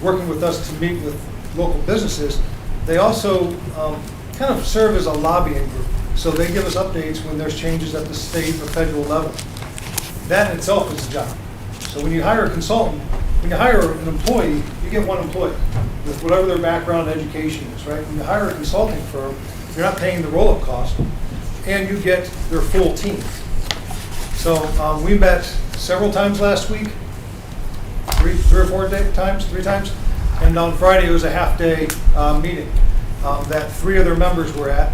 working with us to meet with local businesses, they also kind of serve as a lobbying group. So they give us updates when there's changes at the state or federal level. That in itself is a job. So when you hire a consultant, when you hire an employee, you get one employee with whatever their background and education is, right? When you hire a consulting firm, you're not paying the roll-up cost, and you get their full team. So we met several times last week, three times, and on Friday it was a half-day meeting that 3 other members were at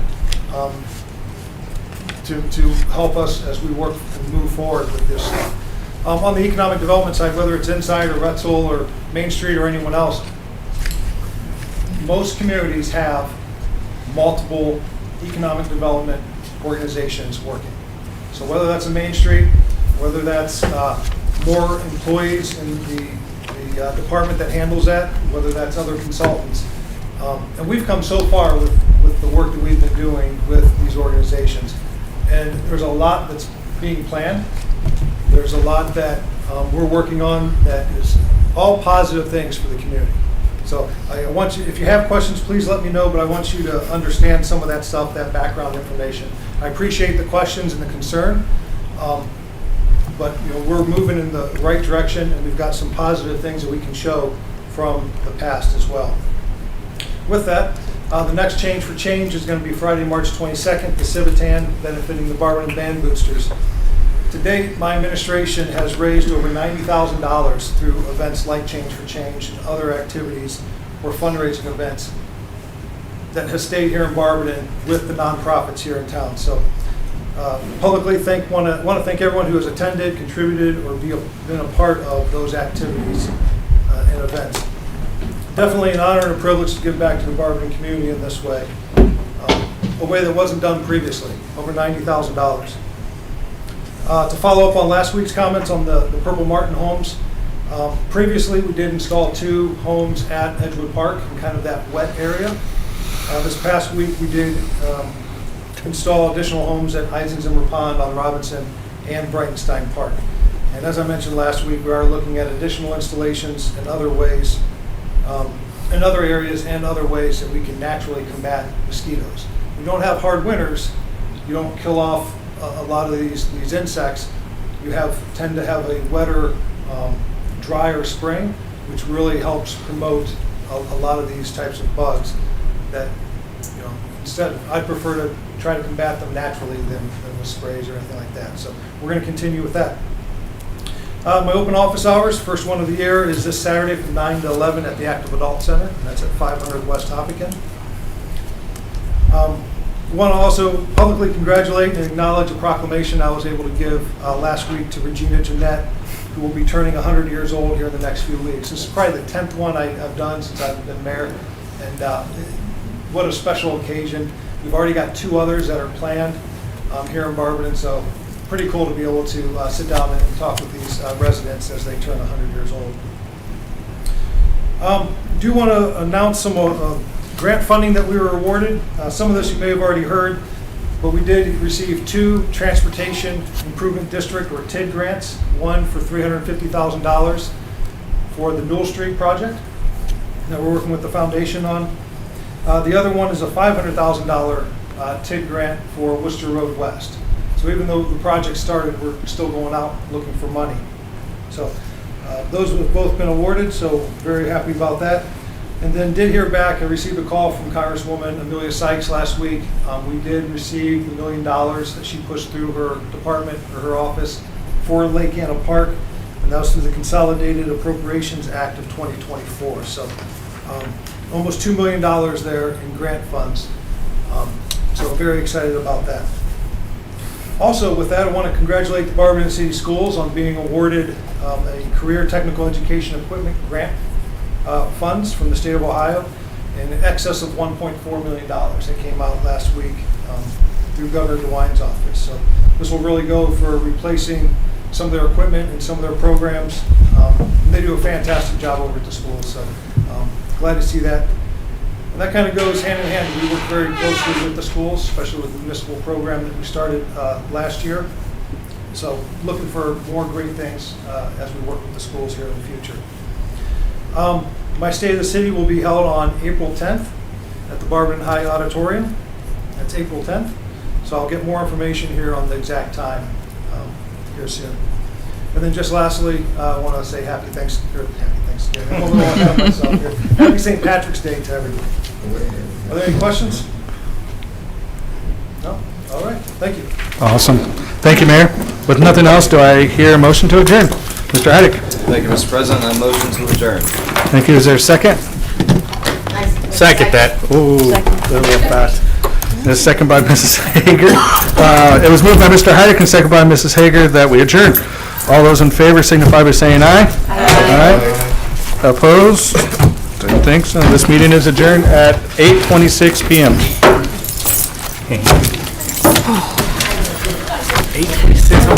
to help us as we work and move forward with this stuff. On the economic development side, whether it's Inside or Retzel or Main Street or anyone else, most communities have multiple economic development organizations working. So whether that's a Main Street, whether that's more employees in the department that handles that, whether that's other consultants. And we've come so far with the work that we've been doing with these organizations. And there's a lot that's being planned. There's a lot that we're working on that is all positive things for the community. So I want you, if you have questions, please let me know, but I want you to understand some of that stuff, that background information. I appreciate the questions and the concern, but we're moving in the right direction, and we've got some positive things that we can show from the past as well. With that, the next Change for Change is going to be Friday, March 22nd, the Civitan, benefiting the Barberton Band Boosters. To date, my administration has raised over $90,000 through events like Change for Change and other activities or fundraising events that has stayed here in Barberton with the nonprofits here in town. So publicly want to thank everyone who has attended, contributed, or been a part of those activities and events. Definitely an honor and a privilege to give back to the Barberton community in this way, a way that wasn't done previously, over $90,000. To follow up on last week's comments on the Purple Martin homes, previously we did install 2 homes at Edgewood Park in kind of that wet area. This past week we did install additional homes at Eisenzimmer Pond on Robinson and Brightenstein Park. And as I mentioned last week, we are looking at additional installations in other ways, in other areas and other ways that we can naturally combat mosquitoes. We don't have hard winters, you don't kill off a lot of these insects. You tend to have a wetter, drier spring, which really helps promote a lot of these types of bugs that instead, I prefer to try to combat them naturally than with sprays or anything like that. So we're going to continue with that. My open office hours, first one of the year, is this Saturday from 9 to 11 at the Active Adult Center, and that's at 500 West Hopkinton. Want to also publicly congratulate and acknowledge a proclamation I was able to give last week to Regina Jeanette, who will be turning 100 years old here in the next few weeks. This is probably the 10th one I've done since I've been mayor, and what a special occasion. We've already got 2 others that are planned here in Barberton, so pretty cool to be able to sit down and talk with these residents as they turn 100 years old. Do want to announce some grant funding that we were awarded. Some of this you may have already heard, but we did receive 2 Transportation Improvement District, or TID grants, one for $350,000 for the Newell Street project that we're working with the foundation on. The other one is a $500,000 TID grant for Worcester Road West. So even though the project started, we're still going out looking for money. So those have both been awarded, so very happy about that. And then did hear back, I received a call from Congresswoman Amelia Sykes last week. We did receive the $1 million that she pushed through her department or her office for Lake Anna Park, and that was through the Consolidated Appropriations Act of 2024. So almost $2 million there in grant funds. So very excited about that. Also with that, I want to congratulate the Barberton City Schools on being awarded a Career Technical Education Equipment Grant funds from the state of Ohio in excess of $1.4 million. That came out last week through Governor DeWine's office. So this will really go for replacing some of their equipment and some of their programs. And they do a fantastic job over at the schools, so glad to see that. And that kind of goes hand in hand. We work very closely with the schools, especially with the municipal program that we started last year. So looking for more great things as we work with the schools here in the future. My State of the City will be held on April 10th at the Barberton High Auditorium. That's April 10th. So I'll get more information here on the exact time here soon. And then just lastly, I want to say happy Thanksgiving. I'm a little ahead of myself here. Happy St. Patrick's Day to everyone. Are there any questions? No? All right. Thank you. Awesome. Thank you, Mayor. With nothing else, do I hear a motion to adjourn? Mr. Heidick. Thank you, Mr. President. I motion to adjourn. Thank you. Is there a second? Second that. Ooh, a little fast. A second by Mrs. Hager. It was moved by Mr. Heidick and second by Mrs. Hager that we adjourn. All those in favor signify by saying aye. Aye. Opposed? Didn't think so. This meeting is adjourned at 8:26 p.m. 8:26.